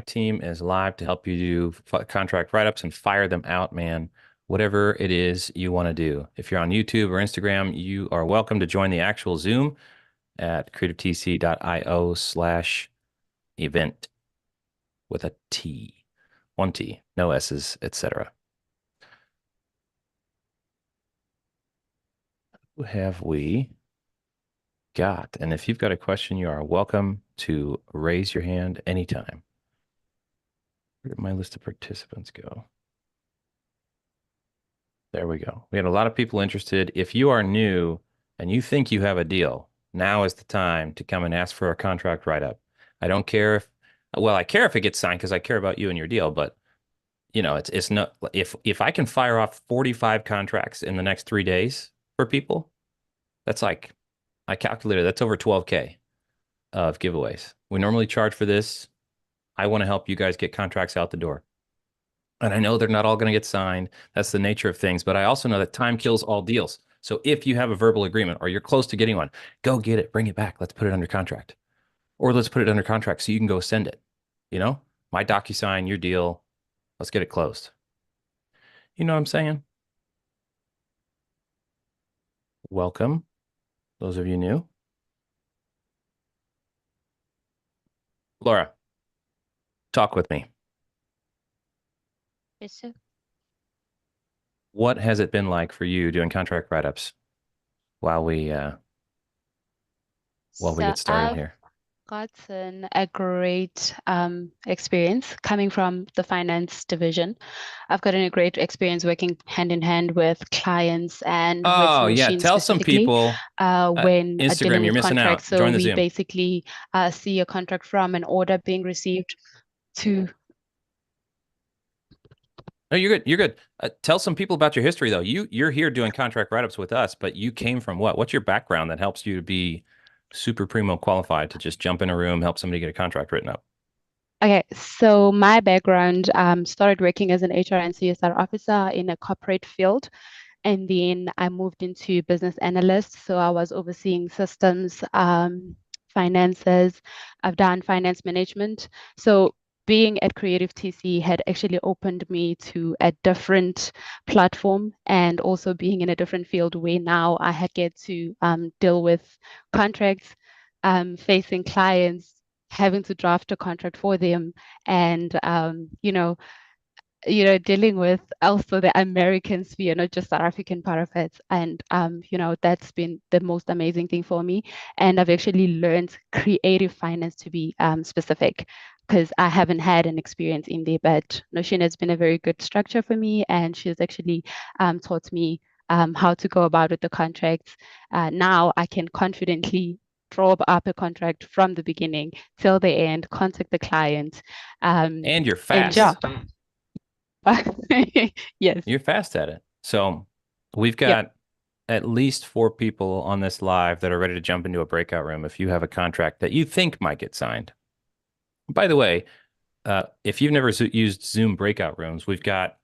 team is live to help you do contract write-ups and fire them out, man. Whatever it is you want to do. If you're on YouTube or Instagram, you are welcome to join the actual Zoom at creativetc.io/event with a T, one T, no S's, etc. Who have we got? And if you've got a question, you are welcome to raise your hand anytime. Where did my list of participants go? There we go. We had a lot of people interested. If you are new and you think you have a deal, now is the time to come and ask for a contract write-up. I don't care if, well, I care if it gets signed because I care about you and your deal, but it's not, if I can fire off 45 contracts in the next 3 days for people, that's like, I calculated that's over 12K of giveaways. We normally charge for this. I want to help you guys get contracts out the door. And I know they're not all going to get signed. That's the nature of things. But I also know that time kills all deals. So if you have a verbal agreement or you're close to getting one, go get it, bring it back. Let's put it under contract. Or let's put it under contract so you can go send it. My DocuSign, your deal. Let's get it closed. You know what I'm saying? Welcome. Those of you new. Laura, talk with me. Yes, sir. What has it been like for you doing contract write-ups while we get started I've here? gotten a great experience coming from the finance division. I've gotten a great experience working hand in hand with clients and with Oh, yeah. Notion Tell some specifically people, when Instagram, dealing you're with missing contracts. out. So Join the we Zoom. basically see a contract from an order being received to. No, you're good. You're good. Tell some people about your history, though. You're here doing contract write-ups with us, but you came from what? What's your background that helps you to be super primo qualified to just jump in a room, help somebody get a contract written up? Okay, so my background started working as an HR and CSR officer in a corporate field. And then I moved into business analyst. So I was overseeing systems, finances. I've done finance management. So being at Creative TC had actually opened me to a different platform and also being in a different field where now I had get to deal with contracts, facing clients, having to draft a contract for them, and dealing with also the American sphere, not just South African part of it. And, that's been the most amazing thing for me. And I've actually learned creative finance to be specific because I haven't had an experience in there, but Notion has been a very good structure for me. And she's actually taught me how to go about with the contracts. Now I can confidently draw up a contract from the beginning till the end, contact the client. And you're And fast. yes. You're fast at it. So we've Yep. got at least 4 people on this live that are ready to jump into a breakout room if you have a contract that you think might get signed. By the way, if you've never used Zoom breakout rooms, we've got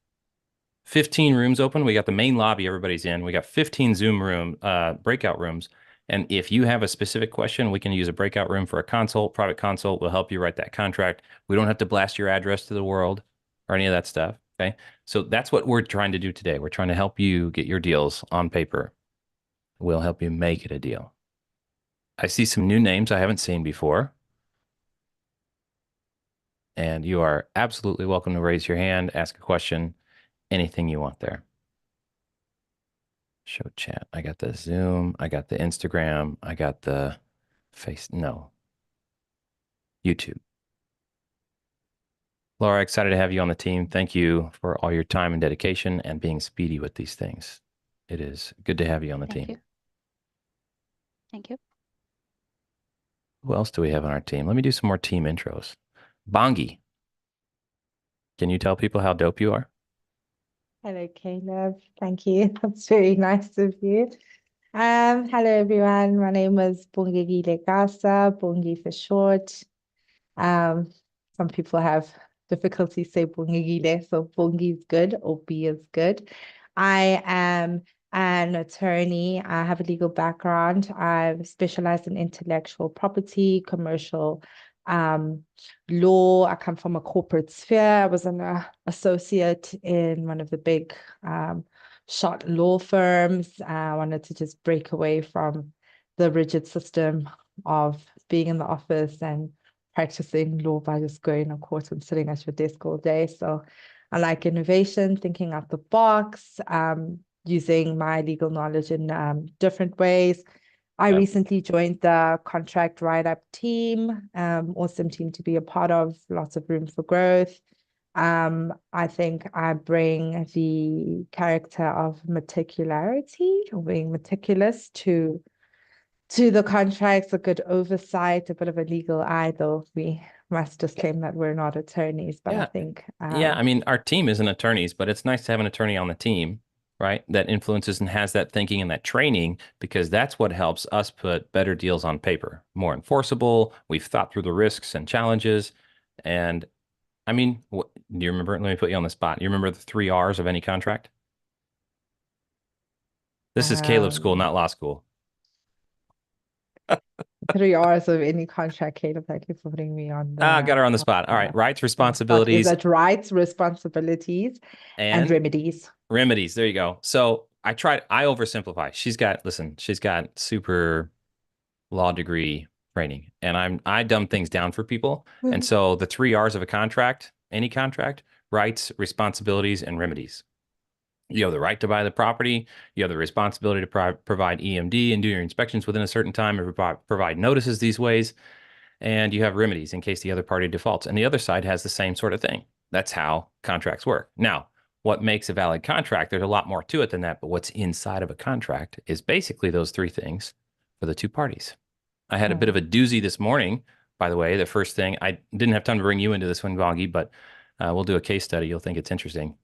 15 rooms open. We got the main lobby everybody's in. We got 15 Zoom breakout rooms. And if you have a specific question, we can use a breakout room for a consult, private consult. We'll help you write that contract. We don't have to blast your address to the world or any of that stuff. Okay. So that's what we're trying to do today. We're trying to help you get your deals on paper. We'll help you make it a deal. I see some new names I haven't seen before. And you are absolutely welcome to raise your hand, ask a question, anything you want there. Show chat. I got the Zoom. I got the Instagram. I got the YouTube. Laura, excited to have you on the team. Thank you for all your time and dedication and being speedy with these things. It is good to have you on the team. Thank you. Thank you. Who else do we have on our team? Let me do some more team intros. Bongi, can you tell people how dope you are? Hello, Caleb. Thank you. That's very nice of you. Hello, everyone. My name is Bongegile Gasa, Bongi for short. Some people have difficulty say Bongegile, so Bongi is good or B is good. I am an attorney. I have a legal background. I've specialized in intellectual property, commercial Um, Law, I come from a corporate sphere. I was an associate in one of the big shot law firms. I wanted to just break away from the rigid system of being in the office and practicing law by just going to court and sitting at your desk all day. So I like innovation, thinking out the box, using my legal knowledge in different ways. I Yeah. recently joined the contract write-up team. Awesome team to be a part of, lots of room for growth. I think I bring the character of meticularity, or being meticulous to the contracts, a good oversight, a bit of a legal eye, though we must disclaim that we're not attorneys, but I Yeah. think Yeah. I mean, our team isn't attorneys, but it's nice to have an attorney on the team, right? That influences and has that thinking and that training because that's what helps us put better deals on paper, more enforceable. We've thought through the risks and challenges. And I mean, do you remember? Let me put you on the spot. You remember the three R's of any contract? This is Caleb school, um not law school. 3 hours of any contract, Caleb. Thank you for putting me on Ah, got her on the spot. All right. the Rights, spot. Is responsibilities, that rights, responsibilities, and and remedies? remedies. There you go. So I oversimplify. Listen, she's got super law degree training, and I dumb things down for people. And so the three R's of a contract, any contract, rights, responsibilities, and remedies. You have the right to buy the property. You have the responsibility to provide EMD and do your inspections within a certain time and provide notices these ways. And you have remedies in case the other party defaults. And the other side has the same sort of thing. That's how contracts work. Now, what makes a valid contract? There's a lot more to it than that, but what's inside of a contract is basically those three things for the two parties. I had a bit of a doozy this morning, by the way. The first thing, I didn't have time to bring you into this one, Bongi, but we'll do a case study. You'll think it's interesting.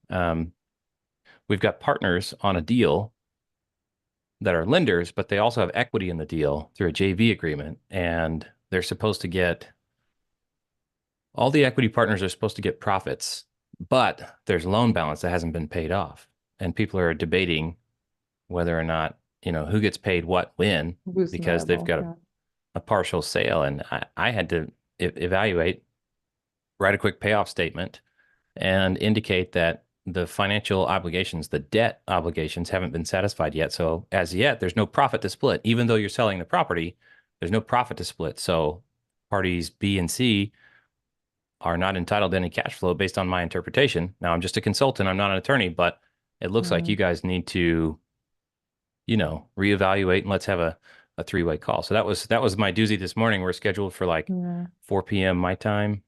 We've got partners on a deal that are lenders, but they also have equity in the deal through a JV agreement, and they're supposed to get all the equity partners are supposed to get profits, but there's loan balance that hasn't been paid off. And people are debating whether or not, who gets paid what when, Who's because they've liable? got Yeah. a partial sale. And I had to evaluate, write a quick payoff statement, and indicate that the financial obligations, the debt obligations, haven't been satisfied yet. So as yet, there's no profit to split. Even though you're selling the property, there's no profit to split. So parties B and C are not entitled to any cash flow based on my interpretation. Now, I'm just a consultant, I'm not an attorney, but it looks like you Mm, guys need to, reevaluate and let's have a three-way call. So that was my doozy this morning. We're scheduled for like yeah. 4 p.m. my time.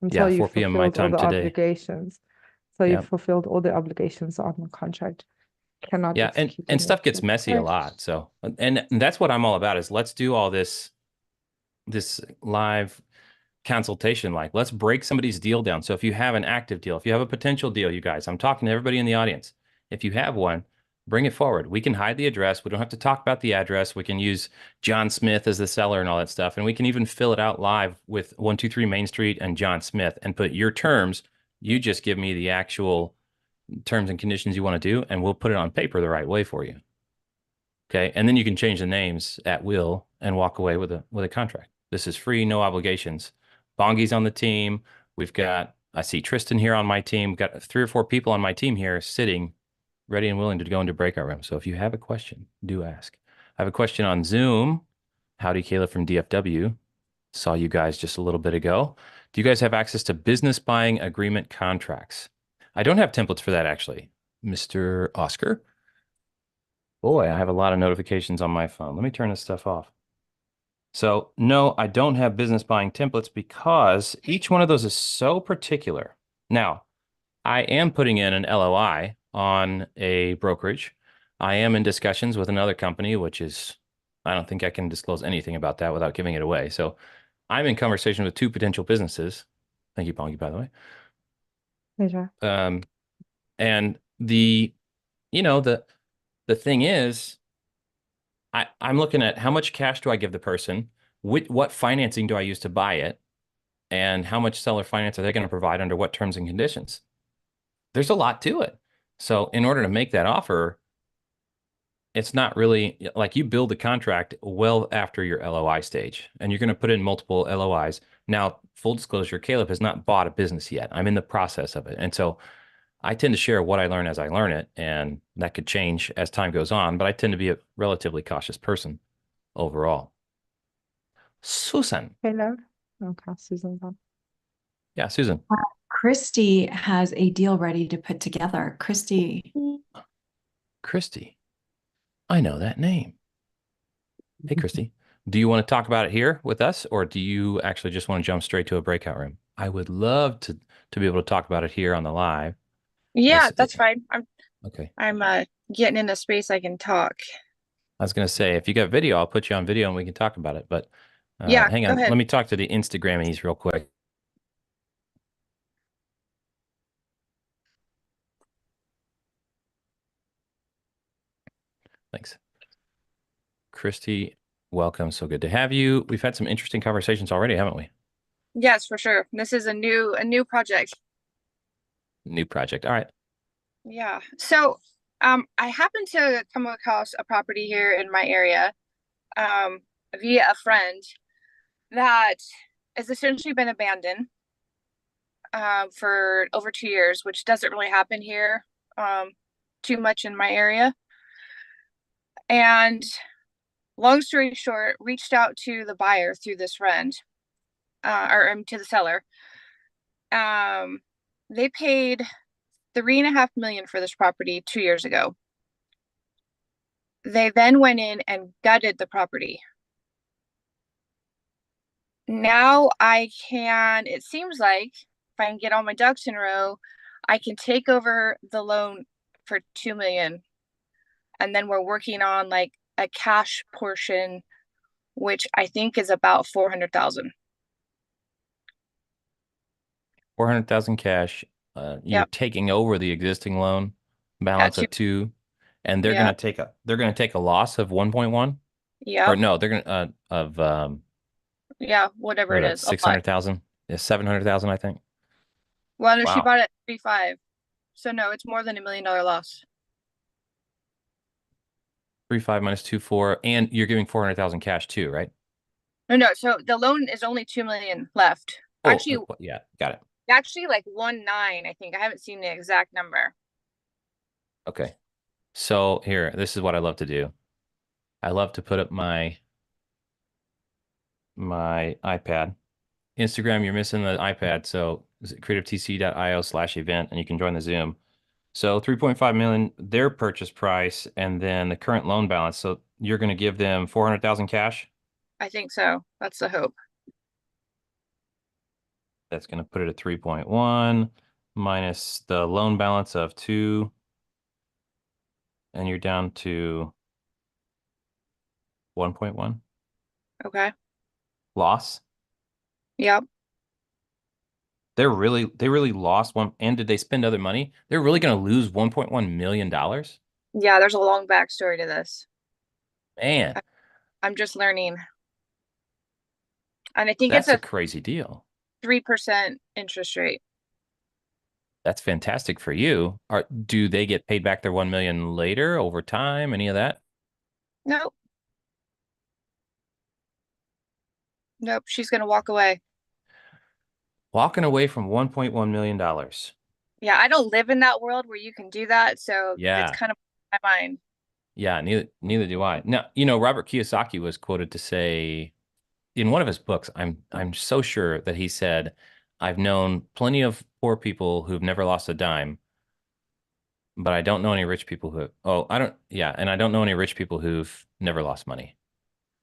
Until Yeah, you've 4 p.m. my fulfilled all time the today. obligations. So you've Yeah. fulfilled all the obligations on the contract. Cannot Yeah, and execute and any stuff gets exit. messy a Right. lot. So, and that's what I'm all about is let's do all this live consultation. Like, let's break somebody's deal down. So if you have an active deal, if you have a potential deal, you guys, I'm talking to everybody in the audience. If you have one, bring it forward. We can hide the address. We don't have to talk about the address. We can use John Smith as the seller and all that stuff. And we can even fill it out live with 123 Main Street and John Smith and put your terms. You just give me the actual terms and conditions you want to do, and we'll put it on paper the right way for you. Okay. And then you can change the names at will and walk away with a contract. This is free, no obligations. Bongi's on the team. I see Tristan here on my team. We've got 3 or 4 people on my team here sitting ready and willing to go into breakout room. So if you have a question, do ask. I have a question on Zoom. Howdy, Kayla from DFW. Saw you guys just a little bit ago. Do you guys have access to business buying agreement contracts? I don't have templates for that actually, Mr. Oscar. Boy, I have a lot of notifications on my phone. Let me turn this stuff off. So, no, I don't have business buying templates because each one of those is so particular. Now, I am putting in an LOI on a brokerage. I am in discussions with another company, which is, I don't think I can disclose anything about that without giving it away. So, I'm in conversation with two potential businesses. Thank you, Pongy, by the way. Pleasure. And the thing is, I'm looking at how much cash do I give the person? What financing do I use to buy it? And how much seller finance are they going to provide under what terms and conditions? There's a lot to it. So in order to make that offer, it's not really like you build the contract well after your LOI stage, and you're going to put in multiple LOIs. Now, full disclosure, Caleb has not bought a business yet. I'm in the process of it. And so I tend to share what I learn as I learn it, and that could change as time goes on, but I tend to be a relatively cautious person overall. Susan. Caleb. Okay, Susan's on. Yeah, Susan. Christy has a deal ready to put together. Christy. Christy. I know that name. Hey, Christy. Do you want to talk about it here with us, or do you actually just want to jump straight to a breakout room? I would love to be able to talk about it here on the live. Yeah, As that's fine. okay. I'm getting in a space I can talk. I was going to say, if you got video, I'll put you on video and we can talk about it. But Yeah, hang go on. ahead. Let me talk to the Instagrammies real quick. Thanks. Christy, welcome. So good to have you. We've had some interesting conversations already, haven't we? Yes, for sure. This is a new project. New project. All right. Yeah. So, I happened to come across a property here in my area, via a friend that has essentially been abandoned, for over 2 years, which doesn't really happen here, too much in my area. And long story short, reached out to the buyer through this friend, to the seller. They paid 3.5 million for this property 2 years ago. They then went in and gutted the property. Now it seems like if I can get all my ducks in a row, I can take over the loan for 2 million. And then we're working on like a cash portion, which I think is about 400,000. 400,000 cash. You're Yep. taking over the existing loan At balance two. of 2, and they're Yeah. going to take a loss of 1.1, or Yep. no, they're going to Yeah. Whatever what it about is. A lot. 600,000? Yeah, 700,000, I think. Well, no, she Wow. bought it at 3.5. So no, it's more than $1 million loss. 3.5 minus 2.4, and you're giving 400,000 cash too, right? No. So the loan is only 2 million left. Oh, Actually, yeah, got it. like 1.9, I think. I haven't seen the exact number. Okay. So here, this is what I love to do. I love to put up my iPad. Instagram, you're missing the iPad. So creativetc.io/event, and you can join the Zoom. So 3.5 million, their purchase price, and then the current loan balance. So you're going to give them 400,000 cash. I think so. That's the hope. That's going to put it at 3.1 minus the loan balance of 2. And you're down to 1.1 Okay. loss. Yep. They really lost one. And did they spend other money? They're really going to lose $1.1 million. Yeah, there's a long backstory to this. Man, I'm just learning. And I think that's it's a a crazy deal. 3% interest rate. That's fantastic for you. Do they get paid back their 1 million later over time? Any of that? Nope. Nope. She's gonna walk away. Walking away from $1.1 million. Yeah, I don't live in that world where you can do that, so Yeah. it's kind of my mind. Yeah, neither do I. Now, Robert Kiyosaki was quoted to say in one of his books, I'm so sure that he said, I've known plenty of poor people who've never lost a dime, but I don't know any rich people and I don't know any rich people who've never lost money.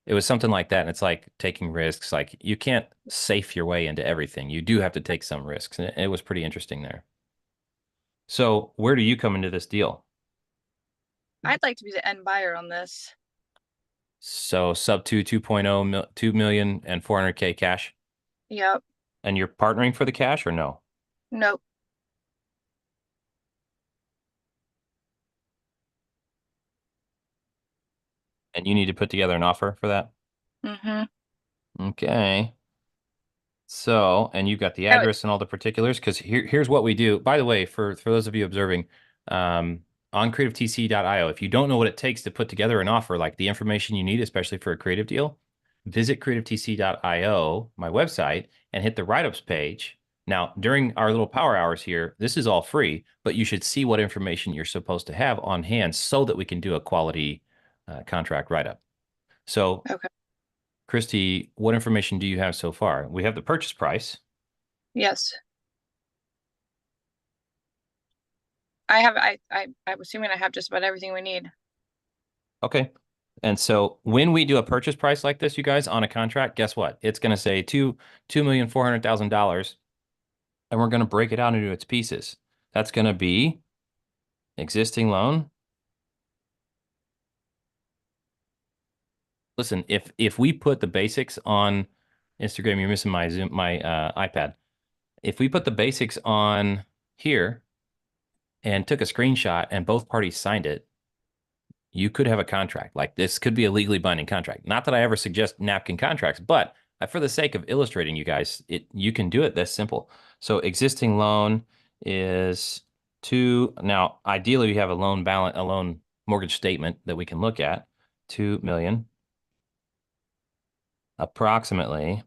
It was something like that. And it's like taking risks. Like you can't safe your way into everything. You do have to take some risks. And it was pretty interesting there. So where do you come into this deal? I'd like to be the end buyer on this. So sub 2.0, 2 million and 400K cash. Yep. And you're partnering for the cash or no? Nope. And you need to put together an offer for that? Mm-hmm. Okay. So, and you've got the Oh, address and all the particulars, because here's what we do. By the way, for those of you observing, on creativetc.io. If you don't know what it takes to put together an offer, like the information you need, especially for a creative deal, visit creativetc.io, my website, and hit the write-ups page. Now, during our little power hours here, this is all free, but you should see what information you're supposed to have on hand so that we can do a quality contract write-up. So, Okay. Christy, what information do you have so far? We have the purchase price. Yes. I'm assuming I have just about everything we need. Okay. And so when we do a purchase price like this, you guys, on a contract, guess what? It's going to say $2,400,000, and we're going to break it out into its pieces. That's going to be existing loan. Listen, if we put the basics on Instagram, you're missing my Zoom, my iPad. If we put the basics on here and took a screenshot and both parties signed it, you could have a contract. Like this could be a legally binding contract. Not that I ever suggest napkin contracts, but for the sake of illustrating you guys, you can do it this simple. So existing loan is now ideally we have a loan balance, a loan mortgage statement that we can look at, 2 million approximately.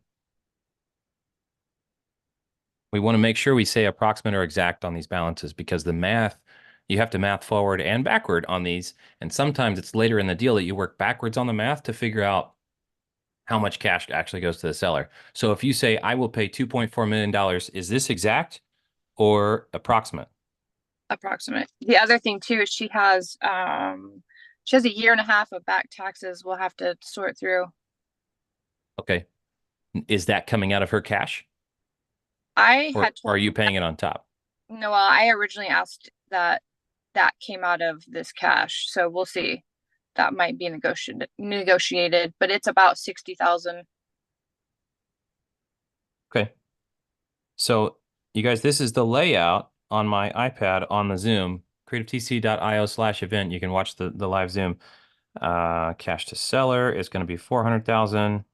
We want to make sure we say approximate or exact on these balances because the math, you have to math forward and backward on these. And sometimes it's later in the deal that you work backwards on the math to figure out how much cash actually goes to the seller. So if you say, I will pay $2.4 million, is this exact or approximate? Approximate. The other thing too is she has a year and a half of back taxes we'll have to sort through. Okay. Is that coming out of her cash? I Or had told are you paying it on top? no, well, I originally asked that came out of this cash, so we'll see. That might be negotiated, but it's about 60,000. Okay. So you guys, this is the layout on my iPad on the Zoom, creativetc.io/event. You can watch the live Zoom. Cash to seller is going to be 400,000.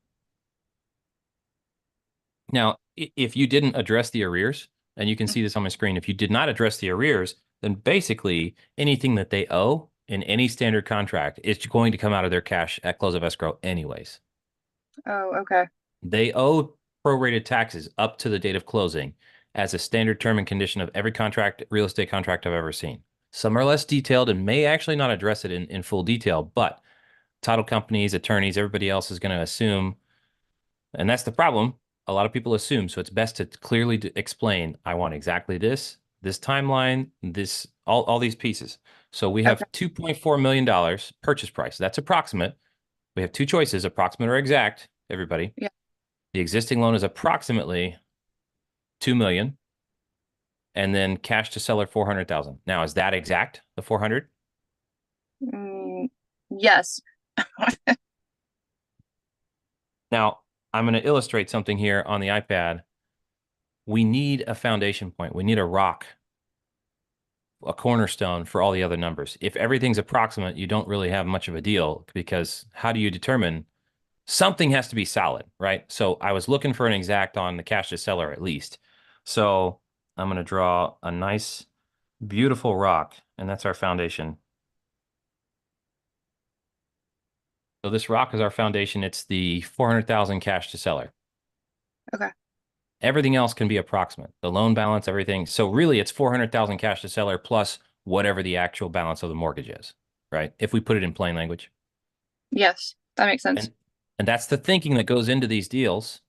Now, if you didn't address the arrears, and you can see this on my screen, if you did not address the arrears, then basically anything that they owe in any standard contract is going to come out of their cash at close of escrow anyways. Oh, okay. They owe prorated taxes up to the date of closing as a standard term and condition of every contract, real estate contract I've ever seen. Some are less detailed and may actually not address it in full detail, but title companies, attorneys, everybody else is going to assume, and that's the problem. A lot of people assume, so it's best to clearly explain, I want exactly this timeline, all these pieces. So we have Okay. $2.4 million purchase price. That's approximate. We have two choices, approximate or exact, everybody. Yeah. The existing loan is approximately 2 million, and then cash to seller 400,000. Now, is that exact, the 400? Yes. Now, I'm going to illustrate something here on the iPad. We need a foundation point. We need a rock, a cornerstone for all the other numbers. If everything's approximate, you don't really have much of a deal because how do you determine something has to be solid, right? So I was looking for an exact on the cash to seller at least. So I'm going to draw a nice, beautiful rock, and that's our foundation. So this rock is our foundation. It's the 400,000 cash to seller. Okay. Everything else can be approximate. The loan balance, everything. So really it's 400,000 cash to seller plus whatever the actual balance of the mortgage is, right? If we put it in plain language. Yes, that makes sense. And that's the thinking that goes into these deals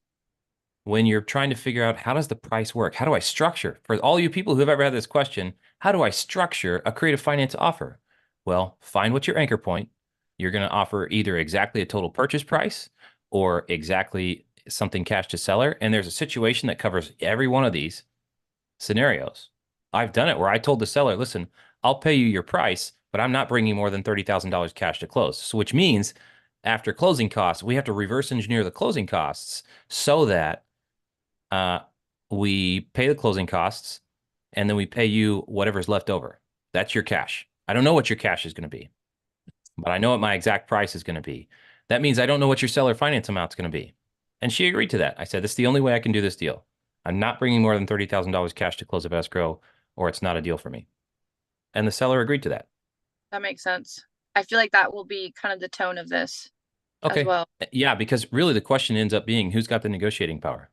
when you're trying to figure out how does the price work? How do I structure? For all you people who've ever had this question, how do I structure a creative finance offer? Well, find what's your anchor point. You're going to offer either exactly a total purchase price or exactly something cash to seller. And there's a situation that covers every one of these scenarios. I've done it where I told the seller, listen, I'll pay you your price, but I'm not bringing more than $30,000 cash to close. So which means after closing costs, we have to reverse engineer the closing costs so that we pay the closing costs and then we pay you whatever's left over. That's your cash. I don't know what your cash is going to be, but I know what my exact price is going to be. That means I don't know what your seller finance amount is going to be. And she agreed to that. I said, this is the only way I can do this deal. I'm not bringing more than $30,000 cash to close of escrow or it's not a deal for me. And the seller agreed to that. That makes sense. I feel like that will be kind of the tone of this as Okay. well. Yeah, because really the question ends up being who's got the negotiating power?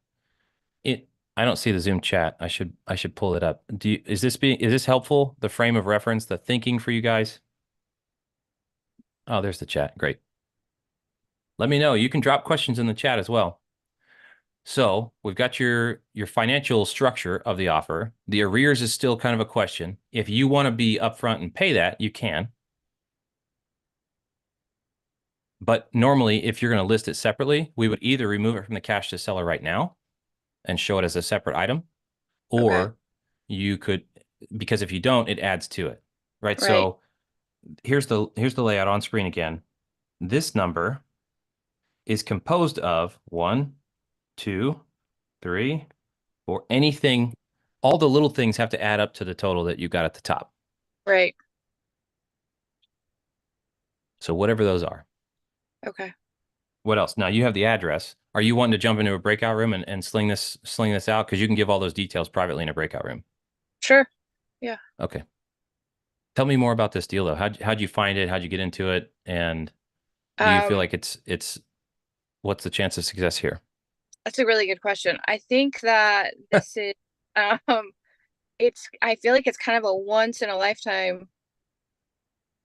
It I don't see the Zoom chat. I should pull it up. Is this helpful? The frame of reference, the thinking for you guys? Oh, there's the chat. Great. Let me know. You can drop questions in the chat as well. So we've got your financial structure of the offer. The arrears is still kind of a question. If you want to be upfront and pay that, you can. But normally, if you're going to list it separately, we would either remove it from the cash to seller right now and show it as a separate item, Okay. or you could, because if you don't, it adds to it, right? Right. So here's the layout on screen again. This number is composed of 1, 2, 3, 4, anything, all the little things have to add up to the total that you got at the top. Right. So whatever those are. Okay. What else? Now you have the address. Are you wanting to jump into a breakout room and sling this out? Because you can give all those details privately in a breakout room. Sure. Yeah. Okay. Tell me more about this deal though. How'd you find it? How'd you get into it? And do you feel Um, like it's what's the chance of success here? that's a really good question. I think that this is um I feel like it's kind of a once in a lifetime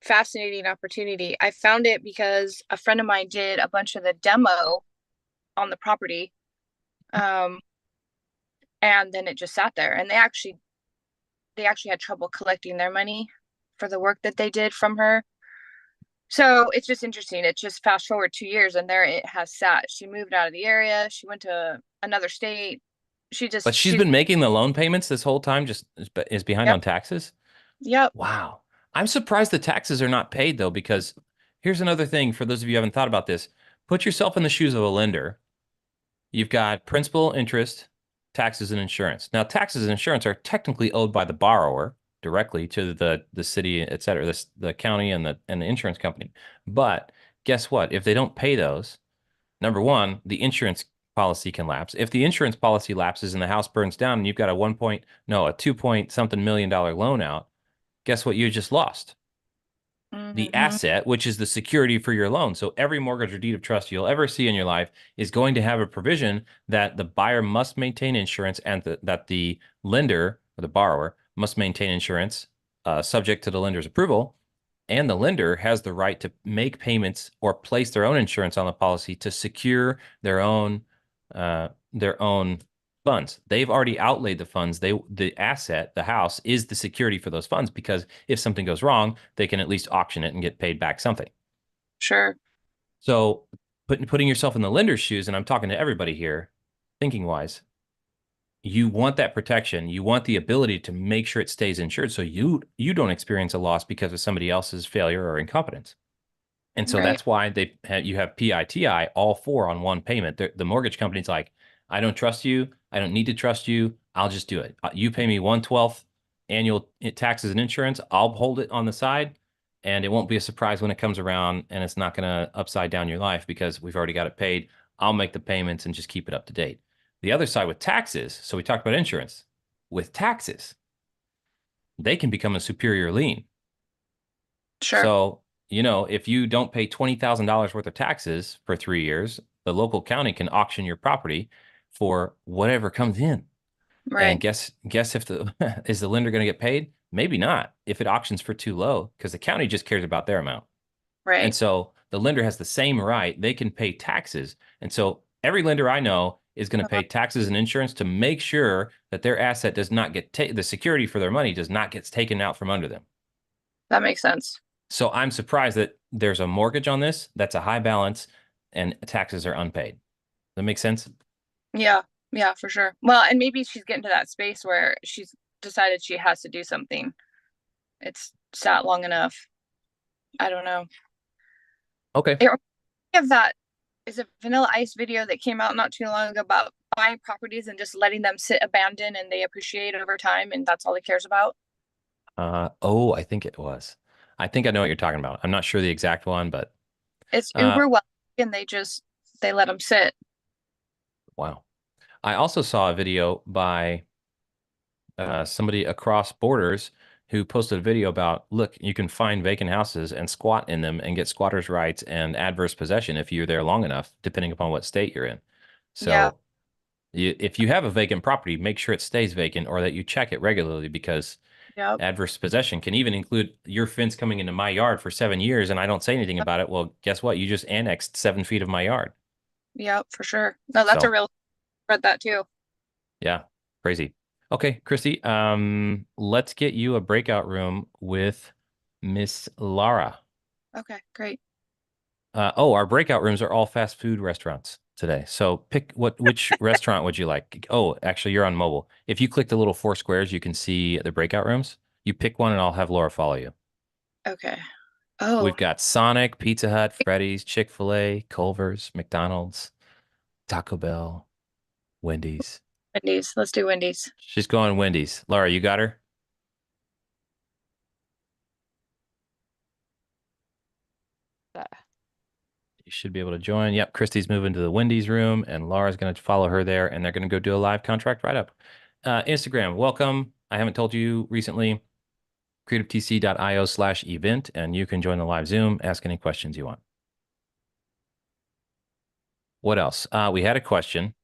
fascinating opportunity. I found it because a friend of mine did a bunch of the demo on the property. Um, and then it just sat there and they actually had trouble collecting their money for the work that they did from her. So it's just interesting. It's just fast forward 2 years and there it has sat. She moved out of the area. She went to another state. But she's She's, been making the loan payments this whole time, just is behind yep, on taxes. yep. Wow. I'm surprised the taxes are not paid though, because here's another thing for those of you who haven't thought about this. Put yourself in the shoes of a lender. You've got principal, interest, taxes, and insurance. Now, taxes and insurance are technically owed by the borrower directly to the city, et cetera, the county and the insurance company. But guess what? If they don't pay those, number one, the insurance policy can lapse. If the insurance policy lapses and the house burns down and you've got a 2 point something million dollar loan out, guess what you just lost? The Mm-hmm. asset, which is the security for your loan. So every mortgage or deed of trust you'll ever see in your life is going to have a provision that the buyer must maintain insurance and that the lender or the borrower must maintain insurance subject to the lender's approval. And the lender has the right to make payments or place their own insurance on the policy to secure their own funds. They've already outlaid the funds. The asset, the house, is the security for those funds because if something goes wrong, they can at least auction it and get paid back something. Sure. So putting yourself in the lender's shoes, and I'm talking to everybody here, thinking wise, you want that protection. You want the ability to make sure it stays insured so you don't experience a loss because of somebody else's failure or incompetence. And so Right. that's why you have PITI all four on one payment. The mortgage company's like, I don't trust you. I don't need to trust you. I'll just do it. You pay me 1/12 annual taxes and insurance. I'll hold it on the side, and it won't be a surprise when it comes around, and it's not going to upside down your life because we've already got it paid. I'll make the payments and just keep it up to date. The other side with taxes, so we talked about insurance. With taxes, they can become a superior lien. Sure. So, if you don't pay $20,000 worth of taxes for 3 years, the local county can auction your property for whatever comes in. And Right. guess if is the lender going to get paid? Maybe not if it auctions for too low, because the county just cares about their amount. And Right. so the lender has the same right. They can pay taxes. And so every lender I know is going to Uh-huh. pay taxes and insurance to make sure that their asset does not get the security for their money does not get taken out from under them. That makes sense. So I'm surprised that there's a mortgage on this that's a high balance and taxes are unpaid. That makes sense? Yeah. Yeah, for sure. Well, and maybe she's getting to that space where she's decided she has to do something. It's sat long enough. I don't know. Okay. It reminds me of that is a Vanilla Ice video that came out not too long ago about buying properties and just letting them sit abandoned and they appreciate over time and that's all he cares about. I think it was. I think I know what you're talking about. I'm not sure the exact one, but It's uh, uber wealthy and they let them sit. wow. I also saw a video by somebody across borders who posted a video about, look, you can find vacant houses and squat in them and get squatters' rights and adverse possession if you're there long enough, depending upon what state you're in. Yeah. So if you have a vacant property, make sure it stays vacant or that you check it regularly, because Yep. adverse possession can even include your fence coming into my yard for 7 years and I don't say anything about it. Well, guess what? You just annexed 7 feet of my yard. Yep, for sure. No, that's a So, real read that too. yeah, crazy. Okay, Christy, let's get you a breakout room with Miss Lara. Okay, great. Our breakout rooms are all fast food restaurants today. So pick which restaurant would you like? Oh, actually, you're on mobile. If you click the little 4 squares, you can see the breakout rooms. You pick one and I'll have Laura follow you. Okay. Oh, We've got Sonic, Pizza Hut, Freddy's, Chick-fil-A, Culver's, McDonald's, Taco Bell, Wendy's. Wendy's. Let's do Wendy's. She's going Wendy's. Laura, you got her? You should be able to join. Yep, Christy's moving to the Wendy's room, and Laura's going to follow her there, and they're going to go do a live contract write-up. Instagram, welcome. I haven't told you recently, creativetc.io/event, and you can join the live Zoom, ask any questions you want. What else? We had a question.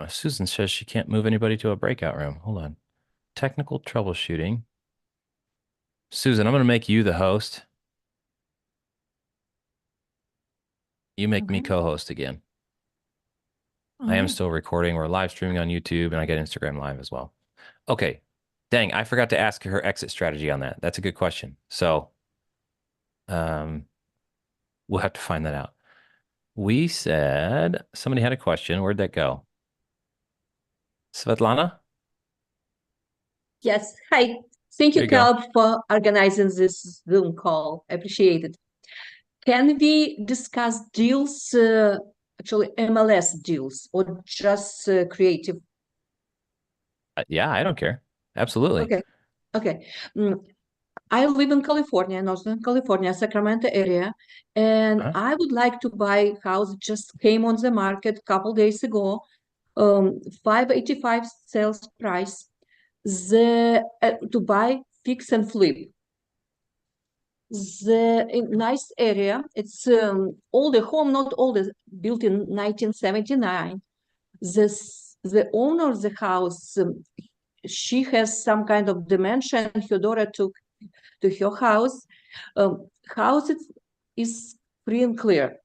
Susan says she can't move anybody to a breakout room. Hold on. Technical troubleshooting. Susan, I'm going to make you the host. You make me co-host again. I am still recording. We're live streaming on YouTube, and I get Instagram Live as well. Okay. Dang, I forgot to ask her exit strategy on that. That's a good question. So we'll have to find that out. We said somebody had a question. Where'd that go? Svetlana? Yes. Hi. Thank There you, you go. Caleb, for organizing this Zoom call. I appreciate it. Can we discuss deals, actually MLS deals, or just creative? Yeah, I don't care. Absolutely. Okay. Okay. I live in California, Northern California, Sacramento area, and I would like to buy a house just came on the market a couple days ago. 585 sales price. To buy, fix and flip. Nice area. It's older home, not older, built in 1979. The owner of the house, she has some kind of dementia, and her daughter took to her house. House is free and clear.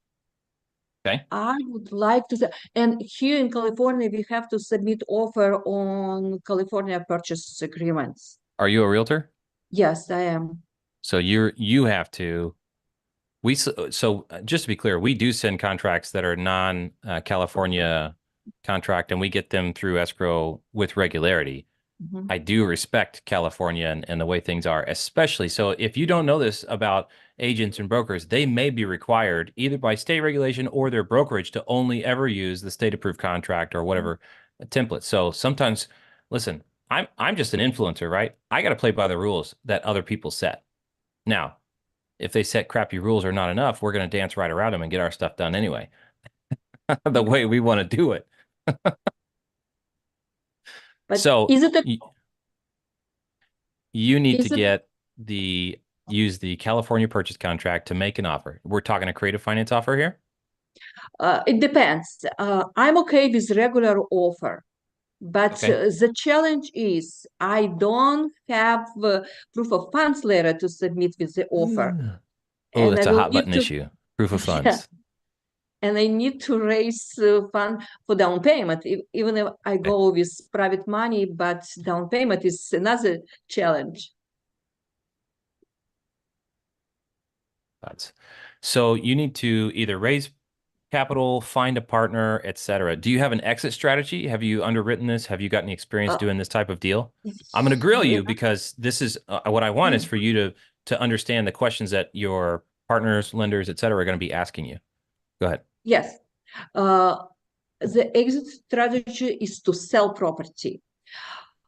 Okay. I would like to, and here in California, we have to submit offer on California purchase agreements. Are you a realtor? Yes, I am. So you have to. So just to be clear, we do send contracts that are non-California contract, and we get them through escrow with regularity. Mhm. I do respect California and the way things are, especially. So if you don't know this about agents and brokers, they may be required either by state regulation or their brokerage to only ever use the state approved contract or whatever template. So sometimes, listen, I'm just an influencer, right? I got to play by the rules that other people set. Now, if they set crappy rules or not enough, we're going to dance right around them and get our stuff done anyway, the way we want to do it. But So is it you need is to it use the California purchase contract to make an offer. We're talking a creative finance offer here? It depends. I'm okay with regular offer, but Okay. the challenge is I don't have proof of funds letter to submit with the offer, Oh, and I that's a will hot need button to, issue. Proof of yeah, funds. and I need to raise fund for down payment, even if I Okay. go with private money, but down payment is another challenge. So you need to either raise capital, find a partner, etc. Do you have an exit strategy? Have you underwritten this? Have you got any experience Uh, doing this type of deal? I'm going to grill yeah, you because this is what I want is for you to understand the questions that your partners, lenders, etc. are going to be asking you. Go ahead. yes. The exit strategy is to sell property.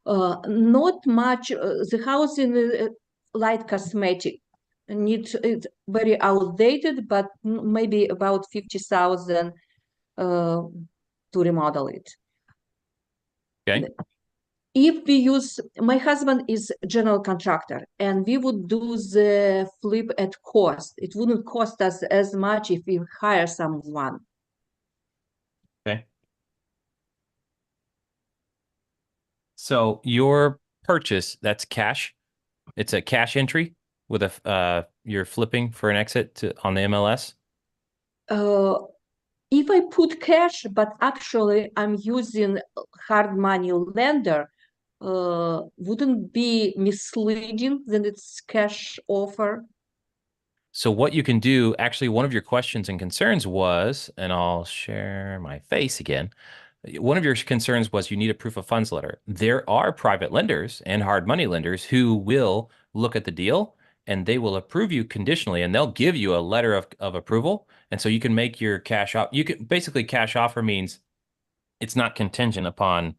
Not much. The house in light cosmetic it's very outdated, but maybe about 50,000 to remodel it. Okay. if we use, my husband is general contractor, and we would do the flip at cost. It wouldn't cost us as much if we hire someone. Okay. So your purchase, that's cash. It's a cash entry with you're flipping for an exit on the MLS. If I put cash, but actually I'm using hard money lender, wouldn't be misleading that it's cash offer? So what you can do, actually, one of your questions and concerns was, and I'll share my face again. One of your concerns was you need a proof of funds letter. There are private lenders and hard money lenders who will look at the deal and they will approve you conditionally and they'll give you a letter of approval. And so you can make your cash off. You can basically cash offer means it's not contingent upon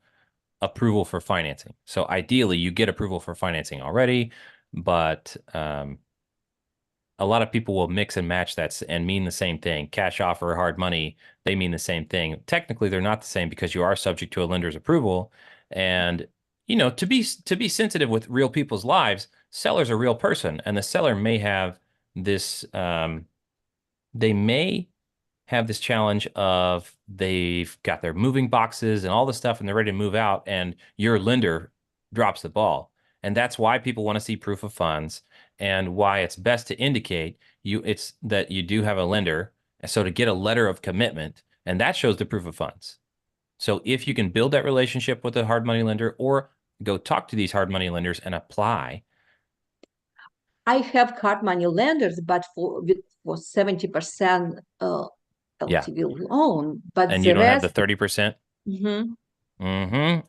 approval for financing. So ideally you get approval for financing already, but a lot of people will mix and match that and mean the same thing. Cash offer, hard money, they mean the same thing. Technically, they're not the same because you are subject to a lender's approval. And, you know, to be sensitive with real people's lives, seller's a real person, and the seller may have this, they may have this challenge of they've got their moving boxes and all the stuff and they're ready to move out and your lender drops the ball. And that's why people want to see proof of funds and why it's best to indicate it's that you do have a lender. So to get a letter of commitment, and that shows the proof of funds. So if you can build that relationship with a hard money lender or go talk to these hard money lenders and apply. I have hard money lenders, but for 70% LTV loan, but and the you don't have rest, the 30%.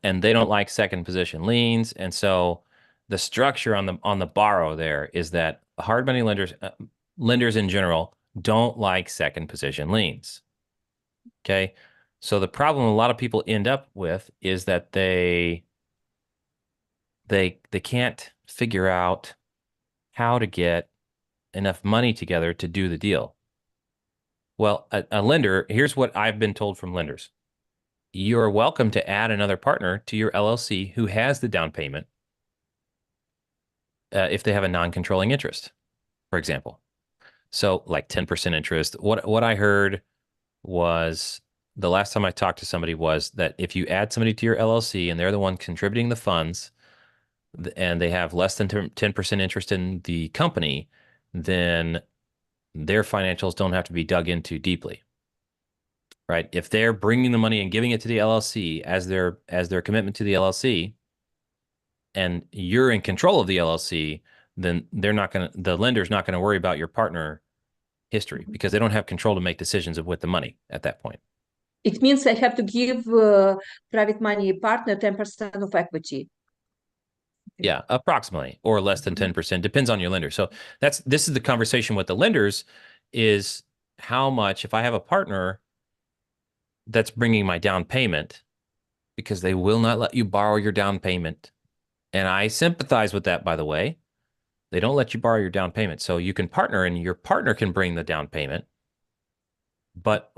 And they don't like second position liens. And so the structure on the borrow there is that hard money lenders in general don't like second position liens. Okay. So the problem a lot of people end up with is that they can't figure out how to get enough money together to do the deal. Well, a lender, here's what I've been told from lenders. You're welcome to add another partner to your LLC who has the down payment if they have a non-controlling interest, for example. So like 10% interest. What I heard was the last time I talked to somebody was that if you add somebody to your LLC and they're the one contributing the funds and they have less than 10% interest in the company, then their financials don't have to be dug into deeply. Right? If they're bringing the money and giving it to the LLC as their commitment to the LLC, and you're in control of the LLC, then the lender's not gonna worry about your partner history because they don't have control to make decisions with the money at that point. it means I have to give private money partner 10% of equity. Yeah, approximately, or less than 10%, depends on your lender. So this is the conversation with the lenders is how much, if I have a partner that's bringing my down payment, because they will not let you borrow your down payment. And I sympathize with that, by the way. They don't let you borrow your down payment. So you can partner and your partner can bring the down payment. But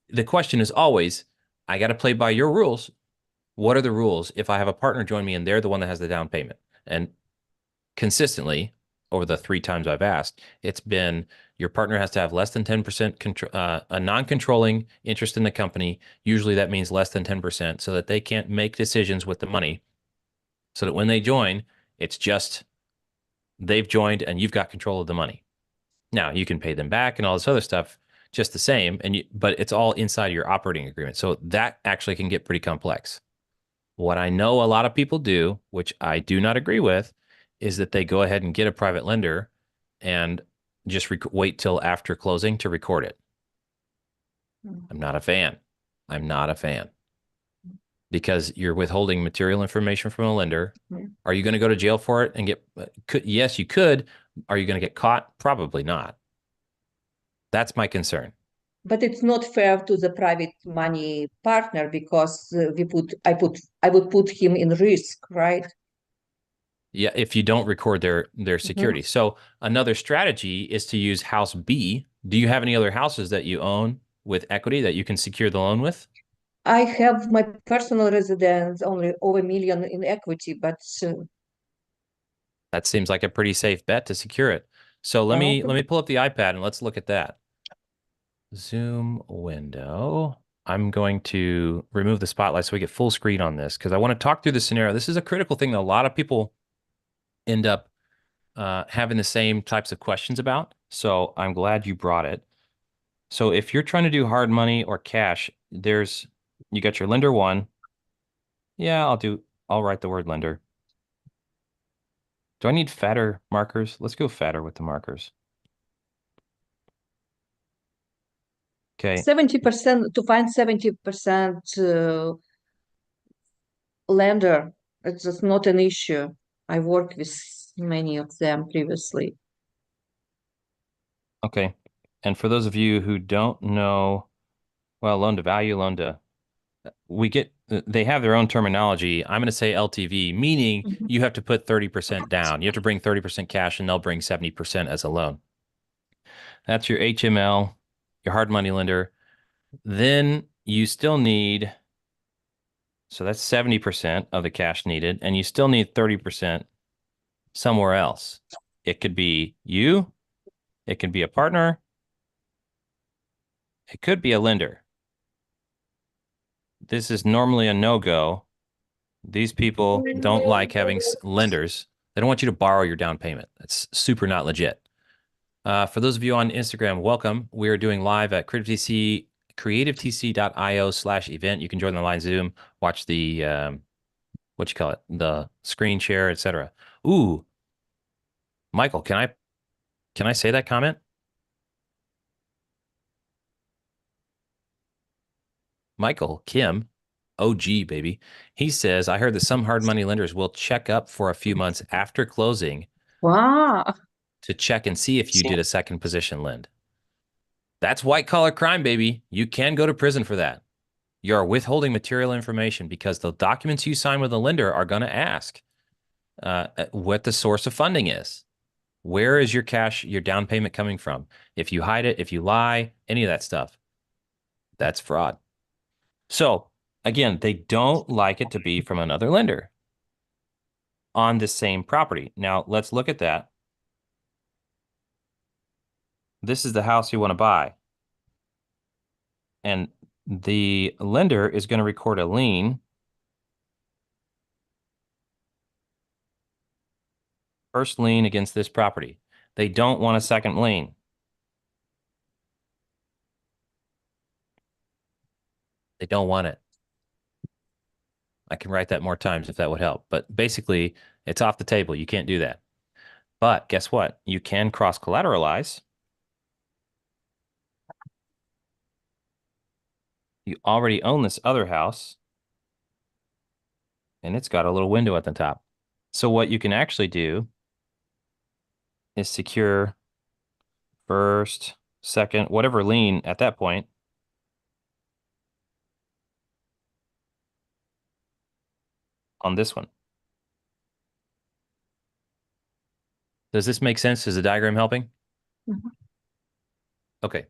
the question is always, I got to play by your rules. What are the rules if I have a partner join me and they're the one that has the down payment? And consistently, over the 3 times I've asked, it's been your partner has to have less than 10% a non-controlling interest in the company. Usually that means less than 10% so that they can't make decisions with the money. So that when they join, it's just they've joined and you've got control of the money. Now you can pay them back and all this other stuff just the same, but it's all inside your operating agreement. So that actually can get pretty complex. What I know a lot of people do, which I do not agree with, is that they go ahead and get a private lender and just wait till after closing to record it. I'm not a fan. I'm not a fan. Because you're withholding material information from a lender. Are you going to go to jail for it and yes, you could. Are you going to get caught? Probably not. That's my concern. But it's not fair to the private money partner because I would put him in risk, right? Yeah, if you don't record their security. So another strategy is to use house B. Do you have any other houses that you own with equity that you can secure the loan with? I have my personal residence only over 1 million in equity, but That seems like a pretty safe bet to secure it. So let me pull up the iPad and let's look at that. Zoom window. I'm going to remove the spotlight so we get full screen on this because I want to talk through the scenario. This is a critical thing that a lot of people end up having the same types of questions about. So I'm glad you brought it. So if you're trying to do hard money or cash, you got your lender one. Yeah, I'll write the word lender. Do I need fatter markers? Let's go fatter with the markers. Okay. 70% to find 70% lender, it's just not an issue. I worked with many of them previously. Okay. And for those of you who don't know, well, loan to value, they have their own terminology. I'm going to say LTV, meaning you have to put 30% down. You have to bring 30% cash and they'll bring 70% as a loan. That's your HML, your hard money lender. Then you still need, so that's 70% of the cash needed, and you still need 30% somewhere else. It could be you, it could be a partner, it could be a lender. This is normally a no-go. These people don't like having lenders. They don't want you to borrow your down payment. That's super not legit. For those of you on Instagram, welcome. We are doing live at creativetc.io/event. You can join the line Zoom, watch the, the screen share, etc. Ooh, Michael, can I say that comment? Michael Kim, OG baby. He says, I heard that some hard money lenders will check up for a few months after closing. Wow. To check and see if you did a second position lend. That's white collar crime, baby. You can go to prison for that. You're withholding material information because the documents you sign with a lender are going to ask what the source of funding is. Where is your cash, your down payment coming from? If you hide it, if you lie, any of that stuff, that's fraud. So again, they don't like it to be from another lender on the same property. Now let's look at that. This is the house you want to buy. And the lender is going to record a lien. First lien against this property. They don't want a second lien. They don't want it. I can write that more times if that would help. But basically, it's off the table. You can't do that. But guess what? You can cross-collateralize. You already own this other house. And it's got a little window at the top. So what you can actually do is secure first, second, whatever lien at that point. On this one. Does this make sense? Is the diagram helping? Okay.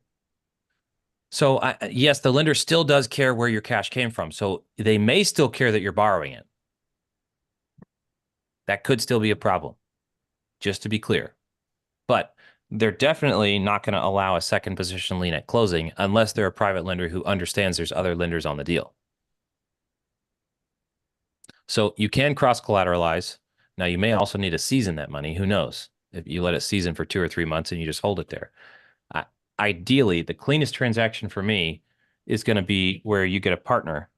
So yes, the lender still does care where your cash came from. So they may still care that you're borrowing it. That could still be a problem, just to be clear. But they're definitely not going to allow a second position lien at closing unless they're a private lender who understands there's other lenders on the deal. So you can cross-collateralize. Now, you may also need to season that money. Who knows? If you let it season for 2 or 3 months and you just hold it there. Ideally, the cleanest transaction for me is going to be where you get a partner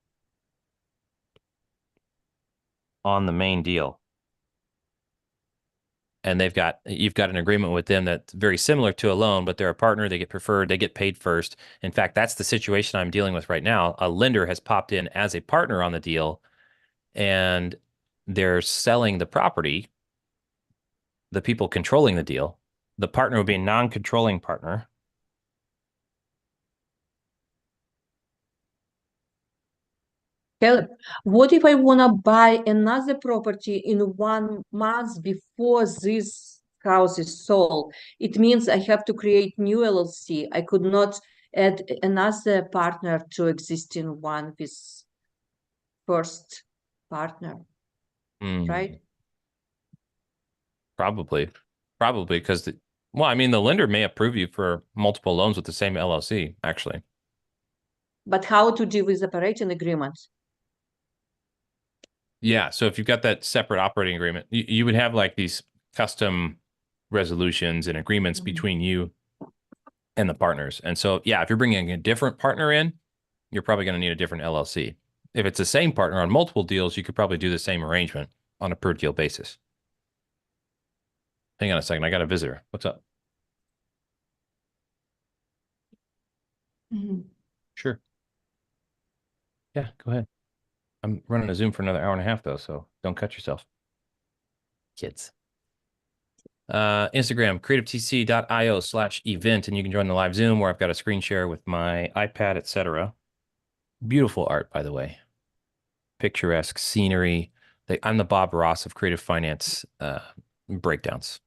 on the main deal. And you've got an agreement with them that's very similar to a loan, but they're a partner, they get preferred, they get paid first. In fact, that's the situation I'm dealing with right now. A lender has popped in as a partner on the deal, and they're selling the property, the people controlling the deal. The partner would be a non-controlling partner. Caleb, what if I want to buy another property in 1 month before this house is sold? It means I have to create new LLC. I could not add another partner to existing one with first partner, right? Probably because well, I mean, the lender may approve you for multiple loans with the same LLC, actually. But how to deal with operating agreements? Yeah. So if you've got that separate operating agreement, you would have like these custom resolutions and agreements between you and the partners. And so, yeah, if you're bringing a different partner in, you're probably going to need a different LLC. If it's the same partner on multiple deals, you could probably do the same arrangement on a per deal basis. Hang on a second. I got a visitor. What's up? Sure. Yeah, go ahead. I'm running a Zoom for another hour and a half, though, so don't cut yourself. Kids. Instagram, creativetc.io/event, and you can join the live Zoom where I've got a screen share with my iPad, etc. Beautiful art, by the way. Picturesque scenery. I'm the Bob Ross of creative finance breakdowns.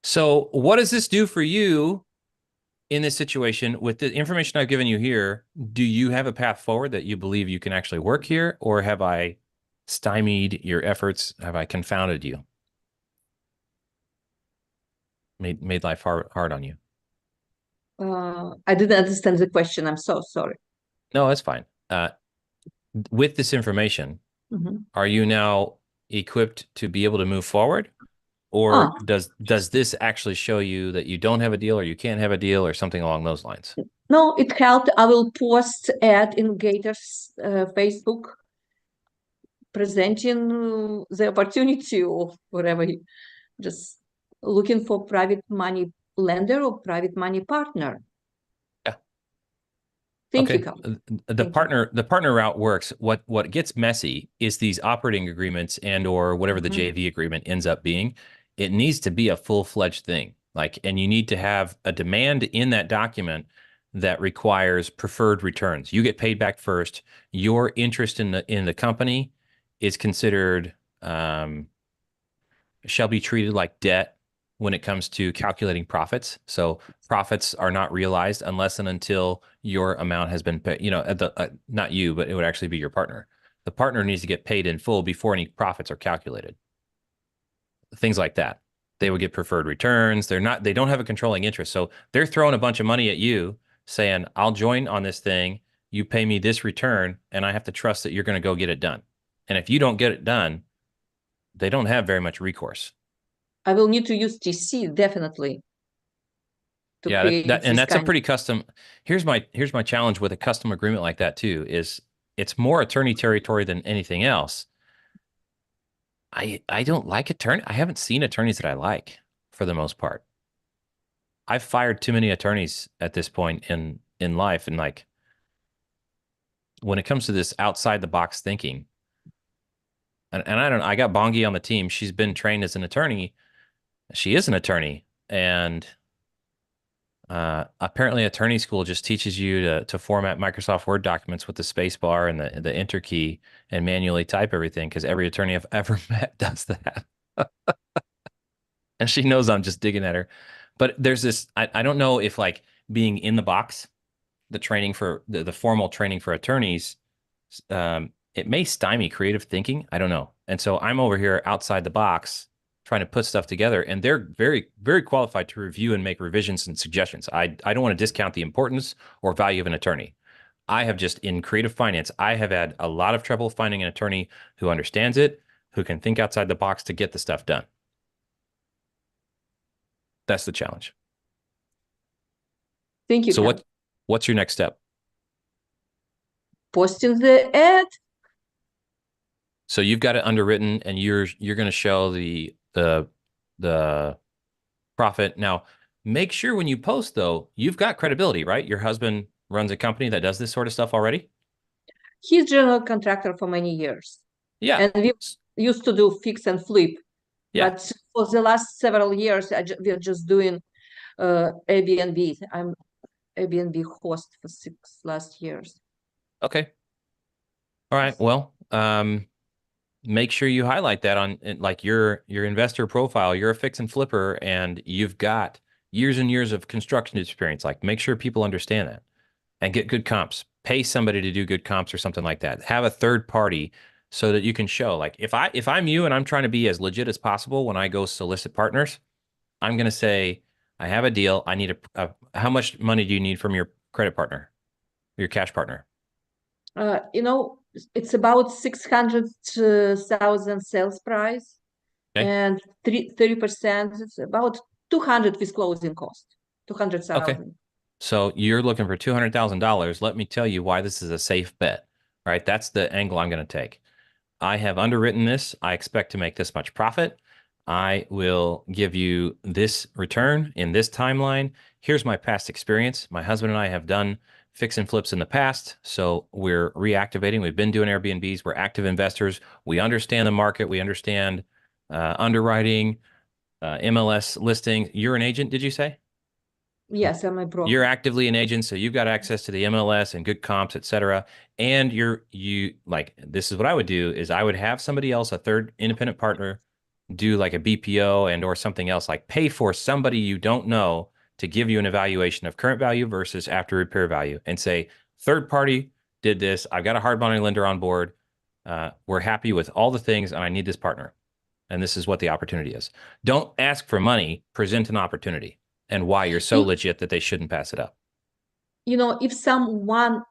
So what does this do for you in this situation? With the information I've given you here, do you have a path forward that you believe you can actually work here, or have I stymied your efforts? Have I confounded you? Made life hard on you? I didn't understand the question. I'm so sorry. No, that's fine. With this information, are you now equipped to be able to move forward? Or does this actually show you that you don't have a deal, or you can't have a deal, or something along those lines? No, it helped. I will post ad in Gator's Facebook presenting the opportunity or whatever. Just looking for private money lender or private money partner. Yeah. Thank you, Okay. Carl. The partner route works. What gets messy is these operating agreements and or whatever the JV agreement ends up being. It needs to be a full-fledged thing. And you need to have a demand in that document that requires preferred returns. You get paid back first. Your interest in the company is considered shall be treated like debt when it comes to calculating profits. So profits are not realized unless and until your amount has been paid. Not you, but it would actually be your partner. The partner needs to get paid in full before any profits are calculated. Things like that. They would get preferred returns. They don't have a controlling interest. So they're throwing a bunch of money at you saying, I'll join on this thing. You pay me this return, and I have to trust that you're going to go get it done. And if you don't get it done, they don't have very much recourse. I will need to use TC definitely. That's a pretty custom. Here's my challenge with a custom agreement like that too, is it's more attorney territory than anything else. I don't like attorney. I haven't seen attorneys that I like for the most part. I've fired too many attorneys at this point in life, and when it comes to this outside the box thinking, and I got Bongi on the team. She's been trained as an attorney. She is an attorney, and apparently attorney school just teaches you to format Microsoft Word documents with the space bar and the enter key and manually type everything, because every attorney I've ever met does that. And she knows I'm just digging at her. But there's this, I don't know if being in the box, the training for the formal training for attorneys, it may stymie creative thinking. I don't know. And so I'm over here outside the box trying to put stuff together, and they're very, very qualified to review and make revisions and suggestions. I don't want to discount the importance or value of an attorney. I have just, in creative finance, I have had a lot of trouble finding an attorney who understands it, who can think outside the box to get the stuff done. That's the challenge. Thank you. So what's your next step? Posting the ad. So you've got it underwritten, and you're going to show the profit. Now, make sure when you post, though, you've got credibility, right? Your husband runs a company that does this sort of stuff already. He's general contractor for many years. Yeah. And we used to do fix and flip. Yeah. But for the last several years, we're just doing Airbnb. I'm Airbnb host for 6 last years. Okay. All right. Well, make sure you highlight that on your investor profile. You're a fix and flipper, and you've got years and years of construction experience. Like, make sure people understand that and get good comps. Pay somebody to do good comps or something like that. Have a third party so that you can show, like, if I'm you and I'm trying to be as legit as possible when I go solicit partners, I'm going to say, I have a deal. I need how much money do you need from your credit partner, your cash partner? You know, it's about 600,000 sales price, Okay. and 30%, it's about 200 with closing cost, Okay. 200,000. So you're looking for $200,000. Let me tell you why this is a safe bet, right? That's the angle I'm going to take. I have underwritten this. I expect to make this much profit. I will give you this return in this timeline. Here's my past experience. My husband and I have done fix and flips in the past. So we're reactivating. We've been doing Airbnbs. We're active investors. We understand the market. We understand underwriting, MLS listing. You're an agent, did you say? Yes, I'm a broker. You're actively an agent, so you've got access to the MLS and good comps, et cetera. And you like, this is what I would do is I would have somebody else, a third independent partner, do like a BPO and or something else, like pay for somebody you don't know to give you an evaluation of current value versus after repair value and say, third party did this. I've got a hard money lender on board. We're happy with all the things and I need this partner. And this is what the opportunity is. Don't ask for money, present an opportunity and why you're so legit that they shouldn't pass it up. You know, if someone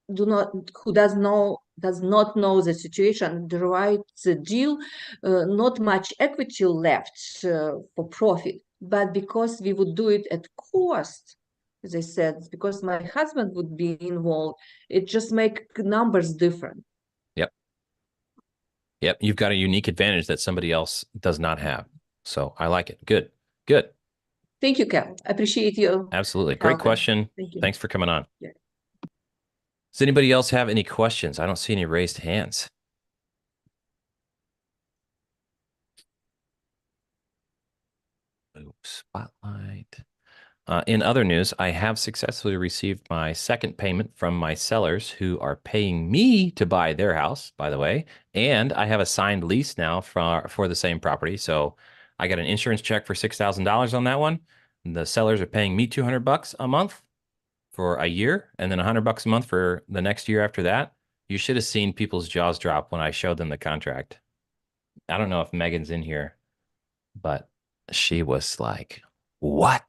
who does not know the situation, the right deal, not much equity left for profit, but because we would do it at cost, as I said, because my husband would be involved, it just make numbers different. Yep. You've got a unique advantage that somebody else does not have. So I like it. Good. Good. Thank you, Kel. I appreciate you. Absolutely. Great question. Thank you. Thanks for coming on. Yeah. Does anybody else have any questions? I don't see any raised hands. Spotlight. In other news, I have successfully received my second payment from my sellers who are paying me to buy their house, by the way. And I have a signed lease now for the same property. So I got an insurance check for $6,000 on that one. The sellers are paying me $200 a month for a year and then $100 a month for the next year after that. You should have seen people's jaws drop when I showed them the contract. I don't know if Megan's in here, but she was like, what?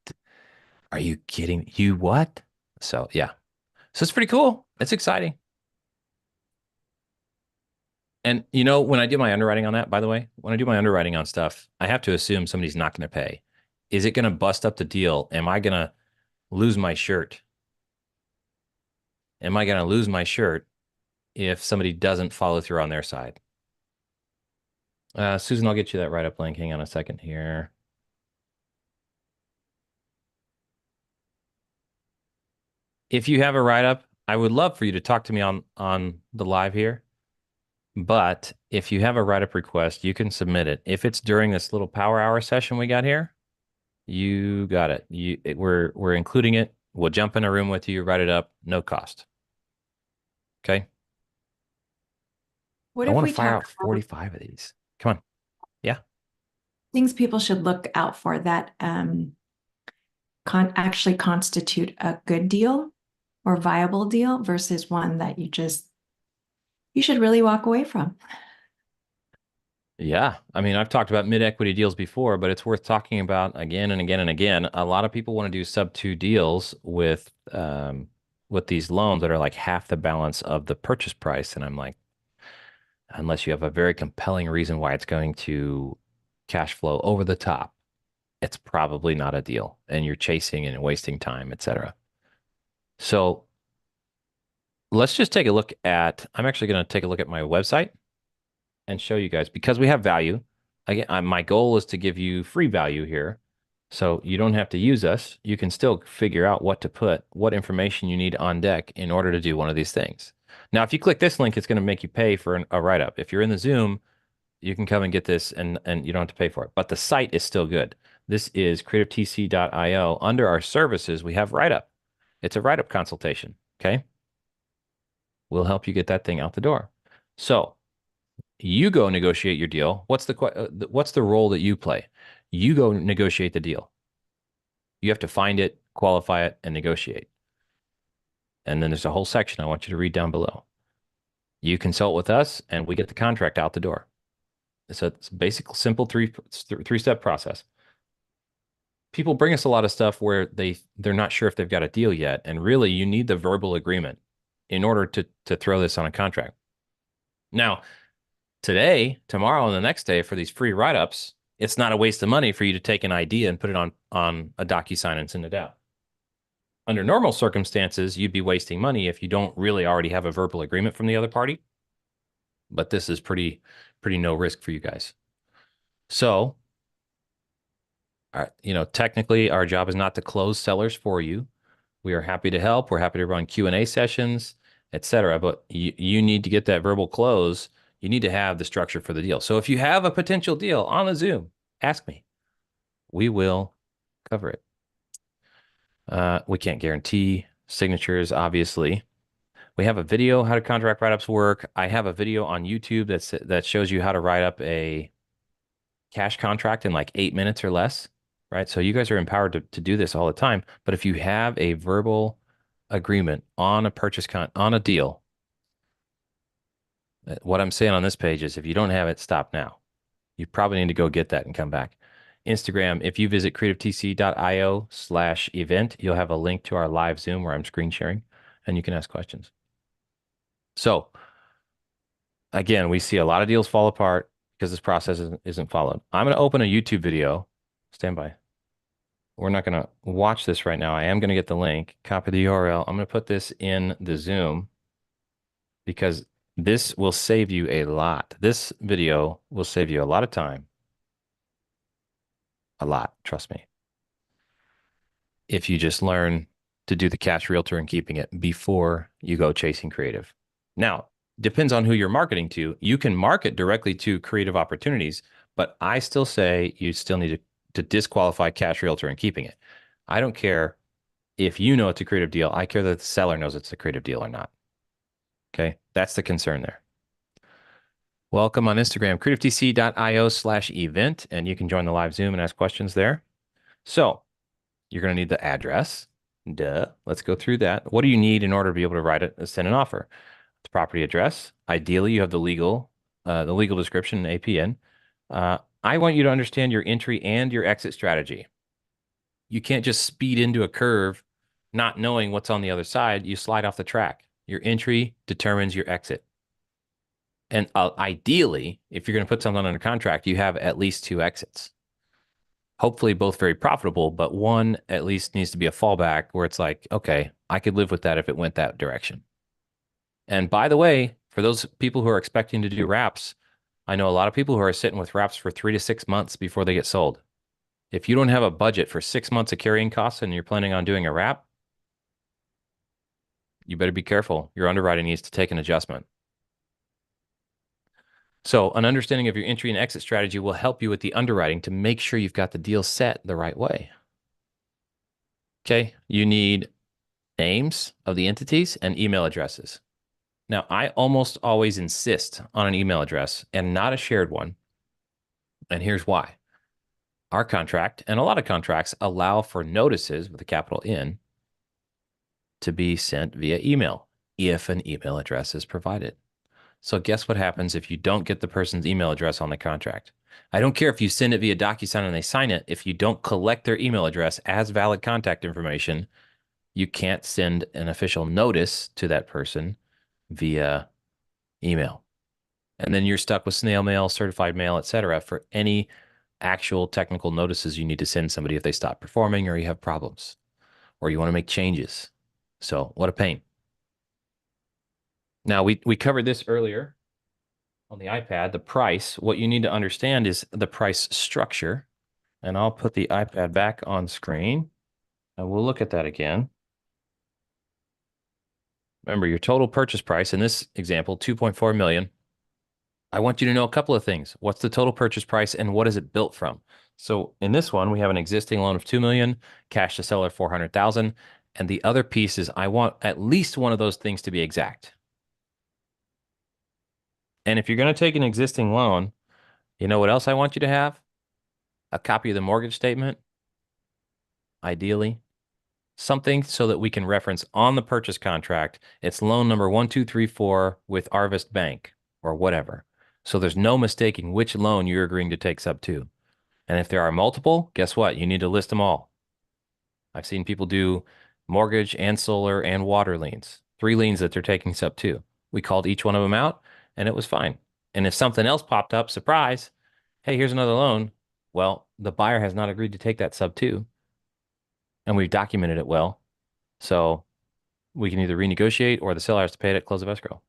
Are you kidding? You what? So yeah. So it's pretty cool. It's exciting. And you know, when I do my underwriting on that, by the way, when I do my underwriting on stuff, I have to assume somebody's not going to pay. Is it going to bust up the deal? Am I going to lose my shirt? Am I going to lose my shirt if somebody doesn't follow through on their side? Susan, I'll get you that write-up link. Hang on a second here. If you have a write-up, I would love for you to talk to me on the live here. But if you have a write-up request, you can submit it. If it's during this little power hour session we got here, you got it. We're including it. We'll jump in a room with you, write it up, no cost. Okay. What I if want we to fire talk out 45 of these. Come on. Yeah. things people should look out for that actually constitute a good deal or viable deal versus one that you should really walk away from? Yeah. I mean, I've talked about mid-equity deals before, but it's worth talking about again and again and again. A lot of people want to do sub-2 deals with these loans that are like half the balance of the purchase price. And I'm like, unless you have a very compelling reason why it's going to cash flow over the top, it's probably not a deal. And you're chasing and wasting time, et cetera. So let's just take a look at, I'm actually going to take a look at my website and show you guys because we have value. Again, my goal is to give you free value here. So you don't have to use us. You can still figure out what to put, what information you need on deck in order to do one of these things. Now, if you click this link, it's going to make you pay for a write-up. If you're in the Zoom, you can come and get this and you don't have to pay for it. But the site is still good. This is creativetc.io. Under our services, we have write-up. It's a write-up consultation, okay? We'll help you get that thing out the door. So you go negotiate your deal. What's the role that you play? You go negotiate the deal. You have to find it, qualify it, and negotiate. And then there's a whole section I want you to read down below. You consult with us, and we get the contract out the door. It's a basic, simple three-step process. People bring us a lot of stuff where they're not sure if they've got a deal yet, and really you need the verbal agreement in order to throw this on a contract. Now, today, tomorrow, and the next day for these free write-ups, it's not a waste of money for you to take an idea and put it on a DocuSign and send it out. Under normal circumstances, you'd be wasting money if you don't really already have a verbal agreement from the other party. But this is pretty no risk for you guys. So, technically, our job is not to close sellers for you. We are happy to help. We're happy to run Q&A sessions, etc. But you need to get that verbal close. You need to have the structure for the deal. So if you have a potential deal on the Zoom, ask me. We will cover it. We can't guarantee signatures, obviously. We have a video how to contract write-ups work. I have a video on YouTube that shows you how to write up a cash contract in like 8 minutes or less, right? So you guys are empowered to do this all the time. But if you have a verbal agreement on a on a deal, what I'm saying on this page is if you don't have it, stop now. You probably need to go get that and come back. Instagram, if you visit creativetc.io/event, you'll have a link to our live Zoom where I'm screen sharing and you can ask questions. So again, we see a lot of deals fall apart because this process isn't followed. I'm going to open a YouTube video. Stand by. We're not going to watch this right now. I am going to get the link, copy the URL. I'm going to put this in the Zoom because this will save you a lot. This video will save you a lot of time. A lot, trust me. If you just learn to do the cash realtor and keeping it before you go chasing creative. Now, depends on who you're marketing to. You can market directly to creative opportunities, but I still say you still need to disqualify cash realtor and keeping it. I don't care if you know it's a creative deal. I care that the seller knows it's a creative deal or not. Okay, that's the concern there. Welcome on Instagram, creativetc.io/event, and you can join the live Zoom and ask questions there. So you're going to need the address. Duh. Let's go through that. What do you need in order to be able to write it, send an offer? The property address. Ideally, you have the legal description and APN. I want you to understand your entry and your exit strategy. You can't just speed into a curve not knowing what's on the other side. You slide off the track. Your entry determines your exit. And ideally, if you're going to put something under contract, you have at least 2 exits. Hopefully both very profitable, but one at least needs to be a fallback where it's like, okay, I could live with that if it went that direction. And by the way, for those people who are expecting to do wraps, I know a lot of people who are sitting with wraps for 3 to 6 months before they get sold. If you don't have a budget for 6 months of carrying costs and you're planning on doing a wrap, you better be careful. Your underwriting needs to take an adjustment. So an understanding of your entry and exit strategy will help you with the underwriting to make sure you've got the deal set the right way. Okay, you need names of the entities and email addresses. Now, I almost always insist on an email address and not a shared one. And here's why. Our contract and a lot of contracts allow for notices with a capital N to be sent via email if an email address is provided. So guess what happens if you don't get the person's email address on the contract? I don't care if you send it via DocuSign and they sign it. If you don't collect their email address as valid contact information, you can't send an official notice to that person via email. And then you're stuck with snail mail, certified mail, etc. for any actual technical notices you need to send somebody if they stop performing or you have problems or you want to make changes. So what a pain. Now, we covered this earlier on the iPad, the price. What you need to understand is the price structure. And I'll put the iPad back on screen and we'll look at that again. Remember, your total purchase price in this example, 2.4 million. I want you to know a couple of things. What's the total purchase price and what is it built from? So in this one, we have an existing loan of 2 million, cash to seller 400,000. And the other piece is I want at least one of those things to be exact. And if you're going to take an existing loan, you know what else I want you to have? A copy of the mortgage statement. ideally. Something so that we can reference on the purchase contract. It's loan number 1234 with Arvest Bank or whatever. So there's no mistaking which loan you're agreeing to take sub two. And if there are multiple, guess what? You need to list them all. I've seen people do mortgage and solar and water liens, 3 liens that they're taking sub two. We called each one of them out and it was fine. And if something else popped up, surprise, hey, here's another loan. Well, the buyer has not agreed to take that sub two and we've documented it well. So we can either renegotiate or the seller has to pay it at close of escrow.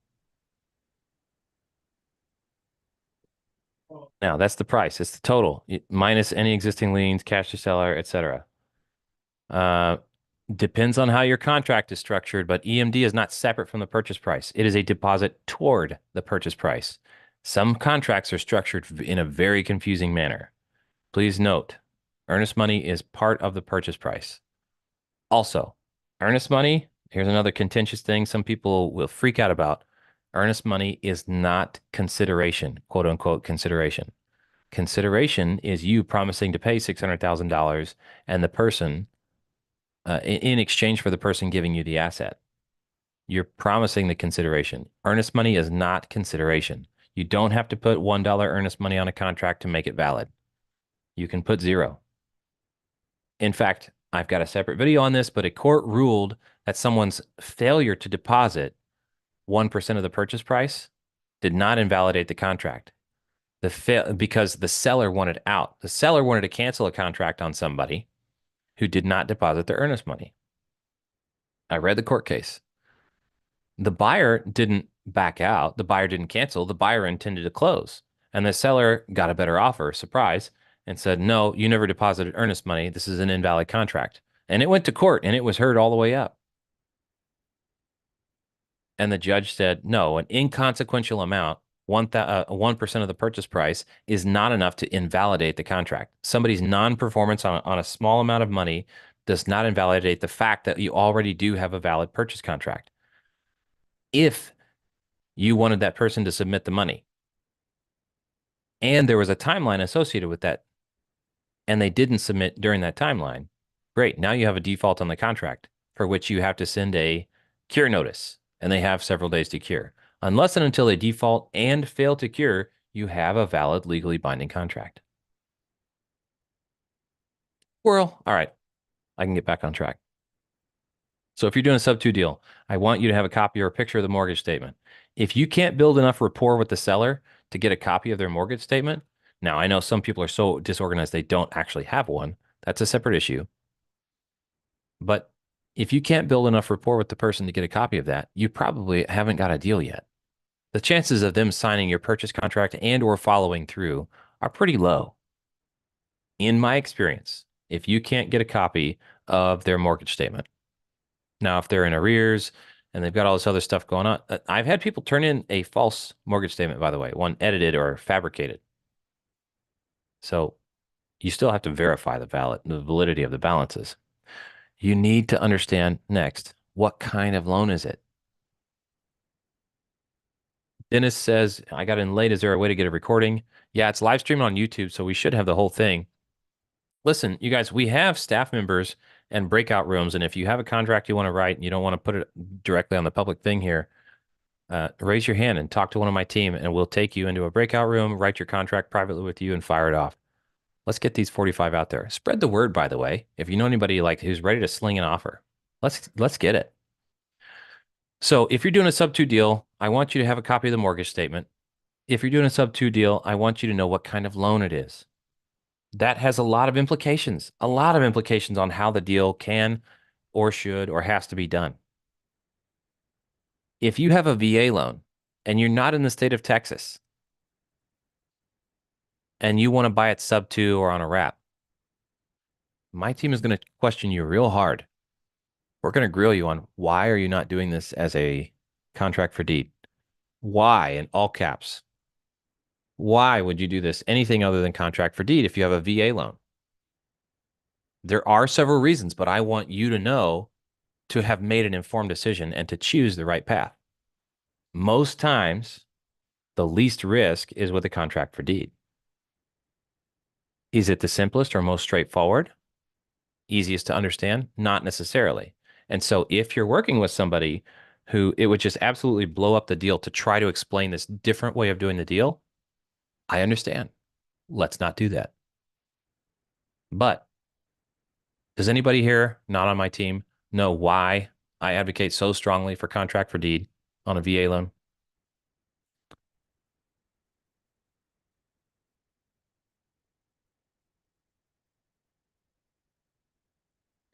Now that's the price. It's the total minus any existing liens, cash to seller, etc. Depends on how your contract is structured, but EMD is not separate from the purchase price. It is a deposit toward the purchase price. Some contracts are structured in a very confusing manner. Please note, earnest money is part of the purchase price. Also, earnest money, here's another contentious thing some people will freak out about. Earnest money is not consideration, quote unquote consideration. Consideration is you promising to pay $600,000 and the person in exchange for the person giving you the asset. You're promising the consideration. Earnest money is not consideration. You don't have to put $1 earnest money on a contract to make it valid. You can put 0. In fact, I've got a separate video on this, but a court ruled that someone's failure to deposit 1% of the purchase price did not invalidate the contract. Because the seller wanted out. The seller wanted to cancel a contract on somebody who did not deposit their earnest money. I read the court case. The buyer didn't back out. The buyer didn't cancel. The buyer intended to close. And the seller got a better offer, surprise, and said, no, you never deposited earnest money. This is an invalid contract. And it went to court and it was heard all the way up. And the judge said, no, an inconsequential amount, 1% of the purchase price is not enough to invalidate the contract. Somebody's non-performance on a small amount of money does not invalidate the fact that you already do have a valid purchase contract. If you wanted that person to submit the money and there was a timeline associated with that and they didn't submit during that timeline, great. Now you have a default on the contract for which you have to send a cure notice and they have several days to cure. Unless and until they default and fail to cure, you have a valid legally binding contract. Squirrel. All right. I can get back on track. So if you're doing a sub two deal, I want you to have a copy or a picture of the mortgage statement. If you can't build enough rapport with the seller to get a copy of their mortgage statement, now I know some people are so disorganized they don't actually have one. That's a separate issue. But if you can't build enough rapport with the person to get a copy of that, you probably haven't got a deal yet. The chances of them signing your purchase contract and or following through are pretty low. In my experience, if you can't get a copy of their mortgage statement, now if they're in arrears and they've got all this other stuff going on, I've had people turn in a false mortgage statement, by the way, one edited or fabricated. So you still have to verify the validity of the balances. You need to understand next, what kind of loan is it? Dennis says, I got in late. Is there a way to get a recording? Yeah, it's live streaming on YouTube, so we should have the whole thing. Listen, you guys, we have staff members and breakout rooms, and if you have a contract you want to write and you don't want to put it directly on the public thing here, raise your hand and talk to one of my team, and we'll take you into a breakout room, write your contract privately with you, and fire it off. Let's get these 45 out there. Spread the word, by the way. If you know anybody like who's ready to sling an offer, let's get it. So if you're doing a sub two deal, I want you to have a copy of the mortgage statement. If you're doing a sub two deal, I want you to know what kind of loan it is. That has a lot of implications on how the deal can or should or has to be done. If you have a VA loan and you're not in the state of Texas and you want to buy it sub two or on a wrap, my team is going to question you real hard. We're going to grill you on why are you not doing this as a contract for deed? Why in all caps? Why would you do this anything other than contract for deed if you have a VA loan? There are several reasons, but I want you to know to have made an informed decision and to choose the right path. Most times, the least risk is with a contract for deed. Is it the simplest or most straightforward? easiest to understand? Not necessarily. And so if you're working with somebody who it would just absolutely blow up the deal to try to explain this different way of doing the deal, I understand. Let's not do that. But does anybody here, not on my team, know why I advocate so strongly for contract for deed on a VA loan?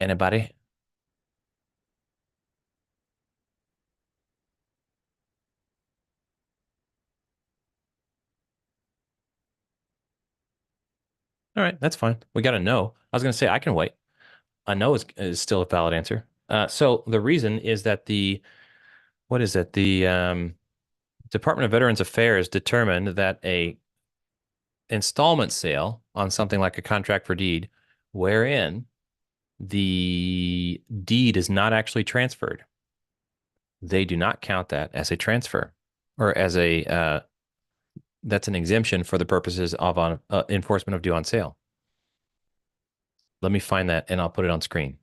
Anybody? All right, that's fine. We got a no. I was going to say I can wait. A no is still a valid answer. So the reason is that what is it? The Department of Veterans Affairs determined that a installment sale on something like a contract for deed, wherein the deed is not actually transferred, they do not count that as a transfer or as that's an exemption for the purposes of enforcement of due on sale. Let me find that and I'll put it on screen.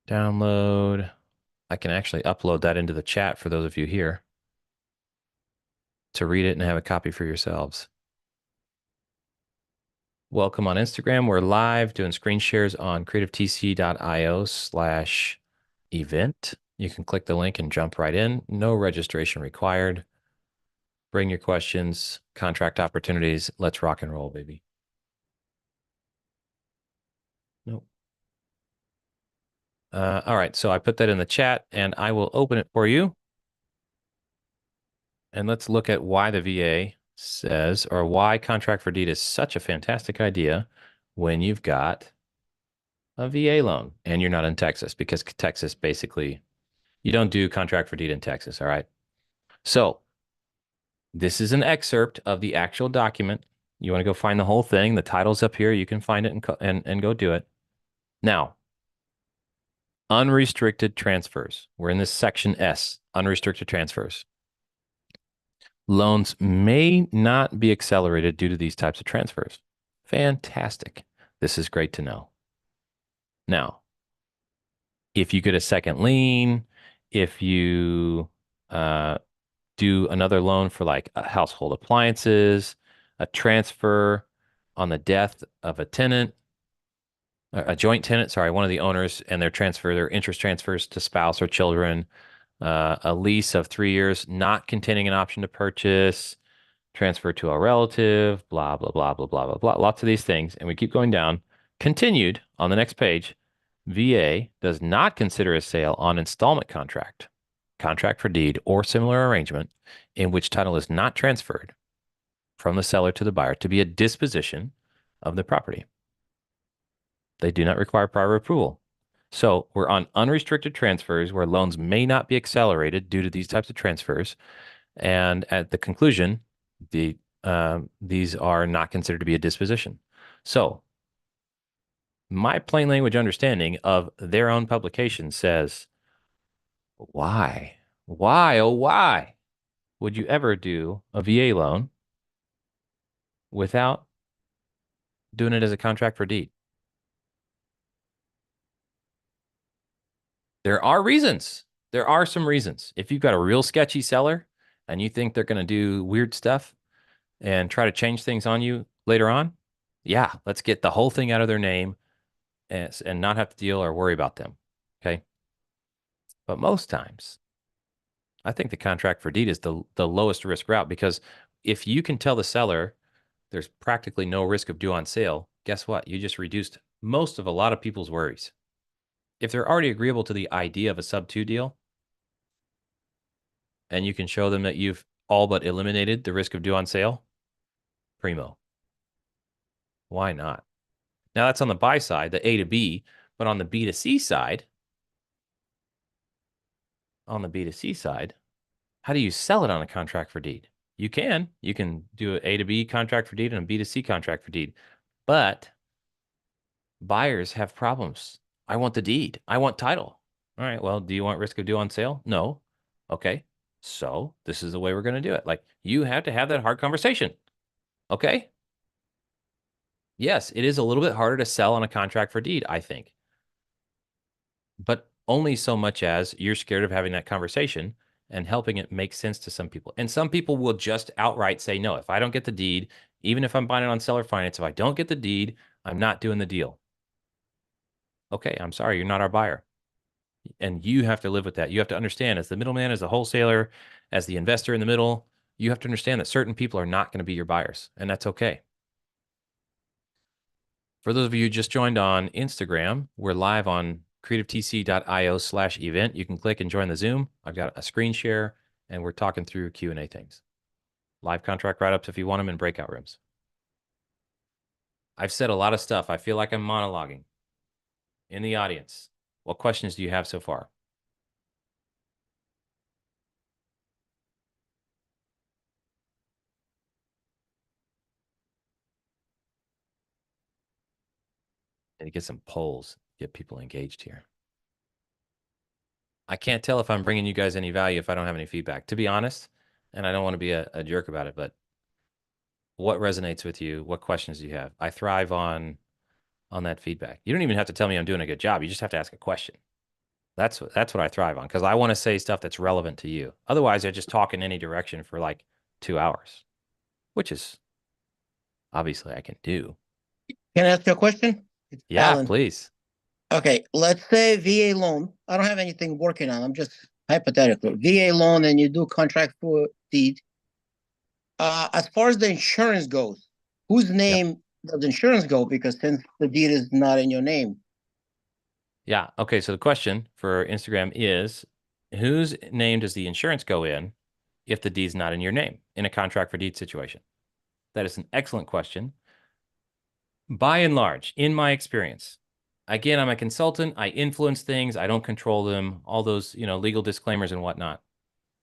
Download. I can actually upload that into the chat for those of you here to read it and have a copy for yourselves. Welcome on Instagram. We're live doing screen shares on creativetc.io/event. You can click the link and jump right in. No registration required. Bring your questions, contract opportunities. Let's rock and roll, baby. Nope. All right, so I put that in the chat and I will open it for you. And let's look at why the VA says, or why contract for deed is such a fantastic idea when you've got a VA loan and you're not in Texas, because Texas basically, you don't do contract for deed in Texas, all right? So this is an excerpt of the actual document. You want to go find the whole thing. The title's up here. You can find it and go do it. Now, unrestricted transfers. We're in this section S, unrestricted transfers. Loans may not be accelerated due to these types of transfers. Fantastic. This is great to know. Now, if you get a second lien, if you do another loan for like household appliances, a transfer on the death of a tenant, a joint tenant, sorry, one of the owners, and their interest transfers to spouse or children, a lease of 3 years not containing an option to purchase, transfer to a relative, blah, blah, blah, blah, blah, blah, blah. Lots of these things. And we keep going down. Continued on the next page, VA does not consider a sale on installment contract, contract for deed, or similar arrangement in which title is not transferred from the seller to the buyer to be a disposition of the property. They do not require prior approval. So we're on unrestricted transfers where loans may not be accelerated due to these types of transfers. And at the conclusion, these are not considered to be a disposition. So my plain language understanding of their own publication says, why? Why, oh, why would you ever do a VA loan without doing it as a contract for deed? There are reasons. There are some reasons. If you've got a real sketchy seller and you think they're going to do weird stuff and try to change things on you later on, yeah, let's get the whole thing out of their name and not have to deal or worry about them. Okay. But most times, I think the contract for deed is the lowest risk route, because if you can tell the seller there's practically no risk of due on sale, guess what? You just reduced most of a lot of people's worries. If they're already agreeable to the idea of a sub-2 deal, and you can show them that you've all but eliminated the risk of due on sale, primo. Why not? Now that's on the buy side, the A to B, but on the B to C side, how do you sell it on a contract for deed? You can do an A to B contract for deed and a B to C contract for deed, but buyers have problems. I want the deed. I want title. All right, well, do you want risk of due on sale? No. Okay, so this is the way we're going to do it. Like, you have to have that hard conversation. Okay. Yes, it is a little bit harder to sell on a contract for deed, I think. But only so much as you're scared of having that conversation and helping it make sense to some people. And some people will just outright say, no, if I don't get the deed, even if I'm buying it on seller finance, if I don't get the deed, I'm not doing the deal. Okay, I'm sorry, you're not our buyer. And you have to live with that. You have to understand, as the middleman, as the wholesaler, as the investor in the middle, you have to understand that certain people are not going to be your buyers, and that's okay. For those of you who just joined on Instagram, we're live on creativetc.io/event. You can click and join the Zoom. I've got a screen share, and we're talking through Q&A things. Live contract write-ups if you want them in breakout rooms. I've said a lot of stuff. I feel like I'm monologuing. In the audience, what questions do you have so far? And to get some polls, get people engaged here. I can't tell if I'm bringing you guys any value if I don't have any feedback, to be honest. And I don't want to be a jerk about it, but what resonates with you? What questions do you have? I thrive on that feedback. You don't even have to tell me I'm doing a good job. You just have to ask a question. That's what I thrive on, because I want to say stuff that's relevant to you. Otherwise, I just talk in any direction for like 2 hours, which is obviously I can do. Can I ask you a question? It's Yeah, Alan. please. Okay, let's say VA loan. I don't have anything working on. I'm just hypothetical. VA loan, and you do contract for deed. As far as the insurance goes, whose name does insurance go? Because since the deed is not in your name. Yeah. Okay. So the question for Instagram is, whose name does the insurance go in if the deed's not in your name in a contract for deed situation? That is an excellent question. By and large, in my experience, again, I'm a consultant. I influence things. I don't control them. All those, legal disclaimers and whatnot.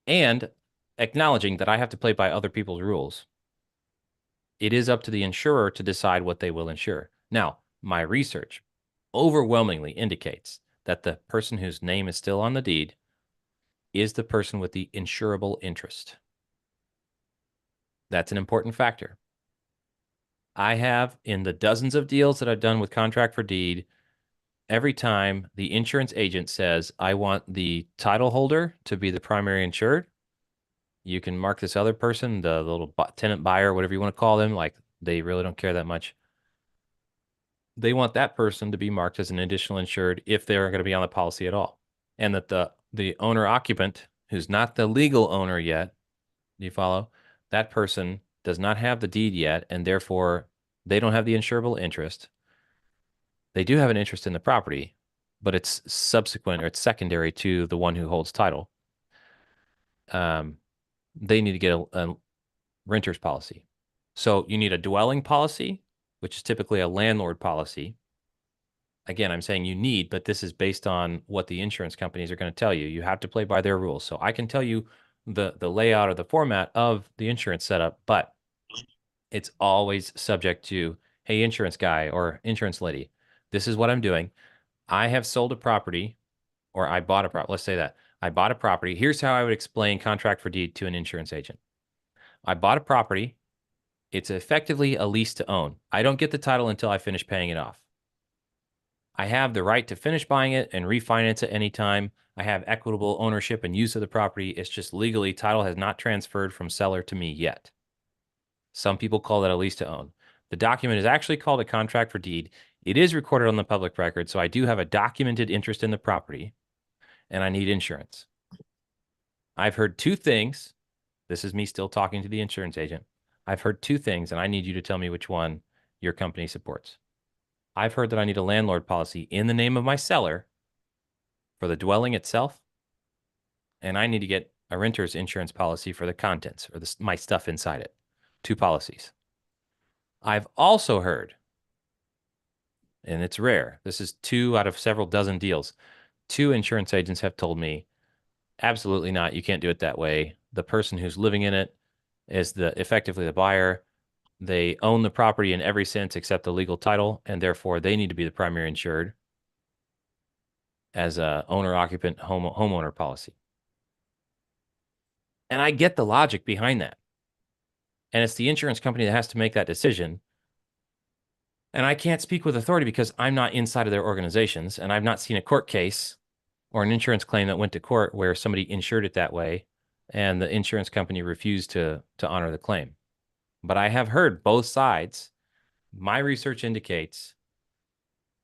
And acknowledging that I have to play by other people's rules. It is up to the insurer to decide what they will insure. Now, my research overwhelmingly indicates that the person whose name is still on the deed is the person with the insurable interest. That's an important factor. I have, in the dozens of deals that I've done with contract for deed, every time the insurance agent says, I want the title holder to be the primary insured, you can mark this other person, the little tenant buyer, whatever you want to call them, like they really don't care that much. They want that person to be marked as an additional insured if they're going to be on the policy at all. And that the owner occupant, who's not the legal owner yet, do you follow? That person does not have the deed yet, and therefore they don't have the insurable interest. They do have an interest in the property, but it's subsequent or it's secondary to the one who holds title. They need to get a renter's policy. So you need a dwelling policy, which is typically a landlord policy. Again, I'm saying you need, but this is based on what the insurance companies are going to tell you. You have to play by their rules. So I can tell you the layout or the format of the insurance setup, but it's always subject to, hey, insurance guy or insurance lady, this is what I'm doing. I have sold a property, or I bought a property. Let's say that I bought a property. Here's how I would explain contract for deed to an insurance agent. I bought a property. It's effectively a lease to own. I don't get the title until I finish paying it off. I have the right to finish buying it and refinance at any time. I have equitable ownership and use of the property. It's just legally, title has not transferred from seller to me yet. Some people call that a lease to own. The document is actually called a contract for deed. It is recorded on the public record, so I do have a documented interest in the property, and I need insurance. I've heard two things. This is me still talking to the insurance agent. I've heard two things, and I need you to tell me which one your company supports. I've heard that I need a landlord policy in the name of my seller for the dwelling itself, and I need to get a renter's insurance policy for the contents or my stuff inside it. Two policies. I've also heard, and it's rare, this is 2 out of several dozen deals, 2 insurance agents have told me, absolutely not, you can't do it that way. The person who's living in it is effectively the buyer. They own the property in every sense except the legal title, and therefore they need to be the primary insured as a owner-occupant homeowner policy. And I get the logic behind that. And it's the insurance company that has to make that decision. And I can't speak with authority because I'm not inside of their organizations, and I've not seen a court case or an insurance claim that went to court where somebody insured it that way and the insurance company refused to honor the claim. But I have heard both sides. My research indicates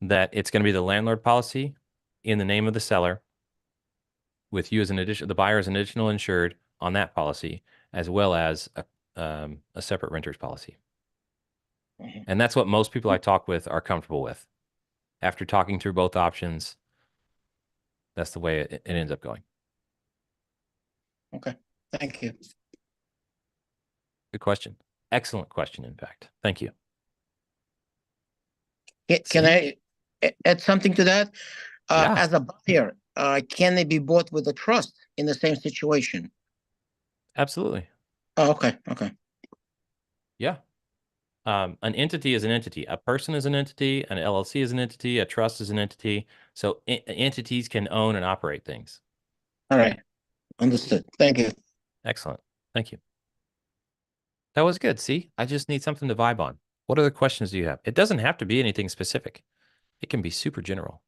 that it's going to be the landlord policy in the name of the seller, with you as an addition, the buyer as an additional insured on that policy, as well as a separate renter's policy. And that's what most people I talk with are comfortable with. After talking through both options, that's the way it ends up going. Okay, thank you. Good question. Excellent question, in fact. Thank you. Can I add something to that? Yeah. As a buyer, can they be bought with a trust in the same situation? Absolutely. Oh, okay, okay. Yeah. An entity is an entity. A person is an entity. An LLC is an entity. A trust is an entity. So entities can own and operate things. All right, understood. Thank you. Excellent. Thank you. That was good. See, I just need something to vibe on. What other questions do you have? It doesn't have to be anything specific. It can be super general.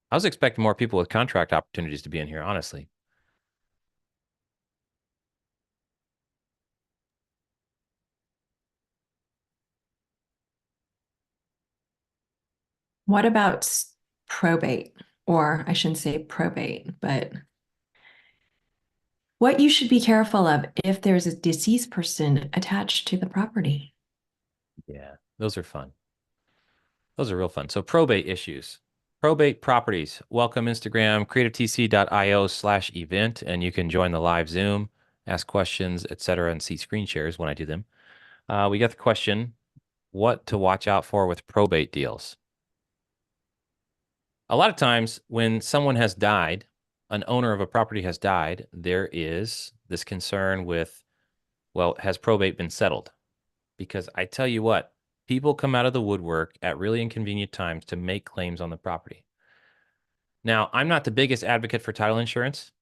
I was expecting more people with contract opportunities to be in here, honestly. What about probate? Or I shouldn't say probate, but what you should be careful of if there's a deceased person attached to the property. Yeah, those are fun. Those are real fun. So probate issues. Probate properties. Welcome Instagram, creativetc.io/event, and you can join the live Zoom, ask questions, etc., and see screen shares when I do them. We got the question, what to watch out for with probate deals. A lot of times when someone has died, an owner of a property has died, there is this concern with, well, has probate been settled? Because I tell you what, people come out of the woodwork at really inconvenient times to make claims on the property. Now, I'm not the biggest advocate for title insurance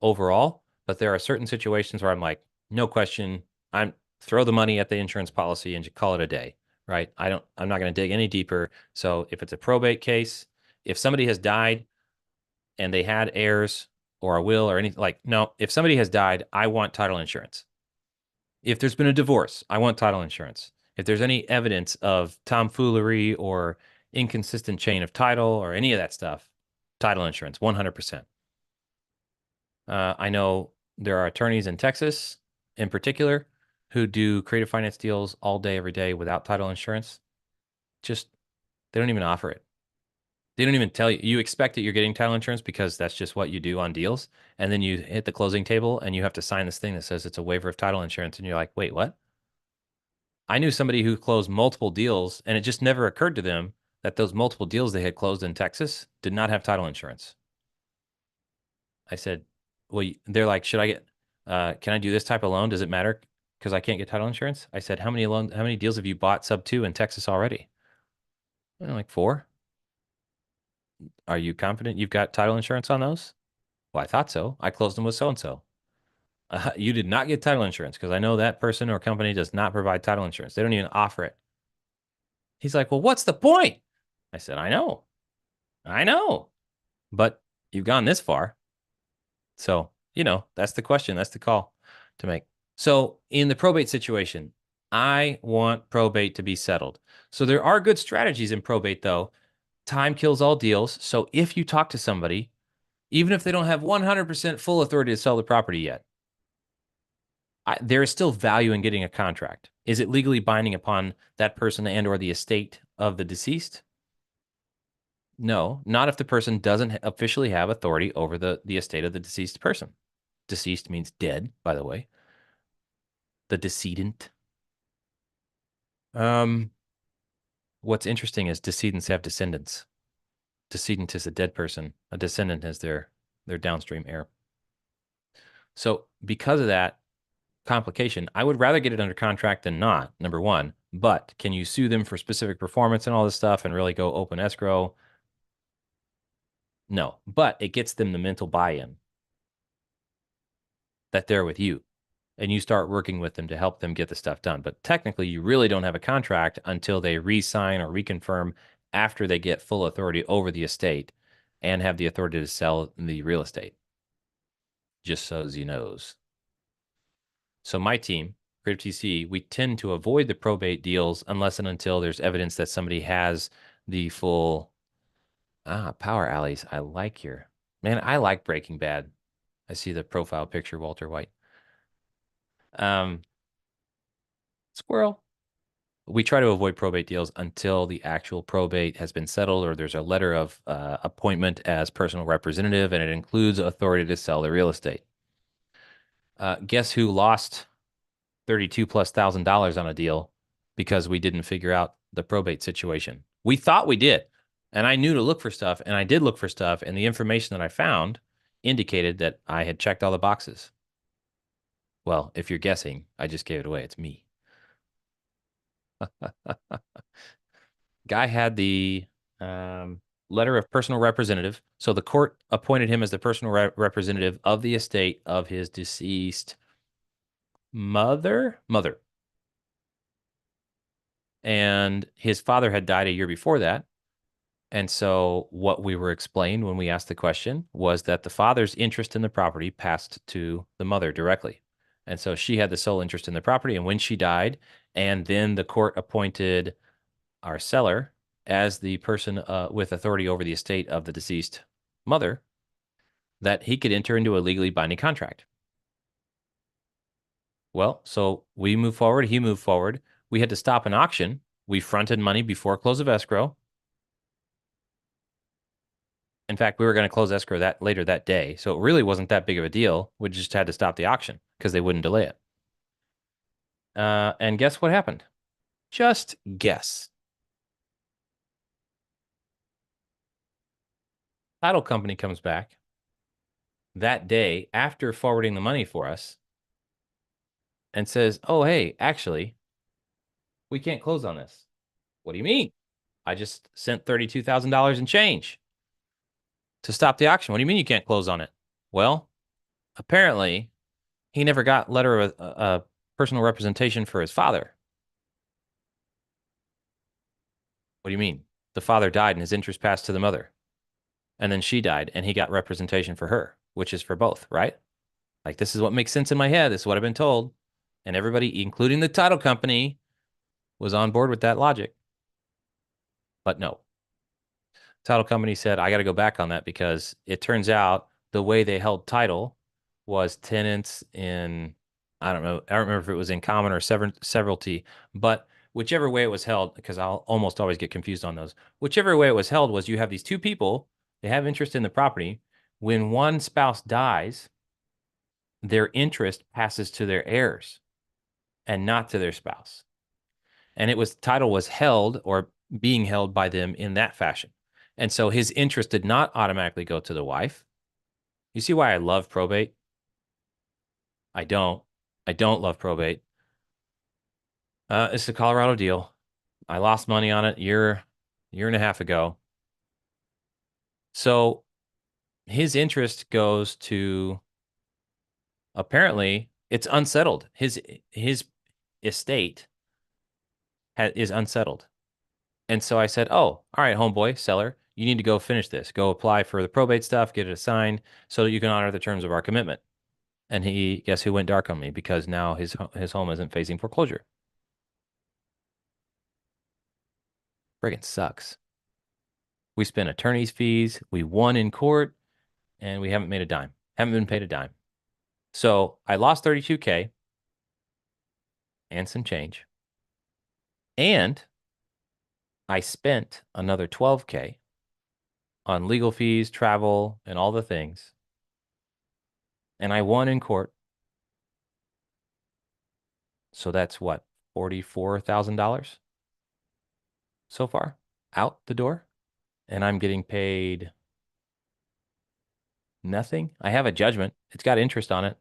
overall, but there are certain situations where I'm like, no question, I'm throw the money at the insurance policy and call it a day, right? I'm not going to dig any deeper. So if it's a probate case, if somebody has died and they had heirs or a will or anything, like, no, if somebody has died, I want title insurance. If there's been a divorce, I want title insurance. If there's any evidence of tomfoolery or inconsistent chain of title or any of that stuff, title insurance, 100%. I know there are attorneys in Texas in particular who do creative finance deals all day, every day without title insurance. Just, they don't even offer it. They don't even tell you. You expect that you're getting title insurance because that's just what you do on deals. And then you hit the closing table and you have to sign this thing that says it's a waiver of title insurance. And you're like, wait, what? I knew somebody who closed multiple deals and it just never occurred to them that those multiple deals they had closed in Texas did not have title insurance. I said, well, they're like, should I get, can I do this type of loan? Does it matter? Because I can't get title insurance. I said, how many deals have you bought sub 2 in Texas already? And they're like 4. Are you confident you've got title insurance on those? Well, I thought so. I closed them with so-and-so. You did not get title insurance because I know that person or company does not provide title insurance. They don't even offer it. He's like, well, what's the point? I said, I know. But you've gone this far. So, that's the question. That's the call to make. So in the probate situation, I want probate to be settled. So there are good strategies in probate, though. Time kills all deals. So if you talk to somebody, even if they don't have 100% full authority to sell the property yet, there is still value in getting a contract. Is it legally binding upon that person and or the estate of the deceased? No, not if the person doesn't officially have authority over the estate of the deceased person. Deceased means dead, by the way. The decedent. What's interesting is decedents have descendants. Decedent is a dead person. A descendant is their downstream heir. So because of that complication, I would rather get it under contract than not, number one. But can you sue them for specific performance and all this stuff and really go open escrow? No, but it gets them the mental buy-in that they're with you and you start working with them to help them get the stuff done. But technically, you really don't have a contract until they re-sign or reconfirm after they get full authority over the estate and have the authority to sell the real estate. Just so as you knows. So my team, Creative TC, we tend to avoid the probate deals unless and until there's evidence that somebody has the full power alleys. I like I like Breaking Bad. I see the profile picture, Walter White. Squirrel. We try to avoid probate deals until the actual probate has been settled or there's a letter of appointment as personal representative and it includes authority to sell the real estate. Guess who lost $32,000+ on a deal because we didn't figure out the probate situation? We thought we did. And I knew to look for stuff, and I did look for stuff, and the information that I found indicated that I had checked all the boxes. Well, if you're guessing, I just gave it away. It's me. Guy had the letter of personal representative. So the court appointed him as the personal representative of the estate of his deceased mother. And his father had died a year before that. And so what we were explained when we asked the question was that the father's interest in the property passed to the mother directly. And so she had the sole interest in the property. And when she died, and then the court appointed our seller as the person with authority over the estate of the deceased mother, that he could enter into a legally binding contract. Well, so we moved forward. He moved forward. We had to stop an auction. We fronted money before close of escrow. In fact, we were going to close escrow later that day. So it really wasn't that big of a deal. We just had to stop the auction because they wouldn't delay it. And guess what happened? Just guess. Title company comes back that day after forwarding the money for us and says, oh, hey, actually, we can't close on this. What do you mean? I just sent $32,000 in change to stop the auction. What do you mean you can't close on it? Well, apparently he never got letter of personal representation for his father. What do you mean? The father died and his interest passed to the mother. And then she died and he got representation for her, which is for both, right? Like, this is what makes sense in my head. This is what I've been told. And everybody, including the title company, was on board with that logic. But no. Title company said, I got to go back on that because it turns out the way they held title was tenants in, I don't know, I don't remember if it was in common or severalty, but whichever way it was held, because I'll almost always get confused on those. Whichever way it was held was you have these two people, they have interest in the property. When one spouse dies, their interest passes to their heirs and not to their spouse. And title was held or being held by them in that fashion. And so his interest did not automatically go to the wife. You see why I love probate? I don't love probate. It's a Colorado deal. I lost money on it year and a half ago. So his interest goes to, apparently it's unsettled. His estate is unsettled. And so I said, oh, all right, homeboy, seller, you need to go finish this. Go apply for the probate stuff, get it assigned so that you can honor the terms of our commitment. And guess who went dark on me? Because now his home isn't facing foreclosure. Friggin' sucks. We spent attorney's fees. We won in court and we haven't made a dime. Haven't been paid a dime. So I lost $32K and some change. And I spent another $12K on legal fees, travel, and all the things. And I won in court. So that's what, $44,000 so far out the door. And I'm getting paid nothing. I have a judgment. It's got interest on it.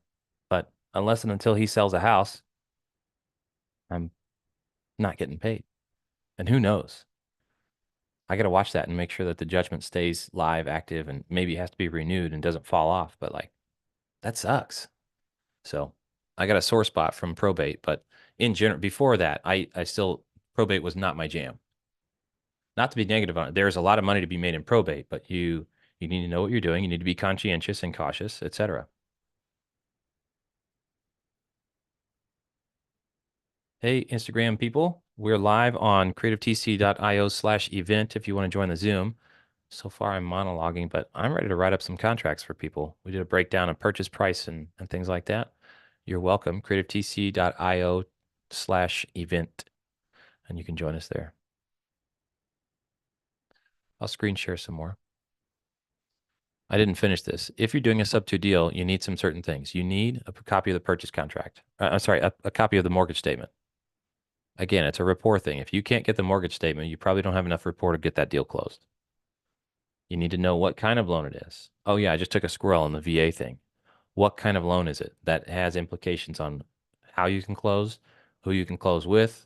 But unless and until he sells a house, I'm not getting paid. And who knows? I got to watch that and make sure that the judgment stays live, active, and maybe it has to be renewed and doesn't fall off. But like, that sucks. So I got a sore spot from probate, but in general, before that, I still, probate was not my jam. Not to be negative on it. There's a lot of money to be made in probate, but you need to know what you're doing. You need to be conscientious and cautious, etc. Hey, Instagram people, we're live on creativetc.io/event if you want to join the Zoom. So far, I'm monologuing, but I'm ready to write up some contracts for people. We did a breakdown of purchase price and things like that. You're welcome. creativetc.io/event, and you can join us there. I'll screen share some more. I didn't finish this. If you're doing a sub-2 deal, you need some certain things. You need a copy of the purchase contract. I'm sorry, a copy of the mortgage statement. Again, it's a rapport thing. If you can't get the mortgage statement, you probably don't have enough rapport to get that deal closed. You need to know what kind of loan it is. Oh yeah, I just took a squirrel on the VA thing. What kind of loan is it? That has implications on how you can close, who you can close with,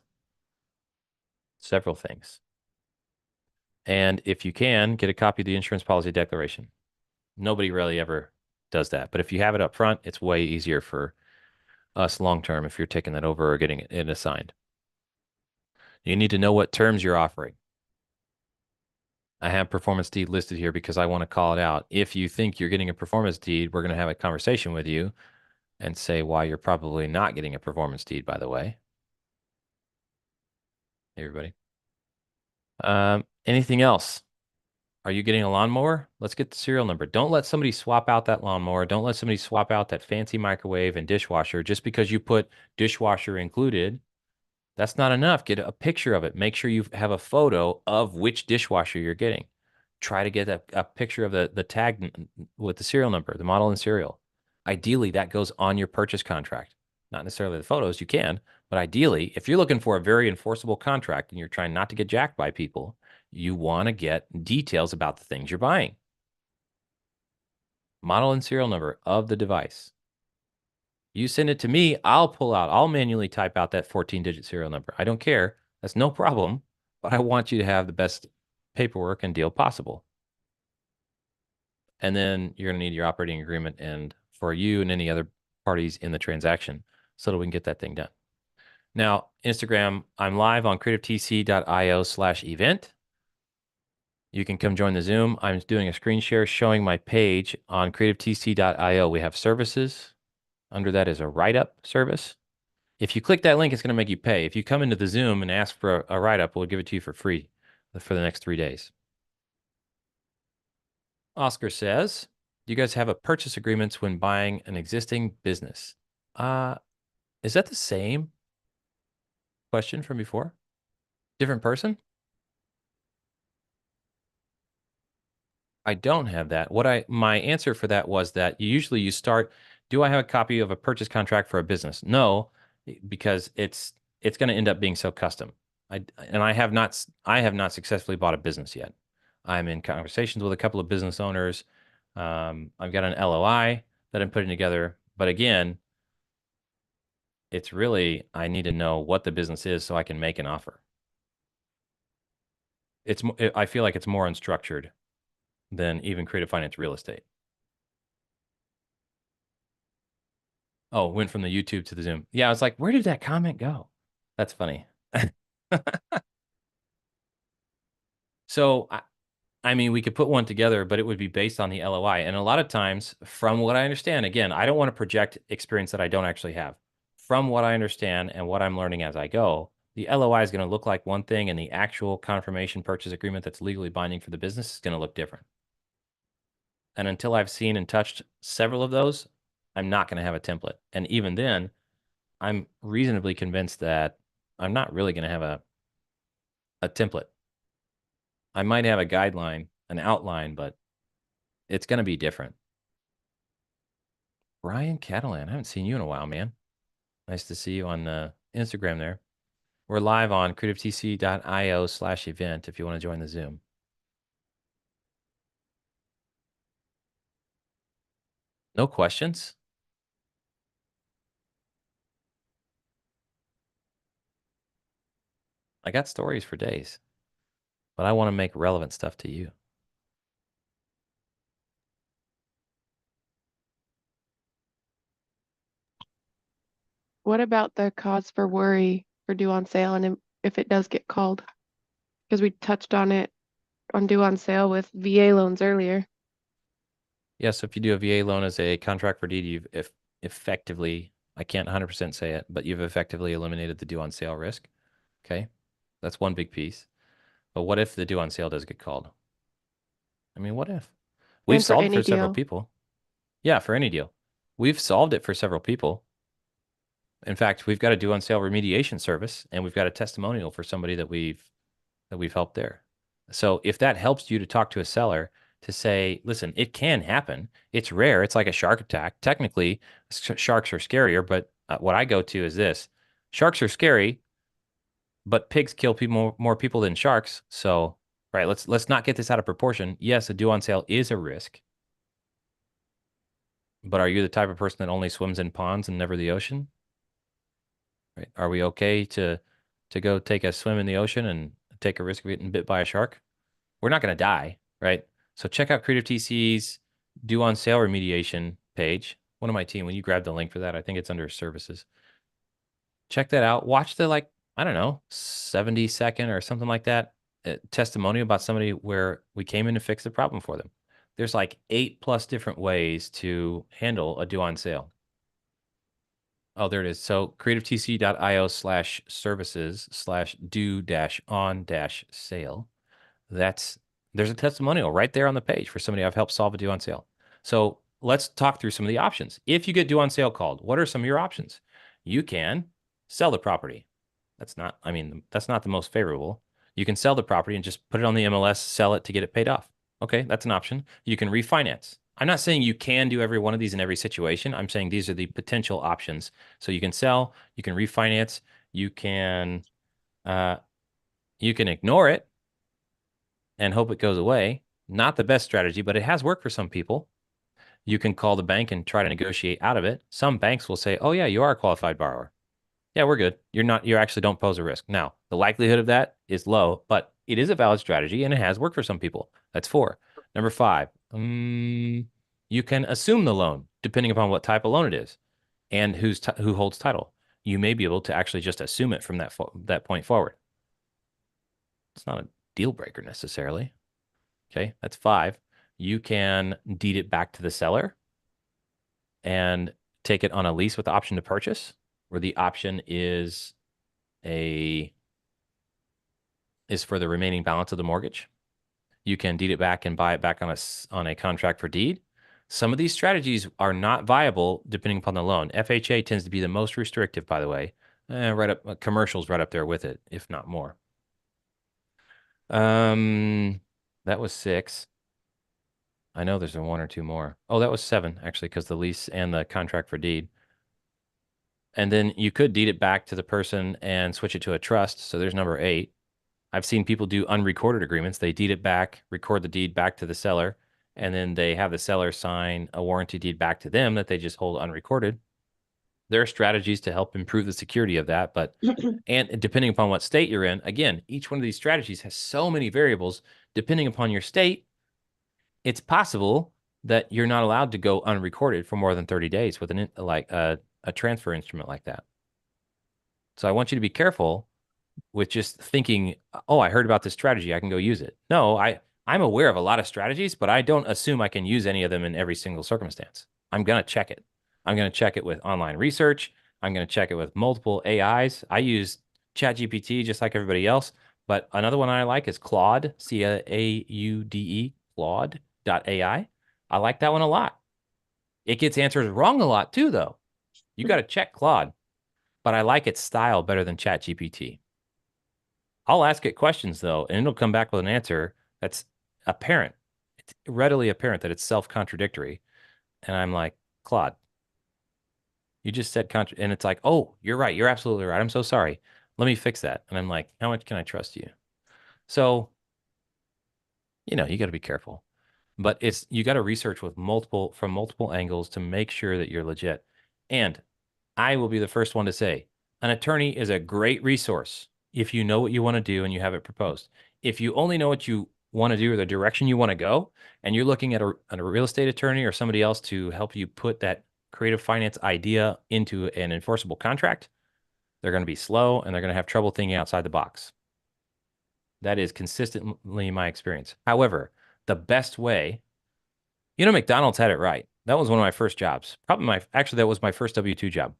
several things. And if you can, get a copy of the insurance policy declaration. Nobody really ever does that. But if you have it up front, it's way easier for us long term if you're taking that over or getting it assigned. You need to know what terms you're offering. I have performance deed listed here because I want to call it out. If you think you're getting a performance deed, we're going to have a conversation with you and say why you're probably not getting a performance deed, by the way. Hey, everybody. Anything else? Are you getting a lawnmower? Let's get the serial number. Don't let somebody swap out that lawnmower. Don't let somebody swap out that fancy microwave and dishwasher just because you put dishwasher included. That's not enough. Get a picture of it. Make sure you have a photo of which dishwasher you're getting. Try to get a picture of the tag with the serial number, the model and serial. Ideally, that goes on your purchase contract. Not necessarily the photos, you can, but ideally, if you're looking for a very enforceable contract and you're trying not to get jacked by people, you want to get details about the things you're buying. Model and serial number of the device. You send it to me, I'll manually type out that 14-digit serial number. I don't care. That's no problem, but I want you to have the best paperwork and deal possible. And then you're going to need your operating agreement and for you and any other parties in the transaction so that we can get that thing done. Now, Instagram, I'm live on creativetc.io/event. You can come join the Zoom. I'm doing a screen share showing my page on creativetc.io. We have services. Under that is a write-up service. If you click that link, it's going to make you pay. If you come into the Zoom and ask for a write-up, we'll give it to you for free for the next 3 days. Oscar says, do you guys have a purchase agreements when buying an existing business? Is that the same question from before? Different person? I don't have that. My answer for that was that usually you start, do I have a copy of a purchase contract for a business? No, because it's going to end up being so custom. I have not successfully bought a business yet. I'm in conversations with a couple of business owners. I've got an LOI that I'm putting together, but again, it's really, I need to know what the business is so I can make an offer. I feel like it's more unstructured than even creative finance real estate. Oh, went from the YouTube to the Zoom. Yeah, I was like, where did that comment go? That's funny. So, I mean, we could put one together, but it would be based on the LOI. And a lot of times, from what I understand, again, I don't want to project experience that I don't actually have. From what I understand and what I'm learning as I go, the LOI is going to look like one thing, and the actual confirmation purchase agreement that's legally binding for the business is going to look different. And until I've seen and touched several of those, I'm not going to have a template. And even then, I'm reasonably convinced that I'm not really going to have a template. I might have a guideline, an outline, but it's going to be different. Brian Catalan, I haven't seen you in a while, man. Nice to see you on Instagram there. We're live on creativetc.io/event if you want to join the Zoom. No questions? I got stories for days, but I want to make relevant stuff to you. what about the cause for worry for due on sale and if it does get called? Because we touched on it on due on sale with VA loans earlier. Yes, if you do a VA loan as a contract for deed, you've effectively, I can't 100% say it, but you've effectively eliminated the due on sale risk. Okay. That's one big piece. But what if the due on sale does get called? I mean, what if? We've And for solved any for several deal. people. Yeah, for any deal. We've solved it for several people. In fact, we've got a due on sale remediation service, and we've got a testimonial for somebody that we've helped there. So if that helps you to talk to a seller to say, listen, it can happen. It's rare. It's like a shark attack. Technically, sharks are scarier, but what I go to is this. Sharks are scary, but pigs kill people more people than sharks. So, right, let's not get this out of proportion. Yes, a due on sale is a risk. But are you the type of person that only swims in ponds and never the ocean? Right? Are we okay to go take a swim in the ocean and take a risk of getting bit by a shark? We're not going to die, right? So check out Creative TC's due on sale remediation page. One of my team, when you grab the link for that, I think it's under services. Check that out. Watch the, like, I don't know, 70-second or something like that testimonial about somebody where we came in to fix the problem for them. There's like 8+ different ways to handle a due on sale. Oh, there it is. So creativetc.io/services/due-on-sale. There's a testimonial right there on the page for somebody I've helped solve a due on sale. So let's talk through some of the options. If you get due on sale called, what are some of your options? You can sell the property. That's not the most favorable. You can sell the property and just put it on the MLS, sell it to get it paid off. Okay, that's an option. You can refinance. I'm not saying you can do every one of these in every situation. I'm saying these are the potential options. So you can sell, you can refinance, you can ignore it and hope it goes away. Not the best strategy, but it has worked for some people. You can call the bank and try to negotiate out of it. Some banks will say, "Oh yeah, you are a qualified borrower. Yeah, we're good. You actually don't pose a risk." Now, the likelihood of that is low, but it is a valid strategy and it has worked for some people. That's 4. Number 5, you can assume the loan depending upon what type of loan it is and who holds title. You may be able to actually just assume it from that point forward. It's not a deal breaker necessarily. Okay, that's 5. You can deed it back to the seller and take it on a lease with the option to purchase, where the option is for the remaining balance of the mortgage. You can deed it back and buy it back on a contract for deed. Some of these strategies are not viable depending upon the loan. FHA tends to be the most restrictive, by the way. Commercials right up there with it, if not more. That was 6. I know there's 1 or 2 more. Oh, that was 7, actually, because the lease and the contract for deed. And then you could deed it back to the person and switch it to a trust. So there's number 8. I've seen people do unrecorded agreements. They deed it back, record the deed back to the seller, and then they have the seller sign a warranty deed back to them that they just hold unrecorded. There are strategies to help improve the security of that, and depending upon what state you're in, again, each one of these strategies has so many variables. Depending upon your state, it's possible that you're not allowed to go unrecorded for more than 30 days with a transfer instrument like that. So I want you to be careful with just thinking, "Oh, I heard about this strategy, I can go use it." No, I'm aware of a lot of strategies, but I don't assume I can use any of them in every single circumstance. I'm going to check it. I'm going to check it with online research. I'm going to check it with multiple AIs. I use ChatGPT just like everybody else, but another one I like is Claude, Claude.ai. I like that one a lot. It gets answers wrong a lot too, though. You got to check Claude, but I like its style better than ChatGPT. I'll ask it questions though, and it'll come back with an answer that's apparent. It's readily apparent that it's self-contradictory. And I'm like, "Claude, you just said and it's like, "Oh, you're right. You're absolutely right. I'm so sorry. Let me fix that." And I'm like, "How much can I trust you?" So, you got to be careful. But you got to research from multiple angles to make sure that you're legit. And I will be the first one to say, an attorney is a great resource if you know what you want to do and you have it proposed. If you only know what you want to do or the direction you want to go, and you're looking at a real estate attorney or somebody else to help you put that creative finance idea into an enforceable contract, they're going to be slow and they're going to have trouble thinking outside the box. That is consistently my experience. However, the best way, McDonald's had it right. That was one of my first jobs. Actually, that was my first W-2 job.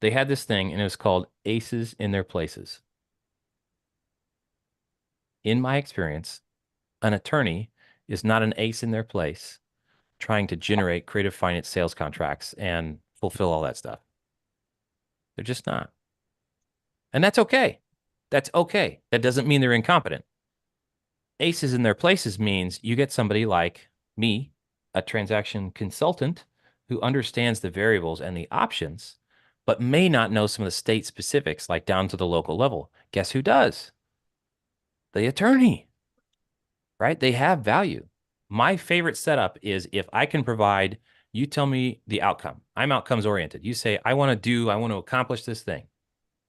They had this thing and it was called Aces in Their Places. In my experience, an attorney is not an ace in their place trying to generate creative finance sales contracts and fulfill all that stuff. They're just not. And that's okay. That's okay. That doesn't mean they're incompetent. Aces in their places means you get somebody like me, a transaction consultant who understands the variables and the options, but may not know some of the state specifics, like down to the local level. Guess who does? The attorney, right? They have value. My favorite setup is if I can provide, you tell me the outcome. I'm outcomes oriented. You say, I want to accomplish this thing.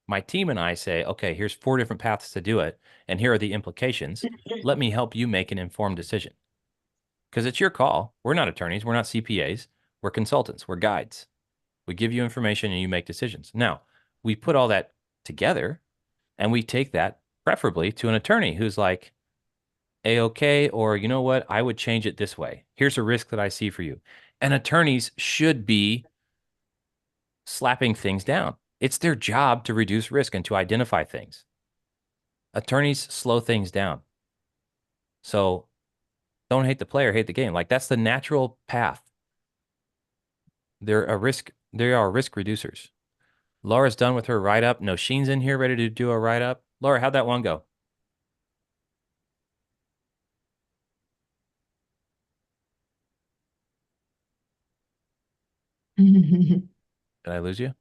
My team and I say, okay, here's 4 different paths to do it, and here are the implications. Let me help you make an informed decision. Because it's your call. We're not attorneys. We're not CPAs. We're consultants. We're guides. We give you information and you make decisions. Now, we put all that together and we take that preferably to an attorney who's like, A-okay, or you know what? I would change it this way. Here's a risk that I see for you. And attorneys should be slapping things down. It's their job to reduce risk and to identify things. Attorneys slow things down. So don't hate the player, hate the game. Like that's the natural path. They are risk reducers. Laura's done with her write-up. No, Sheen's in here ready to do a write-up. Laura, how'd that one go? Did I lose you?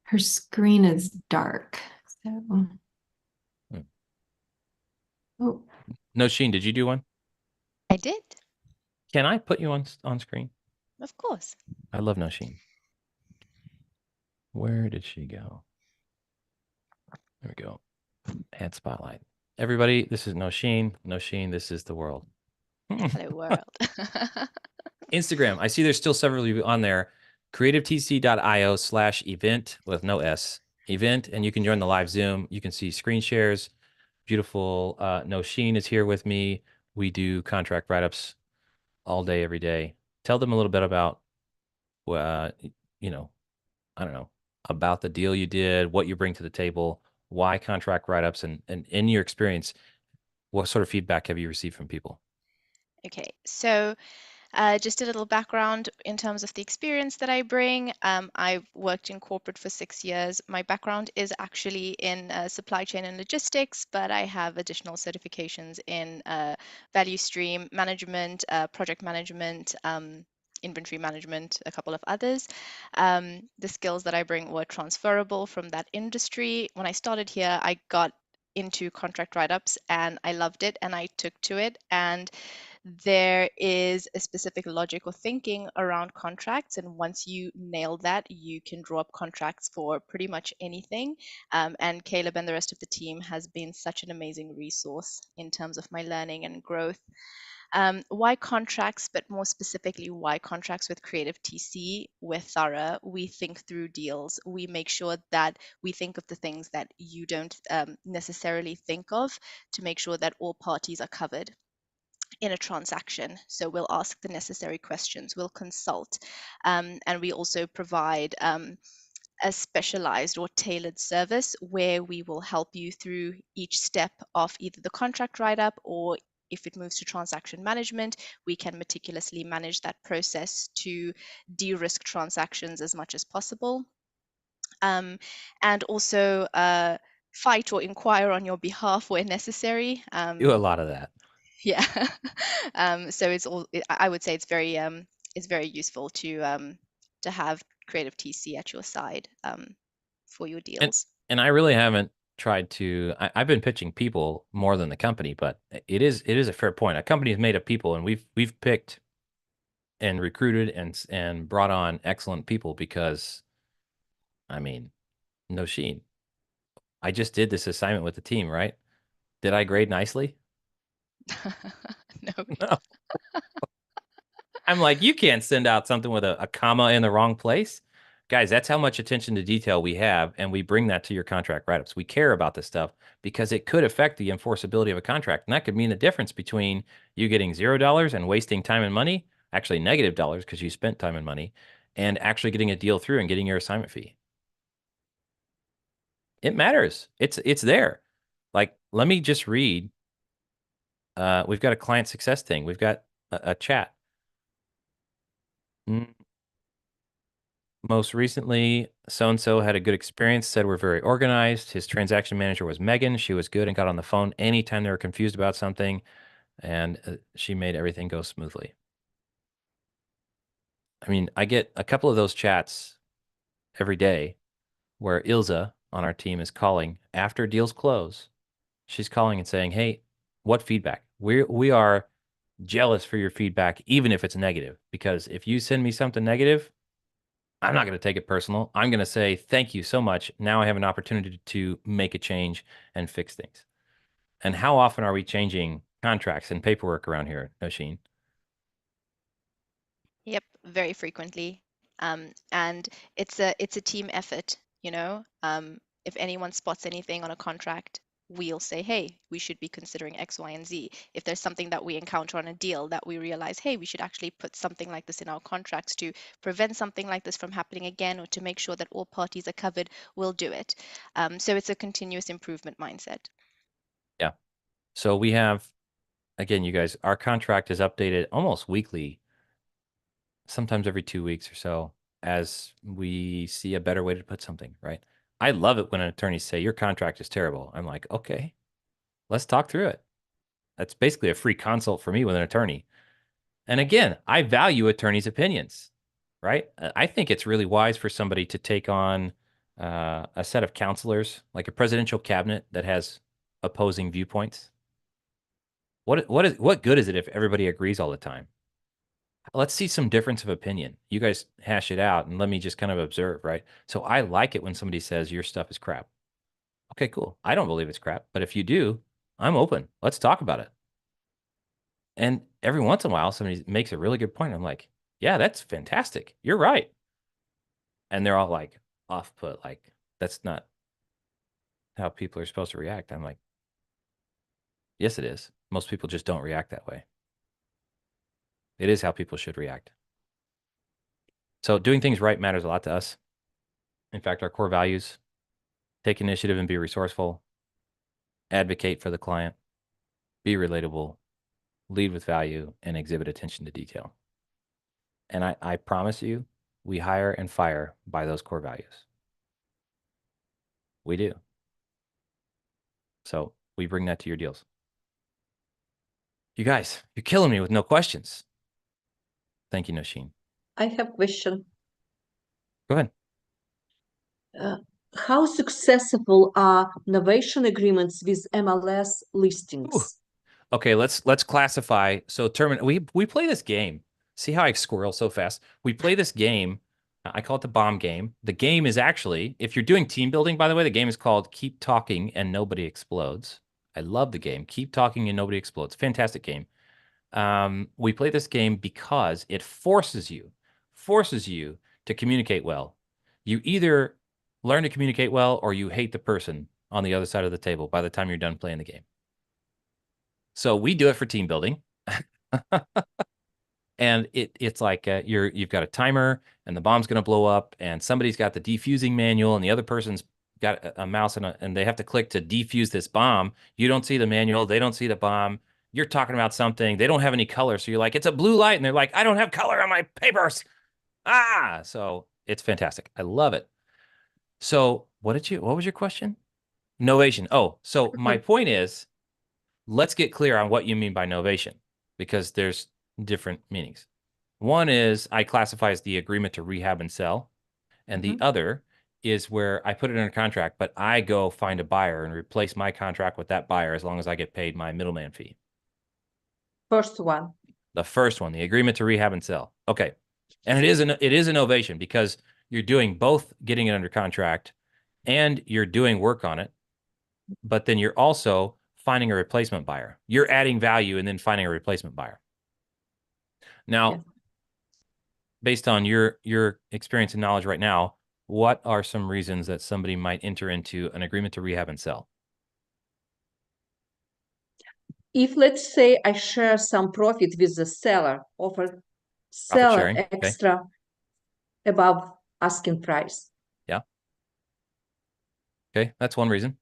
Her screen is dark. So, oh, No, Sheen, did you do one? I did, Can I put you on screen? of course. I love No Sheen. Where did she go? There we go. Add spotlight. Everybody, this is No Sheen. No Sheen, this is the world. Hello, world. Instagram. I see there's still several of you on there. creativetc.io/event with no S. Event, and you can join the live Zoom. You can see screen shares. Beautiful. No Sheen is here with me. We do contract write-ups all day, every day. Tell them a little bit about, I don't know, about the deal you did, what you bring to the table, why contract write-ups, and in your experience, what sort of feedback have you received from people? Okay, so just a little background in terms of the experience that I bring. I've worked in corporate for 6 years. My background is actually in supply chain and logistics, but I have additional certifications in value stream management, project management, inventory management, a couple of others. The skills that I bring were transferable from that industry. When I started here, I got into contract write-ups and I loved it and I took to it, and there is a specific logic or thinking around contracts, and once you nail that, you can draw up contracts for pretty much anything. And Caleb and the rest of the team has been such an amazing resource in terms of my learning and growth. Why contracts, but more specifically, why contracts with Creative TC? We're thorough. We think through deals. We make sure that we think of the things that you don't necessarily think of to make sure that all parties are covered in a transaction. So we'll ask the necessary questions, we'll consult, and we also provide a specialized or tailored service where we will help you through each step of either the contract write-up, or if it moves to transaction management, we can meticulously manage that process to de-risk transactions as much as possible. And also fight or inquire on your behalf where necessary. Do a lot of that. Yeah. So I would say it's very useful to have Creative TC at your side for your deals. And I really haven't tried to. I've been pitching people more than the company, but it is a fair point. A company is made of people, and we've picked and recruited and brought on excellent people because, I mean, no Sheen. I just did this assignment with the team, right? Did I grade nicely? No. No. I'm like, you can't send out something with a comma in the wrong place. Guys, that's how much attention to detail we have, and we bring that to your contract write-ups. We care about this stuff because it could affect the enforceability of a contract. And that could mean the difference between you getting $0 and wasting time and money, actually negative dollars because you spent time and money, and actually getting a deal through and getting your assignment fee. It matters. It's there. Like, let me just read. We've got a client success thing. We've got a chat. Most recently, so-and-so had a good experience, said we're very organized. His transaction manager was Megan. She was good and got on the phone anytime they were confused about something, and she made everything go smoothly. I mean, I get a couple of those chats every day where Ilza on our team is calling after deals close. She's calling and saying, hey, what feedback? We are jealous for your feedback, even if it's negative, because if you send me something negative, I'm not going to take it personal. I'm going to say, thank you so much. Now I have an opportunity to make a change and fix things. And how often are we changing contracts and paperwork around here, Nosheen? Yep, very frequently. And it's a team effort, you know. If anyone spots anything on a contract, we'll say, hey, we should be considering X, Y, and Z. If there's something that we encounter on a deal that we realize, hey, we should actually put something like this in our contracts to prevent something like this from happening again, or to make sure that all parties are covered, we'll do it. So it's a continuous improvement mindset. Yeah. So we have, again, you guys, our contract is updated almost weekly, sometimes every 2 weeks or so, as we see a better way to put something, right? I love it when attorneys say, your contract is terrible. I'm like, okay, let's talk through it. That's basically a free consult for me with an attorney. And again, I value attorneys' opinions, right? I think it's really wise for somebody to take on a set of counselors, like a presidential cabinet that has opposing viewpoints. What good is it if everybody agrees all the time? Let's see some difference of opinion. You guys hash it out and let me just kind of observe, right? So I like it when somebody says your stuff is crap. Okay, cool. I don't believe it's crap, but if you do, I'm open. Let's talk about it. And every once in a while, somebody makes a really good point. I'm like, yeah, that's fantastic. You're right. And they're all like off put, like, that's not how people are supposed to react. I'm like, yes, it is. Most people just don't react that way. It is how people should react. So doing things right matters a lot to us. In fact, our core values: take initiative and be resourceful, advocate for the client, be relatable, lead with value, and exhibit attention to detail. And I promise you, we hire and fire by those core values. We do. So we bring that to your deals. You guys, you're killing me with no questions. Thank you, Nosheen. I have question. Go ahead. How successful are novation agreements with MLS listings? Ooh. Okay, let's classify. So we play this game. See how I squirrel so fast? We play this game. I call it the bomb game. The game is actually, if you're doing team building, by the way, the game is called Keep Talking and Nobody Explodes. I love the game. Keep Talking and Nobody Explodes. Fantastic game. We play this game because it forces you to communicate well. You either learn to communicate well or you hate the person on the other side of the table by the time you're done playing the game. So we do it for team building. And it's like you've got a timer and the bomb's going to blow up and somebody's got the defusing manual and the other person's got a mouse and they have to click to defuse this bomb. You don't see the manual. They don't see the bomb. You're talking about something. They don't have any color. So you're like, it's a blue light. And they're like, I don't have color on my papers. So it's fantastic. I love it. So what was your question? Novation. Oh, so my point is, let's get clear on what you mean by novation, because there's different meanings. One is I classify as the agreement to rehab and sell, and the other is where I put it in a contract, but I go find a buyer and replace my contract with that buyer as long as I get paid my middleman fee. First one. The first one, the agreement to rehab and sell. Okay. And it is an novation because you're doing both getting it under contract and you're doing work on it, but then you're also finding a replacement buyer. You're adding value and then finding a replacement buyer. Now, based on your experience and knowledge right now, what are some reasons that somebody might enter into an agreement to rehab and sell? If, let's say, I share some profit with the seller, offer Profit seller sharing. Okay. extra above asking price. Yeah. Okay, that's one reason.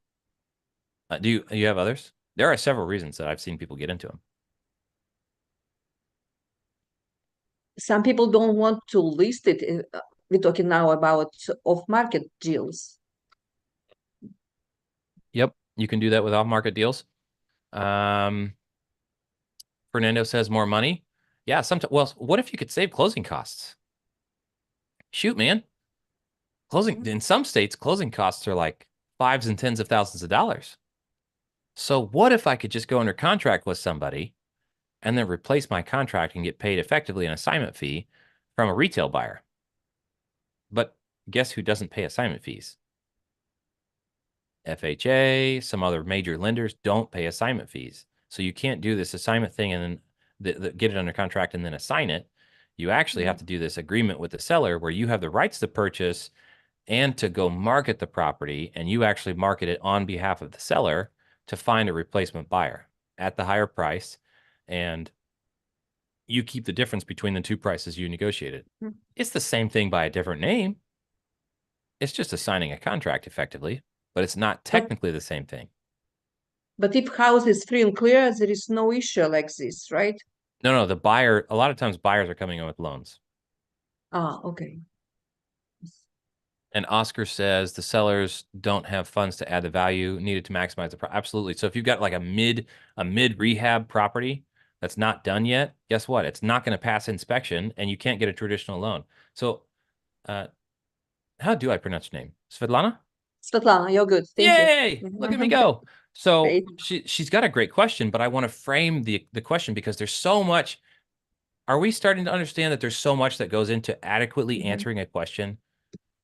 Do you have others? There are several reasons that I've seen people get into them. Some people don't want to list it. We're talking now about off-market deals. Yep, you can do that with off-market deals. Fernando says more money. Yeah, sometimes. Well, what if you could save closing costs? Shoot, man. Closing in some states, closing costs are like fives and tens of thousands of dollars. So what if I could just go under contract with somebody and then replace my contract and get paid effectively an assignment fee from a retail buyer? But guess who doesn't pay assignment fees? FHA, some other major lenders don't pay assignment fees. So you can't do this assignment thing and then get it under contract and then assign it. You actually have to do this agreement with the seller where you have the rights to purchase and to go market the property, and you actually market it on behalf of the seller to find a replacement buyer at the higher price, and you keep the difference between the two prices you negotiated. It's the same thing by a different name. It's just assigning a contract effectively, but it's not technically the same thing. But if house is free and clear, there is no issue like this, right? No, the buyer, a lot of times buyers are coming in with loans. Ah, okay. And Oscar says the sellers don't have funds to add the value needed to maximize the absolutely. So if you've got like a mid rehab property that's not done yet, guess what? It's not going to pass inspection and you can't get a traditional loan. So how do I pronounce your name? Svetlana? Svetlana, you're good. Thank Yay! you. Look at me go. So Great. she's got a great question, but I want to frame the question because there's so much. Are we starting to understand that there's so much that goes into adequately answering a question?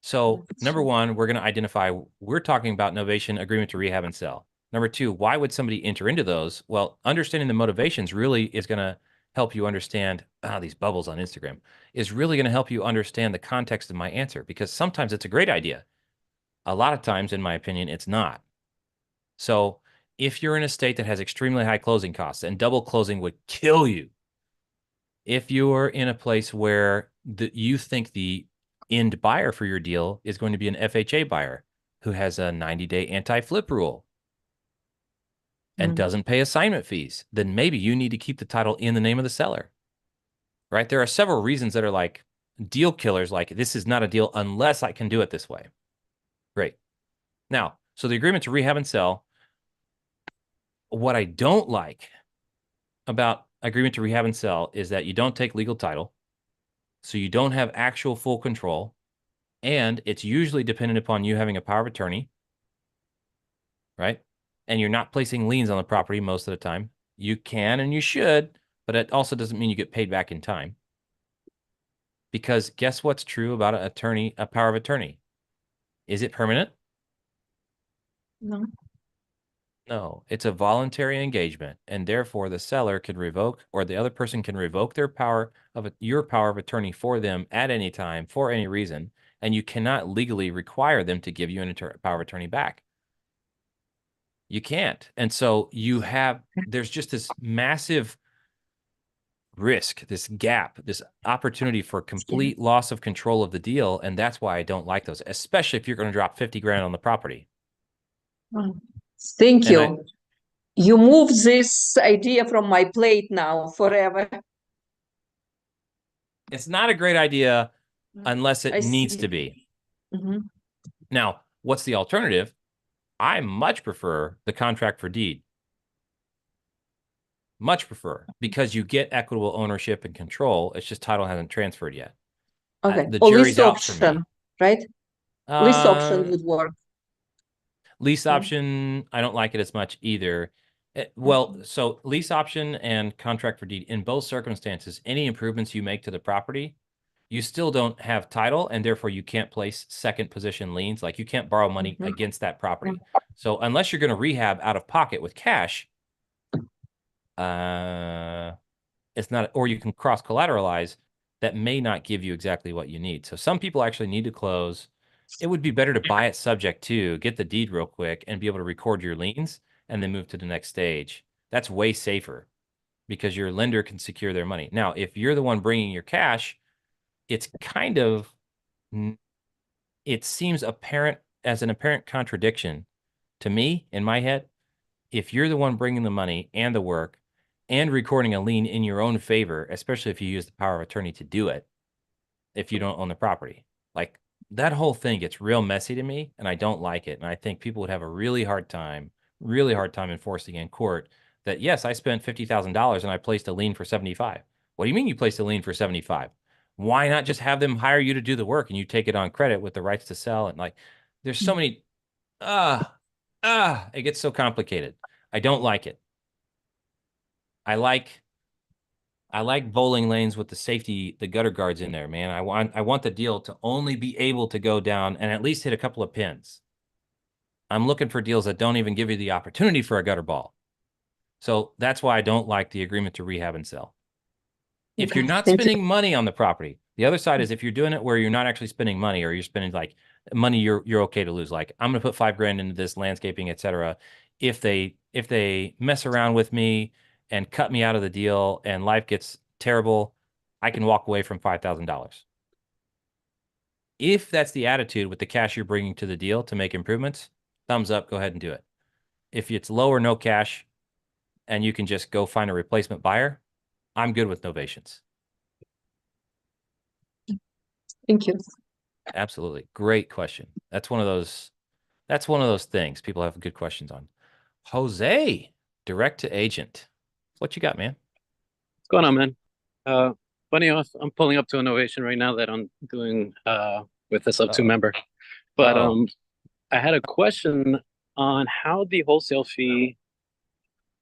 So number one, we're going to identify, we're talking about novation, agreement to rehab and sell. Number two, why would somebody enter into those? Well, understanding the motivations really is going to help you understand, these bubbles on Instagram, is really going to help you understand the context of my answer, because sometimes it's a great idea. A lot of times, in my opinion, it's not. So if you're in a state that has extremely high closing costs, and double closing would kill you, if you're in a place where you think the end buyer for your deal is going to be an FHA buyer who has a 90-day anti-flip rule and doesn't pay assignment fees, then maybe you need to keep the title in the name of the seller, right? There are several reasons that are like deal killers, like this is not a deal unless I can do it this way. Great. Now, so the agreement to rehab and sell, what I don't like about agreement to rehab and sell is that you don't take legal title. So you don't have actual full control, and it's usually dependent upon you having a power of attorney, right? And you're not placing liens on the property most of the time. You can and you should, but it also doesn't mean you get paid back in time. Because guess what's true about a power of attorney? Is it permanent? No. No, it's a voluntary engagement, and therefore the seller can revoke, or the other person can revoke their your power of attorney for them at any time for any reason, and you cannot legally require them to give you an power of attorney back. You can't. And so there's just this massive risk, this gap, this opportunity for complete loss of control of the deal, and that's why I don't like those, especially if you're going to drop 50 grand on the property. Thank you. You move this idea from my plate now forever. It's not a great idea unless it needs to be. Now, what's the alternative? I much prefer the contract for deed. Much prefer, because you get equitable ownership and control. It's just title hasn't transferred yet. Okay. The Or jury's lease out for me. option, right? Lease option would work. Lease option, I don't like it as much either. Well, so lease option and contract for deed, in both circumstances, any improvements you make to the property, you still don't have title, and therefore you can't place second position liens. Like you can't borrow money against that property. So unless you're going to rehab out of pocket with cash, it's not, or you can cross collateralize. that may not give you exactly what you need. So some people actually need to close. It would be better to buy it subject to, get the deed real quick, and be able to record your liens and then move to the next stage. That's way safer because your lender can secure their money. Now, if you're the one bringing your cash, it's kind of, it seems apparent as an apparent contradiction to me in my head. If you're the one bringing the money and the work and recording a lien in your own favor, especially if you use the power of attorney to do it, if you don't own the property, like that whole thing gets real messy to me and I don't like it. And I think people would have a really hard time enforcing in court that, yes, I spent $50,000 and I placed a lien for 75. What do you mean you placed a lien for 75? Why not just have them hire you to do the work and you take it on credit with the rights to sell? And like, there's so many, it gets so complicated. I don't like it. I like bowling lanes with the safety, the gutter guards in there, man. I want the deal to only be able to go down and at least hit a couple of pins. I'm looking for deals that don't even give you the opportunity for a gutter ball. So that's why I don't like the agreement to rehab and sell. If you're not spending money on the property, the other side is if you're doing it where you're not actually spending money or you're spending like money you're okay to lose. Like I'm gonna put $5,000 into this landscaping, etc. If they mess around with me and cut me out of the deal and life gets terrible, I can walk away from $5,000. If that's the attitude with the cash you're bringing to the deal to make improvements, thumbs up, go ahead and do it. If it's low or no cash and you can just go find a replacement buyer, I'm good with novations. Thank you. Absolutely. Great question. That's one of those things people have good questions on. Jose, direct to agent. What you got, man? What's going on, man? Funny enough, I'm pulling up to innovation right now that I'm doing with a sub 2 member. But I had a question on how the wholesale fee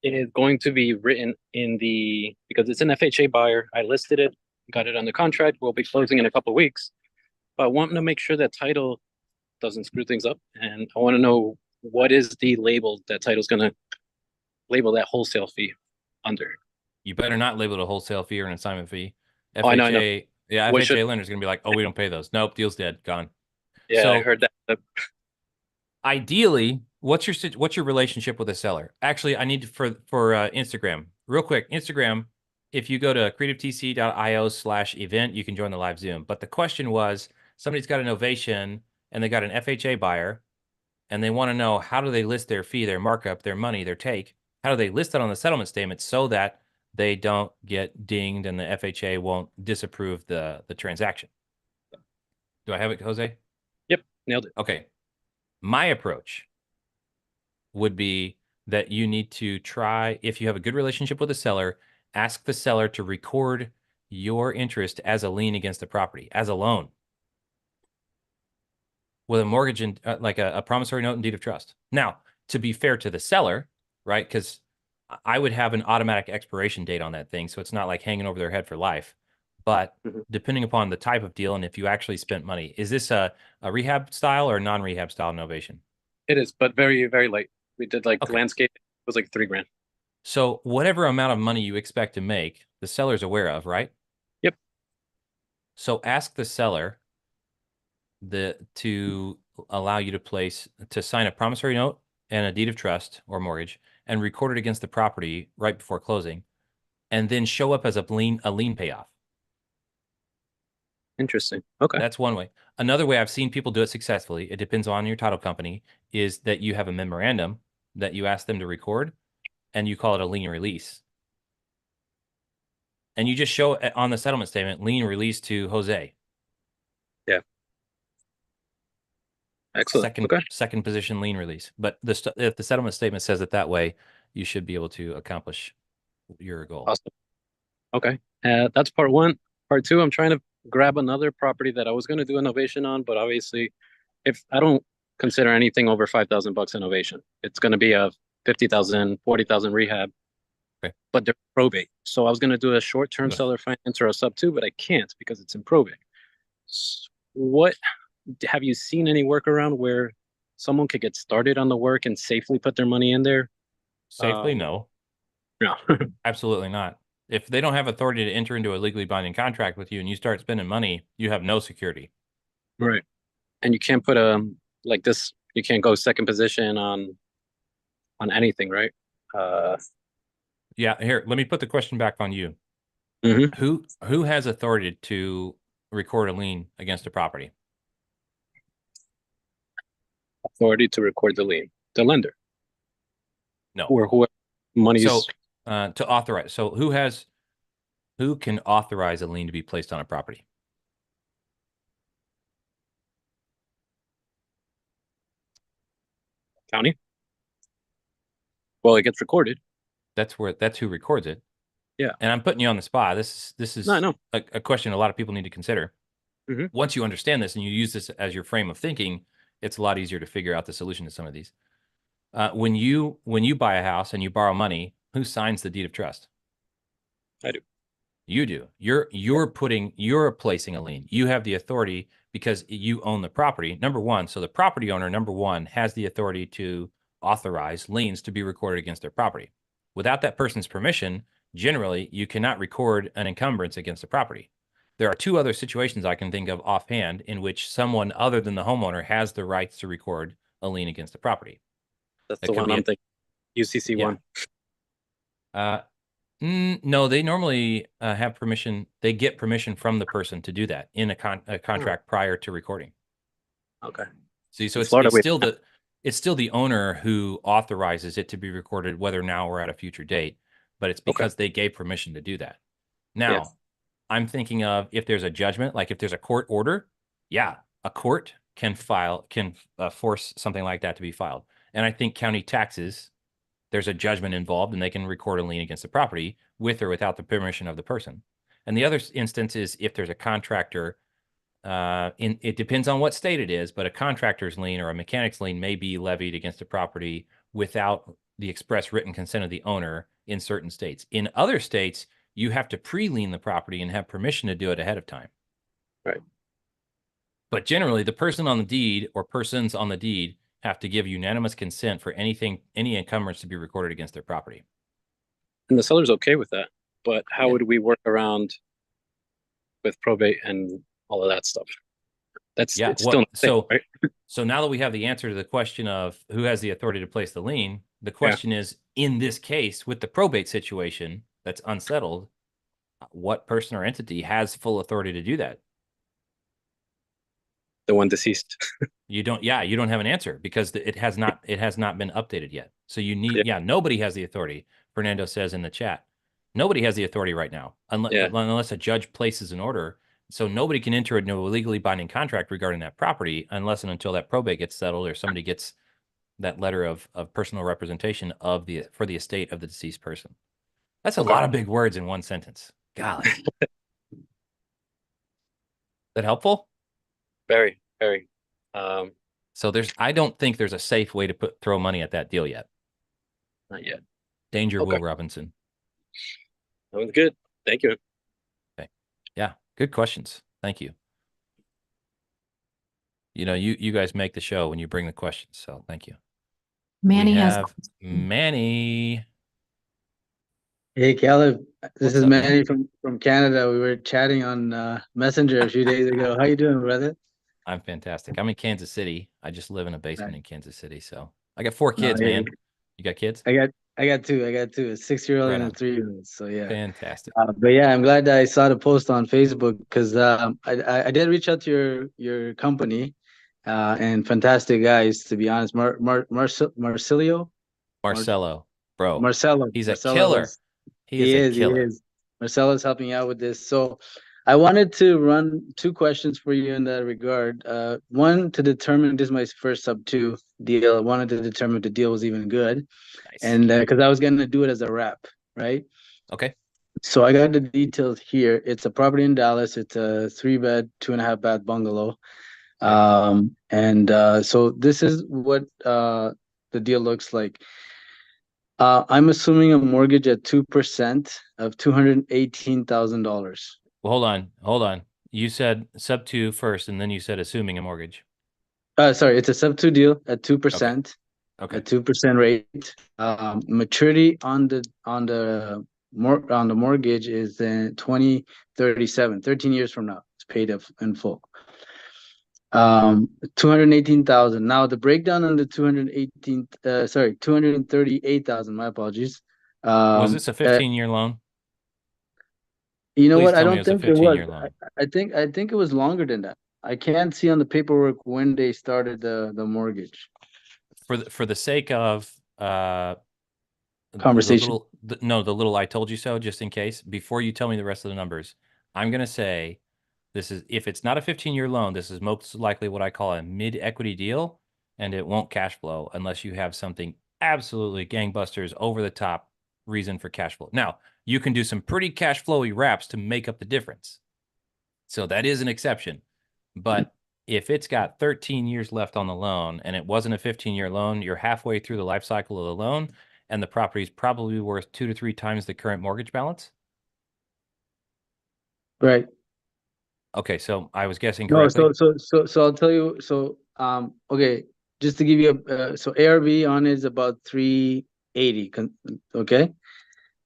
is going to be written because it's an FHA buyer. I listed it, got it under contract. We'll be closing in a couple of weeks. But I want to make sure that title doesn't screw things up. And I want to know what is the label that title's going to label that wholesale fee under. You better not label it a wholesale fee or an assignment fee. FHA, I know. Yeah, FHA lender's going to be like, oh, we don't pay those. Nope, deal's dead, gone. Yeah, so, I heard that. Ideally, what's your relationship with a seller? Actually, I need for Instagram, real quick. Instagram, if you go to creativetc.io/event, you can join the live Zoom. But the question was, somebody's got an ovation and they got an FHA buyer, and they want to know how do they list their fee, their markup, their money, their take. How do they list it on the settlement statement so that they don't get dinged and the FHA won't disapprove the transaction? Do I have it, Jose? Yep, nailed it. Okay. My approach would be that you need to try, if you have a good relationship with a seller, ask the seller to record your interest as a lien against the property, as a loan, with a mortgage and like a promissory note and deed of trust. Now, to be fair to the seller, right? Because I would have an automatic expiration date on that thing, so it's not like hanging over their head for life. But depending upon the type of deal and if you actually spent money, is this a rehab style or non-rehab style innovation? It is, but very, very light. We did like landscape. It was like $3,000. So whatever amount of money you expect to make, the seller's aware of, right? Yep. So ask the seller to allow you to sign a promissory note and a deed of trust or mortgage and record it against the property right before closing, and then show up as a lien payoff. Interesting. Okay. That's one way. Another way I've seen people do it successfully, it depends on your title company, is that you have a memorandum that you ask them to record and you call it a lien release. And you just show it on the settlement statement, lien release to Jose. Yeah. Excellent. Second position lien release. But if the settlement statement says it that way, you should be able to accomplish your goal. Awesome. Okay. That's part one. Part two, I'm trying to grab another property that I was going to do innovation on, but obviously if I don't consider anything over $5,000 innovation, it's going to be a 50,000, 40,000 rehab, but they're probate. So I was going to do a short-term seller finance or a sub 2, but I can't because it's in probate. What have you seen any workaround where someone could get started on the work and safely put their money in there? Safely? No. No. Absolutely not. If they don't have authority to enter into a legally binding contract with you and you start spending money, you have no security. Right. And you can't put like this, you can't go second position on anything, right? Yeah, here, let me put the question back on you. Mhm. Who has authority to record a lien against a property? Authority to record the lien, the lender, No. or who money So is. to authorize. So who can authorize a lien to be placed on a property? County. Well, it gets recorded. That's who records it. Yeah. And I'm putting you on the spot. This is No, I know. a question a lot of people need to consider. Mhm. Once you understand this and you use this as your frame of thinking, it's a lot easier to figure out the solution to some of these. When you buy a house and you borrow money, who signs the deed of trust? I do. You do. You're placing a lien. You have the authority because you own the property. Number one, so the property owner, number one, has the authority to authorize liens to be recorded against their property. Without that person's permission, generally, you cannot record an encumbrance against the property. There are two other situations I can think of offhand in which someone other than the homeowner has the rights to record a lien against the property. That's It the could one be I'm thinking. UCC yeah. one. No, they normally have permission. They get permission from the person to do that in a contract prior to recording. Okay. See, so In it's Florida, still the owner who authorizes it to be recorded, whether now or at a future date. But it's because they gave permission to do that. Now, Yeah. I'm thinking of if there's a judgment, like if there's a court order, yeah, a court can force something like that to be filed. And I think county taxes, there's a judgment involved and they can record a lien against the property with or without the permission of the person. And the other instance is if there's a contractor, it depends on what state it is, but a contractor's lien or a mechanic's lien may be levied against a property without the express written consent of the owner in certain states. In other states, you have to pre-lien the property and have permission to do it ahead of time. Right. But generally, the person on the deed or persons on the deed have to give unanimous consent for any encumbrance to be recorded against their property. And the seller's okay with that, but how Yeah. would we work around with probate and all of that stuff? It's still not safe, right? So now that we have the answer to the question of who has the authority to place the lien, the question is, in this case, with the probate situation that's unsettled, what person or entity has full authority to do that? The one deceased. You don't have an answer because it has not been updated yet. So you need, nobody has the authority. Fernando says in the chat, nobody has the authority right now, unless a judge places an order. So nobody can enter into a legally binding contract regarding that property unless and until that probate gets settled or somebody gets that letter of personal representation for the estate of the deceased person. That's a lot of big words in one sentence. Golly. That helpful? Very, very. So I don't think there's a safe way to throw money at that deal yet. Not yet. Danger, Will Robinson. That was good. Thank you. Okay. Yeah, good questions. Thank you. You know, you guys make the show when you bring the questions, so thank you. Manny has Manny. Hey, Caleb. This What's is up, Manny from Canada. We were chatting on Messenger a few days ago. How you doing, brother? I'm fantastic. I'm in Kansas City. I just live in a basement in Kansas City, so I got 4 kids, man. You got kids? I got two. A 6-year-old and a 3-year-old. So yeah, fantastic. But yeah, I'm glad I saw the post on Facebook because I did reach out to your company, and fantastic guys, to be honest. Marcello, bro. He's a Marcelo killer. He is. Marcelo's helping out with this. So I wanted to run 2 questions for you in that regard. One, to determine, this is my first sub-2 deal. I wanted to determine if the deal was even good. Nice. And because I was going to do it as a wrap, right? Okay. So I got the details here. It's a property in Dallas. It's a 3-bed, 2.5-bath bungalow. Okay. So this is what the deal looks like. I'm assuming a mortgage at 2% of $218,000. Well, hold on. You said sub-2 first, and then you said assuming a mortgage. Sorry, it's a sub-2 deal at 2%. Okay. At 2% rate. Maturity on the on the mortgage is in 2037, 13 years from now. It's paid up in full. 218,000. Now the breakdown on the 238,000, my apologies. Was this a 15-year loan? You know Please what? I tell me it don't was a think it was. 15-year loan. I think it was longer than that. I can't see on the paperwork when they started the mortgage. For the sake of Conversation. the little I told you so, just in case, before you tell me the rest of the numbers, I'm gonna say this is, if it's not a 15-year loan, this is most likely what I call a mid-equity deal, and it won't cash flow unless you have something absolutely gangbusters, over the top reason for cash flow. Now, you can do some pretty cash flowy wraps to make up the difference. So that is an exception. But if it's got 13 years left on the loan and it wasn't a 15-year loan, you're halfway through the life cycle of the loan, and the property is probably worth 2 to 3 times the current mortgage balance. Right. Okay, so I was guessing No, correctly. so I'll tell you. So okay, just to give you so ARV on it is about 380. Okay,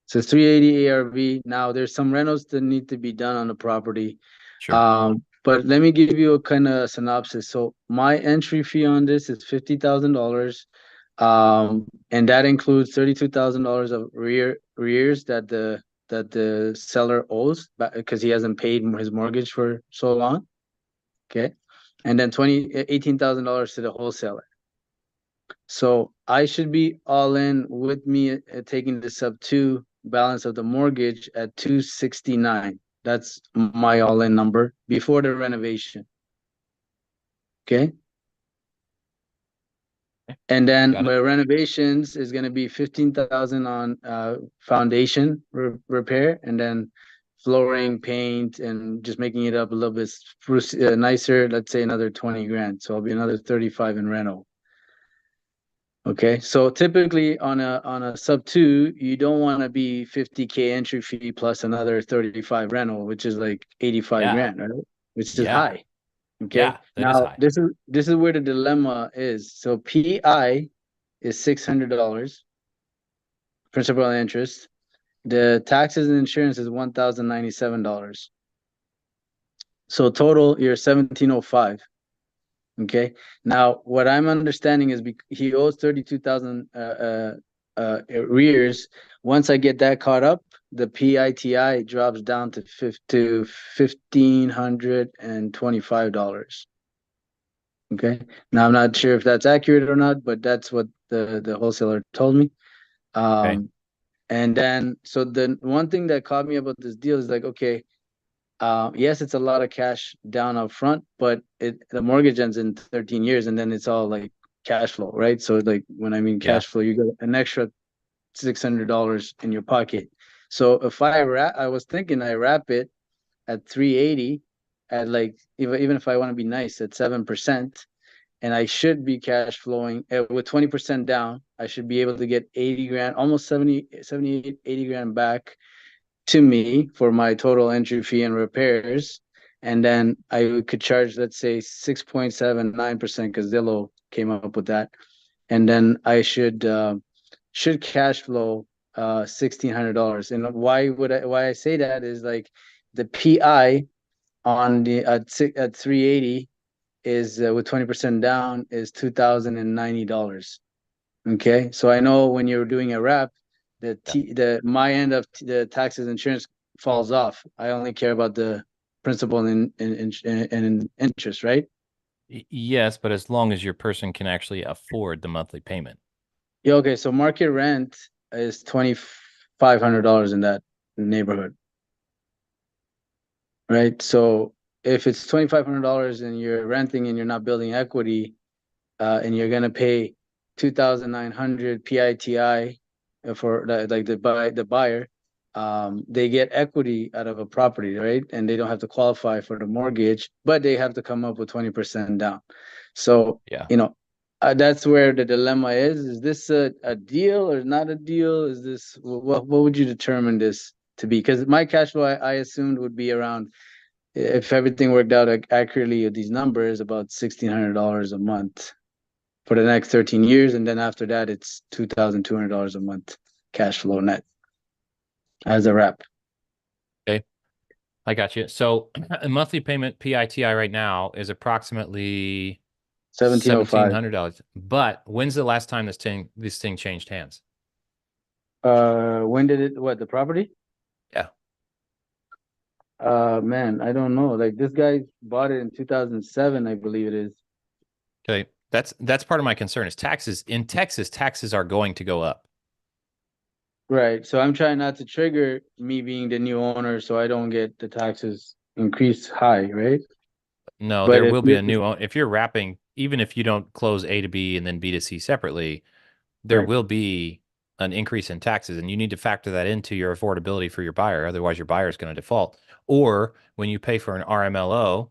so it's 380 ARV. Now there's some rentals that need to be done on the property. Sure. But let me give you a kind of synopsis. So my entry fee on this is $50,000. And that includes $32,000 of arrears that the seller owes because he hasn't paid his mortgage for so long. Okay. And then $18,000 to the wholesaler. So I should be all in with me taking the sub 2 balance of the mortgage at 269. That's my all-in number before the renovation. Okay. And then my renovations is going to be 15,000 on foundation repair, and then flooring, paint, and just making it up a little bit nicer. Let's say another 20 grand. So I'll be another 35 in reno. Okay, so typically on a sub 2, you don't want to be 50K entry fee plus another 35 rental, which is like 85 grand, right? Which is high. Okay. Yeah, that is now high. this is where the dilemma is. So PI is $600, principal and interest. The taxes and insurance is $1,097. So total, you're 1,705. Okay. Now, what I'm understanding is he owes 32,000 arrears. Once I get that caught up, the PITI drops down to $1,525. Okay. Now I'm not sure if that's accurate or not, but that's what the wholesaler told me. And then so the one thing that caught me about this deal is like, okay, yes, it's a lot of cash down up front, but the mortgage ends in 13 years and then it's all like cash flow, right? So like when I mean cash flow, you get an extra $600 in your pocket. So if I was thinking I wrap it at 380 at like, even if I want to be nice at 7%, and I should be cash flowing with 20% down, I should be able to get 80 grand, almost 78, 80 grand back to me for my total entry fee and repairs. And then I could charge, let's say 6.79% because Zillow came up with that. And then I should cash flow $1,600. And why I say that is like the PI on the at 380 is with 20% down is $2,090. Okay, so I know when you're doing a wrap, my end of the taxes insurance falls off. I only care about the principal and interest, right? Yes, but as long as your person can actually afford the monthly payment. Yeah. Okay, so market rent is $2,500 in that neighborhood, right? So if it's $2,500 and you're renting and you're not building equity, and you're gonna pay 2,900 PITI for the buyer, they get equity out of a property, right? And they don't have to qualify for the mortgage, but they have to come up with 20% down. So that's where the dilemma is. Is this a deal or not a deal? Is this what would you determine this to be? Because my cash flow I assumed would be around, if everything worked out accurately with these numbers, about $1,600 a month for the next 13 years. And then after that, it's $2,200 a month cash flow net. as a wrap. Okay. I got you. So a monthly payment PITI right now is approximately 1705. $1,700. But when's the last time this thing changed hands? When did it, what, the property? Yeah. Man, I don't know. Like this guy bought it in 2007, I believe it is. Okay. That's part of my concern is taxes. In Texas, taxes are going to go up. Right. So I'm trying not to trigger me being the new owner so I don't get the taxes increased high, right? No, But there if will be a new if you're wrapping, even if you don't close A to B and then B to C separately, there right. will be an increase in taxes, and you need to factor that into your affordability for your buyer. Otherwise, your buyer is going to default. Or when you pay for an RMLO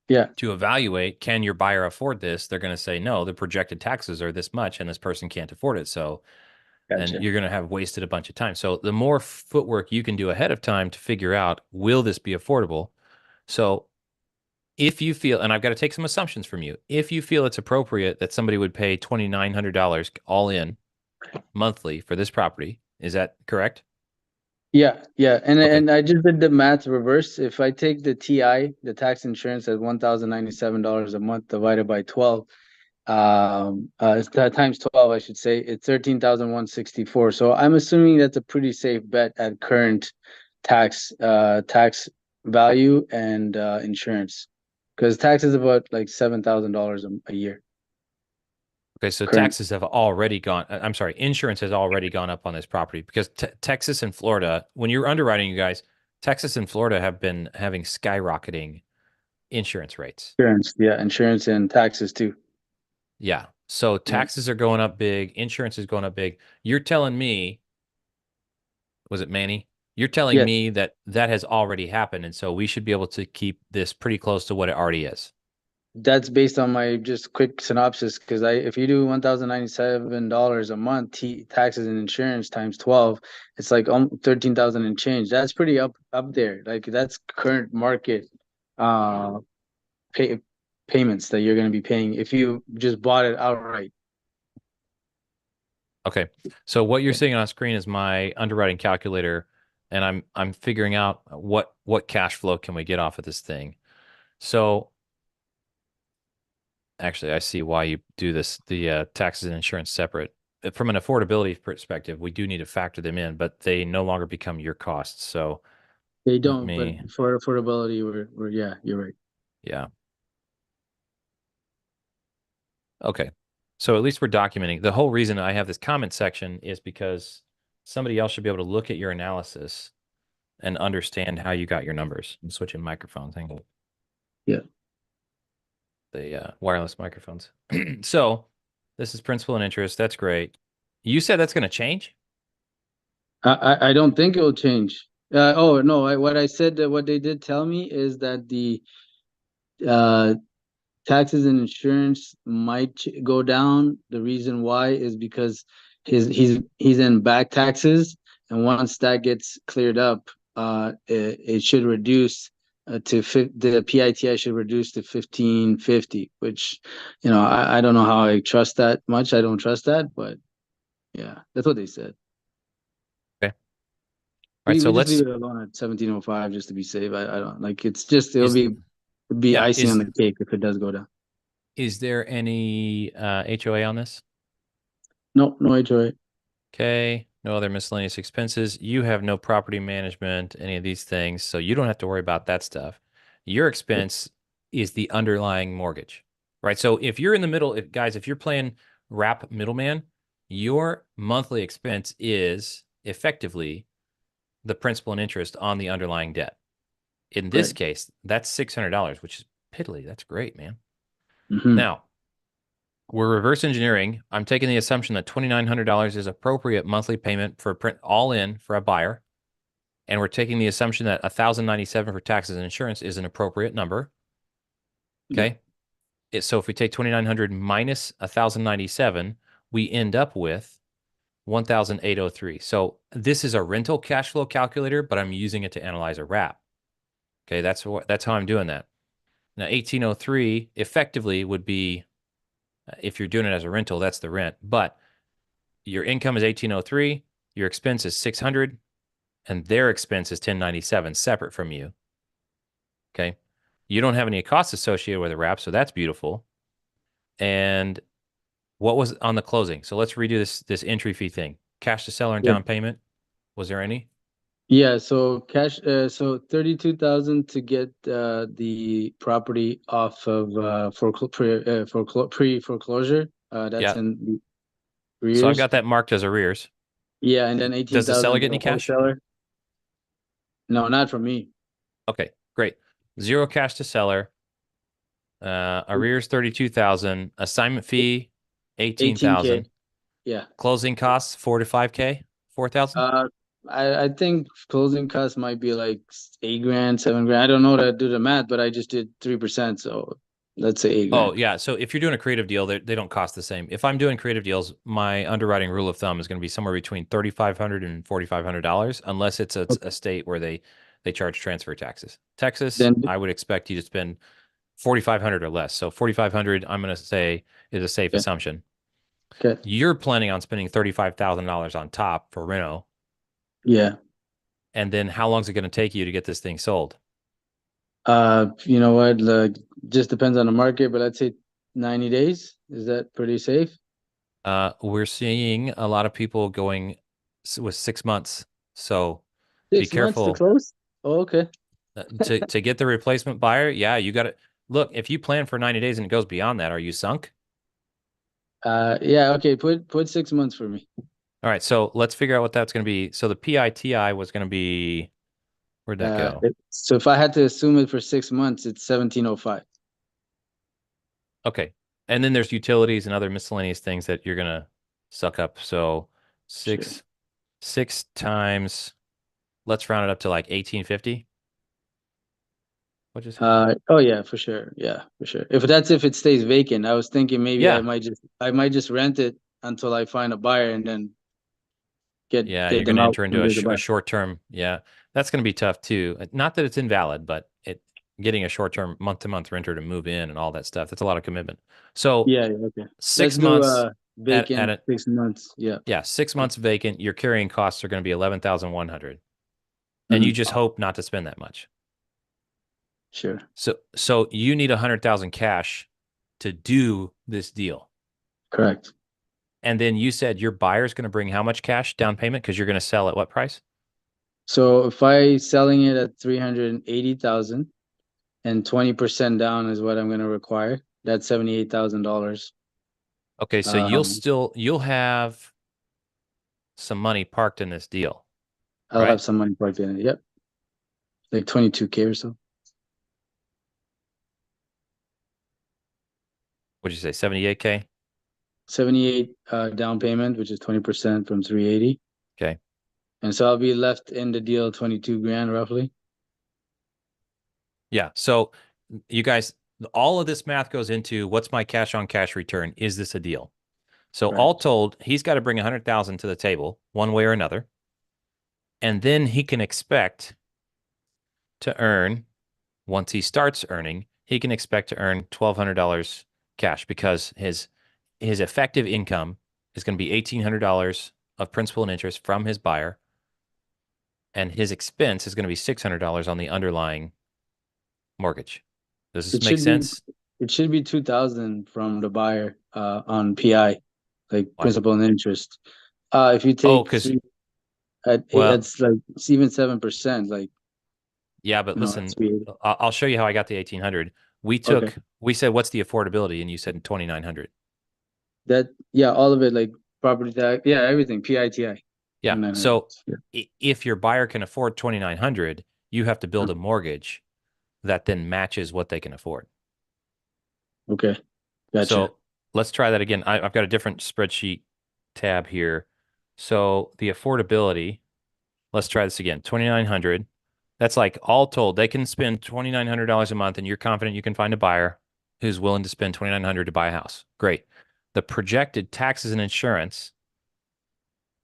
Yeah. to evaluate, can your buyer afford this? They're going to say, no, the projected taxes are this much, and this person can't afford it. So then Gotcha. you're going to have wasted a bunch of time. So the more footwork you can do ahead of time to figure out, will this be affordable? So if you feel, and I've got to take some assumptions from you, if you feel it's appropriate that somebody would pay $2,900 all in monthly for this property, is that correct? Yeah, yeah. And Okay. and I just did the math reverse. If I take the TI, the tax insurance at $1,097 a month divided by 12, it's times 12, I should say, it's 13,164. So I'm assuming that's a pretty safe bet at current tax value and insurance. Because tax is about like $7,000 a year. Okay, so Current. taxes have already gone, I'm sorry, insurance has already gone up on this property because Texas and Florida, when you're underwriting, you guys, Texas and Florida have been having skyrocketing insurance rates. Insurance, yeah, insurance and taxes too. Yeah. So Yeah. taxes are going up big, insurance is going up big. You're telling me, was it Manny? You're telling Yes. me that that has already happened, and so we should be able to keep this pretty close to what it already is. That's based on my just quick synopsis because if you do $1,097 a month taxes and insurance times 12, it's like 13,000 and change. That's pretty up there. Like that's current market uh pay payments that you're going to be paying if you just bought it outright. Okay. So what you're Yeah. seeing on screen is my underwriting calculator, and I'm figuring out what cash flow can we get off of this thing. So actually, I see why you do this, the taxes and insurance separate. From an affordability perspective, we do need to factor them in, but they no longer become your costs. So They let don't, but me, for affordability, we're yeah, you're right. yeah. Okay. So at least we're documenting. The whole reason I have this comment section is because somebody else should be able to look at your analysis and understand how you got your numbers. I'm switching microphones. Hang on. Yeah. The wireless microphones. So this is principal and interest. That's great. You said that's going to change? I don't think it will change. Oh no, what I said that what they did tell me is that the uh taxes and insurance might go down. The reason why is because he's in back taxes, and once that gets cleared up, it should reduce the PITI should reduce to 1550, which I don't know how I trust that much. I don't trust that, but yeah, that's what they said. Okay. All right. So We just leave let's, it alone at 1705 just to be safe. I don't like it's just is, it'll be yeah, icing on the cake if it does go down. is there any HOA on this? No, no HOA. Okay. No other miscellaneous expenses. You have no property management, any of these things. So you don't have to worry about that stuff. Your expense is the underlying mortgage, right? So if you're in the middle, guys, if you're playing wrap middleman, your monthly expense is effectively the principal and interest on the underlying debt. In this Right. case, that's $600, which is piddly. That's great, man. Mm-hmm. Now, we're reverse engineering. I'm taking the assumption that $2,900 is appropriate monthly payment for print all in for a buyer. And we're taking the assumption that $1,097 for taxes and insurance is an appropriate number. Okay. So if we take 2,900 minus 1,097, we end up with 1,803. So this is a rental cash flow calculator, but I'm using it to analyze a wrap. Okay. That's how I'm doing that. Now, 1,803 effectively would be, if you're doing it as a rental, that's the rent. But your income is 1,803. Your expense is 600. and their expense is 1097 separate from you. Okay. You don't have any costs associated with a wrap, so that's beautiful. And what was on the closing? So let's redo this entry fee thing. Cash to seller and Yeah. down payment. Was there any? Yeah, so cash, so 32,000 to get the property off of pre-foreclosure. That's Yeah. in the So I've arrears. got that marked as arrears. Yeah, and then Does the seller 18,000 get to any the cash? wholesaler. No, not from me. Okay, great. Zero cash to seller. Arrears 32,000. Assignment fee 18K. 18,000. Yeah. Closing costs 4 to 5K. 4,000. I think closing costs might be like 8 grand, 7 grand. I don't know how to do the math, but I just did 3%, so let's say 8 grand. Oh yeah. So if you're doing a creative deal, they don't cost the same. If I'm doing creative deals, my underwriting rule of thumb is going to be somewhere between $3,500 and $4,500, unless it's a state where they charge transfer taxes. Texas, Then I would expect you to spend 4,500 or less. So 4,500, I'm going to say, is a safe assumption. Okay. You're planning on spending $35,000 on top for reno. Yeah. And then how long is it going to take you to get this thing sold? You know what? Like, just depends on the market, but I'd say 90 days. Is that pretty safe? We're seeing a lot of people going with 6 months. So be 6 months to careful. close? Oh, okay. To get the replacement buyer. Yeah, you got to look. If you plan for 90 days and it goes beyond that, are you sunk? Yeah, okay. Put 6 months for me. All right. So let's figure out what that's going to be. So the PITI was going to be, where'd that go? So if I had to assume it for 6 months, it's 1705. Okay. And then there's utilities and other miscellaneous things that you're going to suck up. So six times, let's round it up to like 1850. What just happened? Oh yeah, for sure. Yeah, for sure. If it stays vacant, I was thinking maybe Yeah. I might just rent it until I find a buyer and then get Yeah, you're them going to out enter into when there's a a buyer. short term. Yeah, that's going to be tough too. Not that it's invalid, but getting a short term month to month renter to move in and all that stuff. That's a lot of commitment. So Yeah, okay. 6 Let's months do vacant 6 months. Yeah. Yeah, 6 months vacant. Your carrying costs are going to be 11,100, and you just hope not to spend that much. Sure. So you need 100,000 cash to do this deal. Correct. And then you said your buyer's going to bring how much cash down payment because you're going to sell at what price? So if I selling it at 380,000 and 20% down is what I'm going to require, that's $78,000. Okay, so you'll have some money parked in this deal. I'll right? have some money parked in it. Yep. Like 22K or so. What'd you say, 78K? 78 down payment, which is 20% from 380. Okay. And so I'll be left in the deal 22 grand roughly. Yeah. So you guys, all of this math goes into what's my cash on cash return? Is this a deal? So all told, he's got to bring 100,000 to the table one way or another. And then he can expect to earn, once he starts earning, he can expect to earn $1,200 cash because his effective income is going to be $1,800 of principal and interest from his buyer. And his expense is going to be $600 on the underlying mortgage. Does this make sense? It should be 2,000 from the buyer on PI, like principal and interest. If you take that's like it's even 7%. Like, yeah, but listen, I'll show you how I got the 1,800. We said, what's the affordability? And you said 2,900. All of it, like property tax, everything, PITI. Yeah. So if your buyer can afford 2,900, you have to build a mortgage that then matches what they can afford. Okay. Gotcha. So let's try that again. I've got a different spreadsheet tab here. So the affordability, let's try this again. 2,900. That's like all told, they can spend $2,900 a month and you're confident you can find a buyer who's willing to spend $2,900 to buy a house. Great. The projected taxes and insurance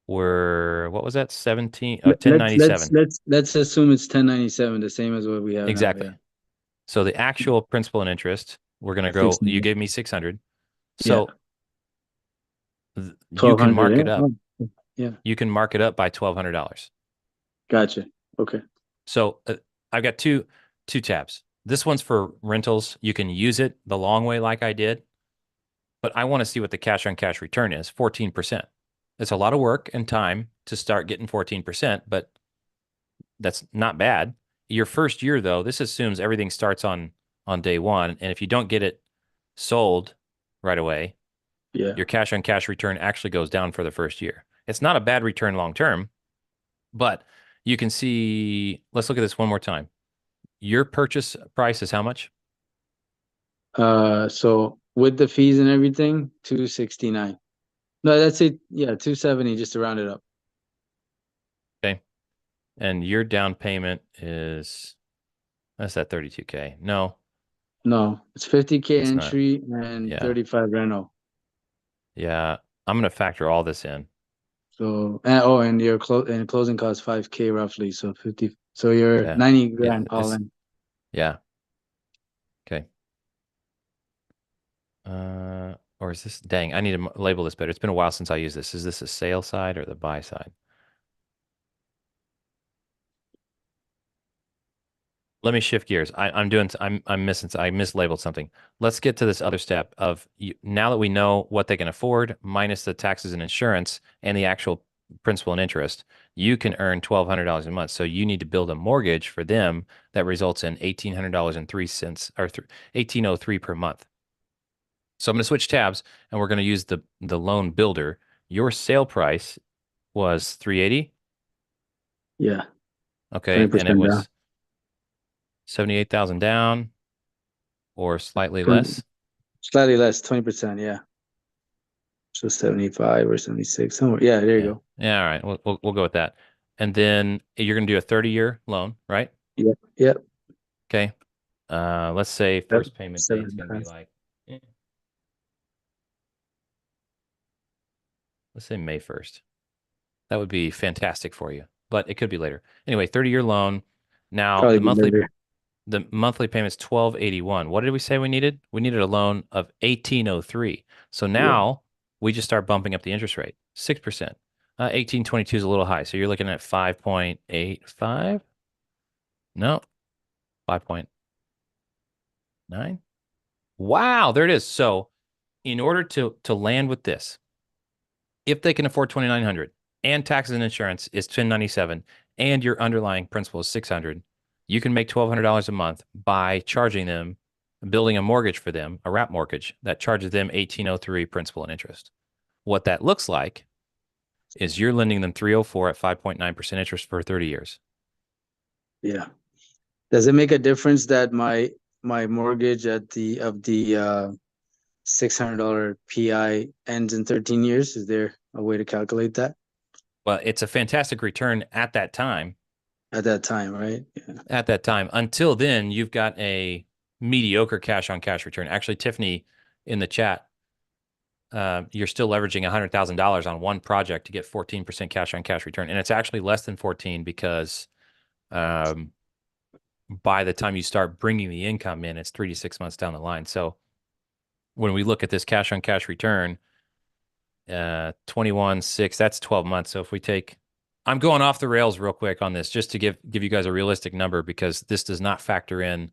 were, what was that? 1097. Let's assume it's 1097, the same as what we have exactly. now. Yeah. So the actual principal and interest, we're going to go, you gave me 600. So you can mark it up. Yeah. You can mark it up by $1,200. Gotcha. Okay. So I've got two tabs. This one's for rentals. You can use it the long way like I did, but I want to see what the cash on cash return is, 14%. It's a lot of work and time to start getting 14%, but that's not bad. Your first year though, this assumes everything starts on day one, and if you don't get it sold right away, Yeah. your cash on cash return actually goes down for the first year. It's not a bad return long term, but you can see, let's look at this one more time. Your purchase price is how much? So with the fees and everything, 269. No, that's it. Yeah, 270 just to round it up. Okay. And your down payment is, that's that 32K. No, No, it's 50K it's not. entry and Yeah. 35 rental. Yeah. I'm going to factor all this in. So and your closing cost 5K roughly. So 50. So you're Yeah. 90 Yeah. grand all in. Yeah. Okay. Or is this, dang, I need to label this better. It's been a while since I used this. Is this a sale side or the buy side? Let me shift gears. I'm missing, I mislabeled something. Let's get to this other step of now that we know what they can afford minus the taxes and insurance and the actual principal and interest, you can earn $1,200 a month. So you need to build a mortgage for them that results in $1,800.03 or 1803 per month. So I'm going to switch tabs and we're going to use the loan builder. Your sale price was 380. Yeah. Okay. And it 20% down. was 78,000 down or slightly less. Slightly less, 20%. Yeah. So 75 or 76 somewhere. Yeah, there you Yeah. go. Yeah. All right. We'll go with that. And then you're going to do a 30-year loan, right? Yep. Yep. Okay. Let's say first payment date's going to be 75. like, let's say May 1st. That would be fantastic for you, but it could be later. Anyway, 30-year loan. Now Probably be better. the monthly payment's 1281. What did we say we needed? We needed a loan of 1803. So now we just start bumping up the interest rate, 6%. 1822 is a little high. So you're looking at 5.85? No, 5.9. Wow, there it is. So in order to land with this, if they can afford 2,900 and taxes and insurance is 1097 and your underlying principal is 600, you can make $1,200 a month by charging them, building a mortgage for them, a wrap mortgage that charges them 1803 principal and interest. What that looks like is you're lending them 304 at 5.9% interest for 30 years. Yeah. Does it make a difference that my mortgage of the $600 PI ends in 13 years? Is there a way to calculate that Well, it's a fantastic return at that time. at that time, right? Yeah. At that time. Until then, you've got a mediocre cash on cash return. Actually, Tiffany in the chat, you're still leveraging $100,000 on one project to get 14% cash on cash return. And it's actually less than 14 because by the time you start bringing the income in, it's 3 to 6 months down the line. So when we look at this cash on cash return, 21.6, that's 12 months. So if we take, I'm going off the rails real quick on this just to give you guys a realistic number because this does not factor in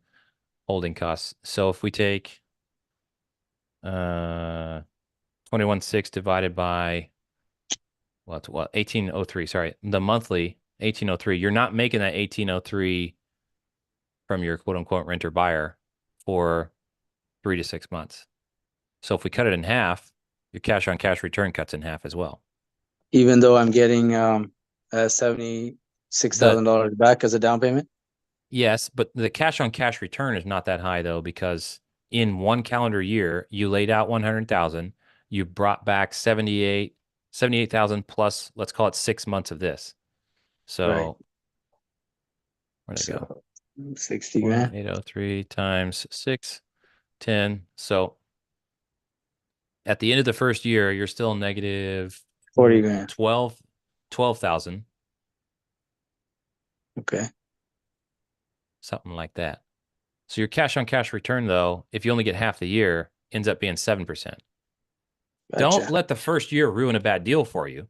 holding costs. So if we take 21.6 divided by what 1803, sorry, the monthly 1803, you're not making that 1803 from your quote unquote renter buyer for 3 to 6 months. So if we cut it in half, your cash on cash return cuts in half as well. Even though I'm getting $76,000 back as a down payment? Yes, but the cash on cash return is not that high though, because in one calendar year, you laid out 100,000, you brought back 78,000 plus, let's call it 6 months of this. So Right. where'd it go? 60 grand. 803 times 6, 10. So at the end of the first year, you're still negative 40 grand. 12,000. Okay. Something like that. So your cash on cash return, though, if you only get half the year, ends up being 7%. Gotcha. Don't let the first year ruin a bad deal for you.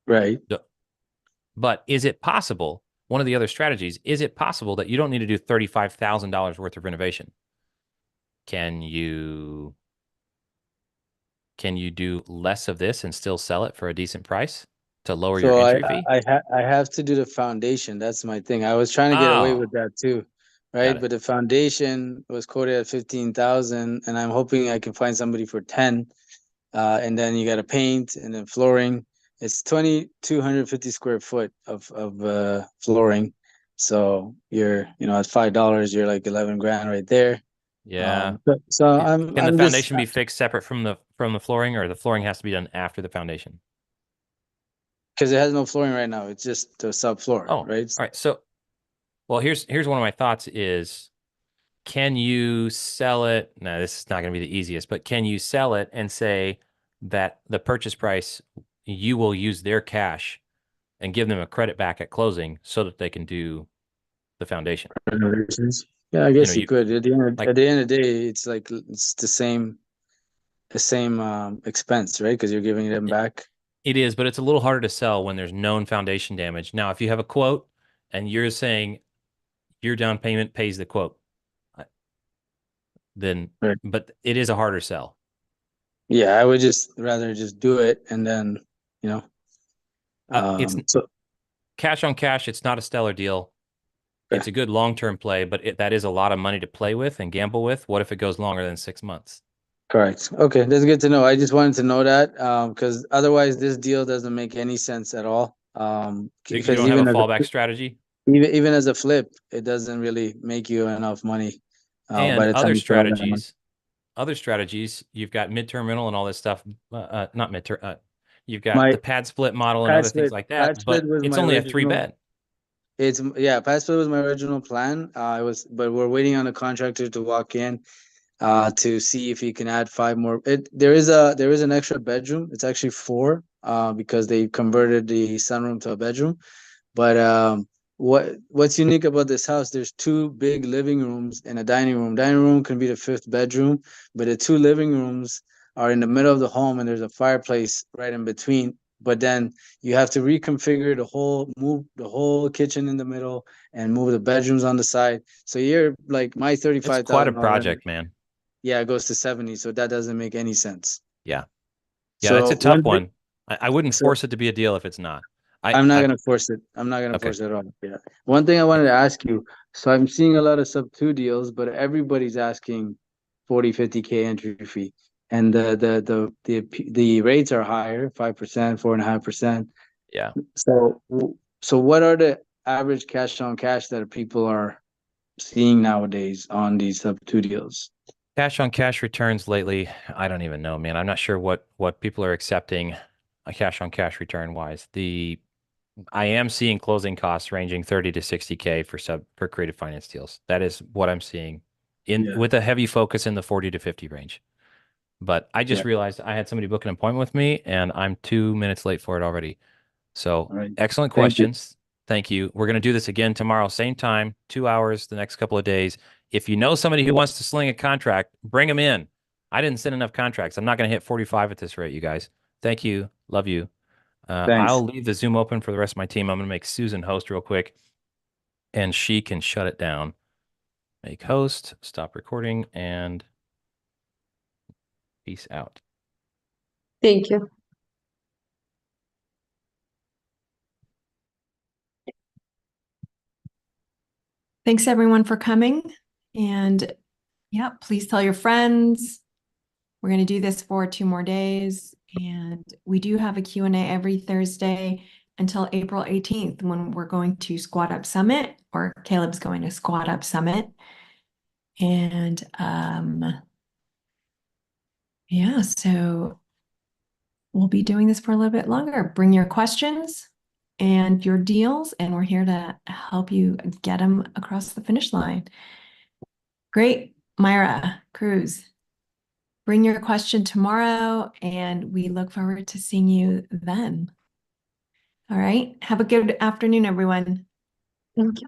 Right. But is it possible? One of the other strategies, is it possible that you don't need to do $35,000 worth of renovation? Can you do less of this and still sell it for a decent price to lower your So entry fee? I have to do the foundation. That's my thing. I was trying to get away with Oh, that too, got right? it. But the foundation was quoted at 15,000, and I'm hoping I can find somebody for 10. And then you got to paint and then flooring. It's 2,250 square foot of flooring. So you're, at $5, you're like 11 grand right there. Yeah. So Can the I'm just foundation be fixed separate from the flooring, or the flooring has to be done after the foundation? because it has no flooring right now. It's just the subfloor, Oh, right? all right. So, well, here's one of my thoughts is, can you sell it? No, this is not going to be the easiest, but can you sell it and say that the purchase price, you will use their cash and give them a credit back at closing so that they can do the foundation? Renovations. Yeah, I You know, guess you you could. At the like end of the day, it's like it's the same expense, right? Because you're giving them back. it is, but it's a little harder to sell when there's known foundation damage. Now, if you have a quote and you're saying your down payment pays the quote, then, Right. but it is a harder sell. Yeah, I would just rather just do it and then, It's so cash on cash. It's not a stellar deal. It's a good long-term play, but that is a lot of money to play with and gamble with. What if it goes longer than 6 months? correct. Okay, that's good to know. I just wanted to know that because otherwise this deal doesn't make any sense at all. You Because don't have a fallback strategy? even as a flip, it doesn't really make you enough money And by the time you put all that money. other strategies, you've got midterm rental and all this stuff. Not midterm. You've got My the pad split model and pad other things split, like pad that, split but was it's my only a 3 original. bed. Pad split was my original plan. But we're waiting on a contractor to walk in to see if he can add 5 more. There is an extra bedroom. It's actually 4 because they converted the sunroom to a bedroom. But what's unique about this house? There's 2 big living rooms and a dining room. Dining room can be the 5th bedroom, but the 2 living rooms are in the middle of the home, and there's a fireplace right in between. But then you have to reconfigure move the whole kitchen in the middle, and move the bedrooms on the side. So you're like my It's $35,000 quite a project, man. yeah, it goes to 70, so that doesn't make any sense. Yeah. Yeah, it's So a tough one. I wouldn't force it to be a deal if it's not. I'm not gonna force it. I'm not gonna Okay. force it at all. Yeah. One thing I wanted to ask you. So I'm seeing a lot of sub 2 deals, but everybody's asking 40, 50K entry fee. And the rates are higher, 5%, 4.5%. Yeah. So what are the average cash on cash that people are seeing nowadays on these sub 2 deals? Cash on cash returns lately, I don't even know, man. I'm not sure what people are accepting a cash on cash return wise. I am seeing closing costs ranging 30 to 60K for creative finance deals. That is what I'm seeing with a heavy focus in the 40 to 50 range. But I just realized I had somebody book an appointment with me and I'm 2 minutes late for it already. So excellent questions. Thank you. We're going to do this again tomorrow, same time, 2 hours the next couple of days. If you know somebody who wants to sling a contract, bring them in. I didn't send enough contracts. I'm not going to hit 45 at this rate, you guys. Thank you. Love you. I'll leave the Zoom open for the rest of my team. I'm going to make Susan host real quick, and she can shut it down. Make host, stop recording, and peace out. Thank you. Thanks everyone for coming. And yeah, please tell your friends. We're going to do this for 2 more days. And we do have a Q&A every Thursday until April 18th when we're going to Squad Up Summit, or Caleb's going to Squad Up Summit. And yeah, so we'll be doing this for a little bit longer. Bring your questions and your deals, and we're here to help you get them across the finish line. Great, Myra Cruz. Bring your question tomorrow, and we look forward to seeing you then. All right. Have a good afternoon, everyone. Thank you.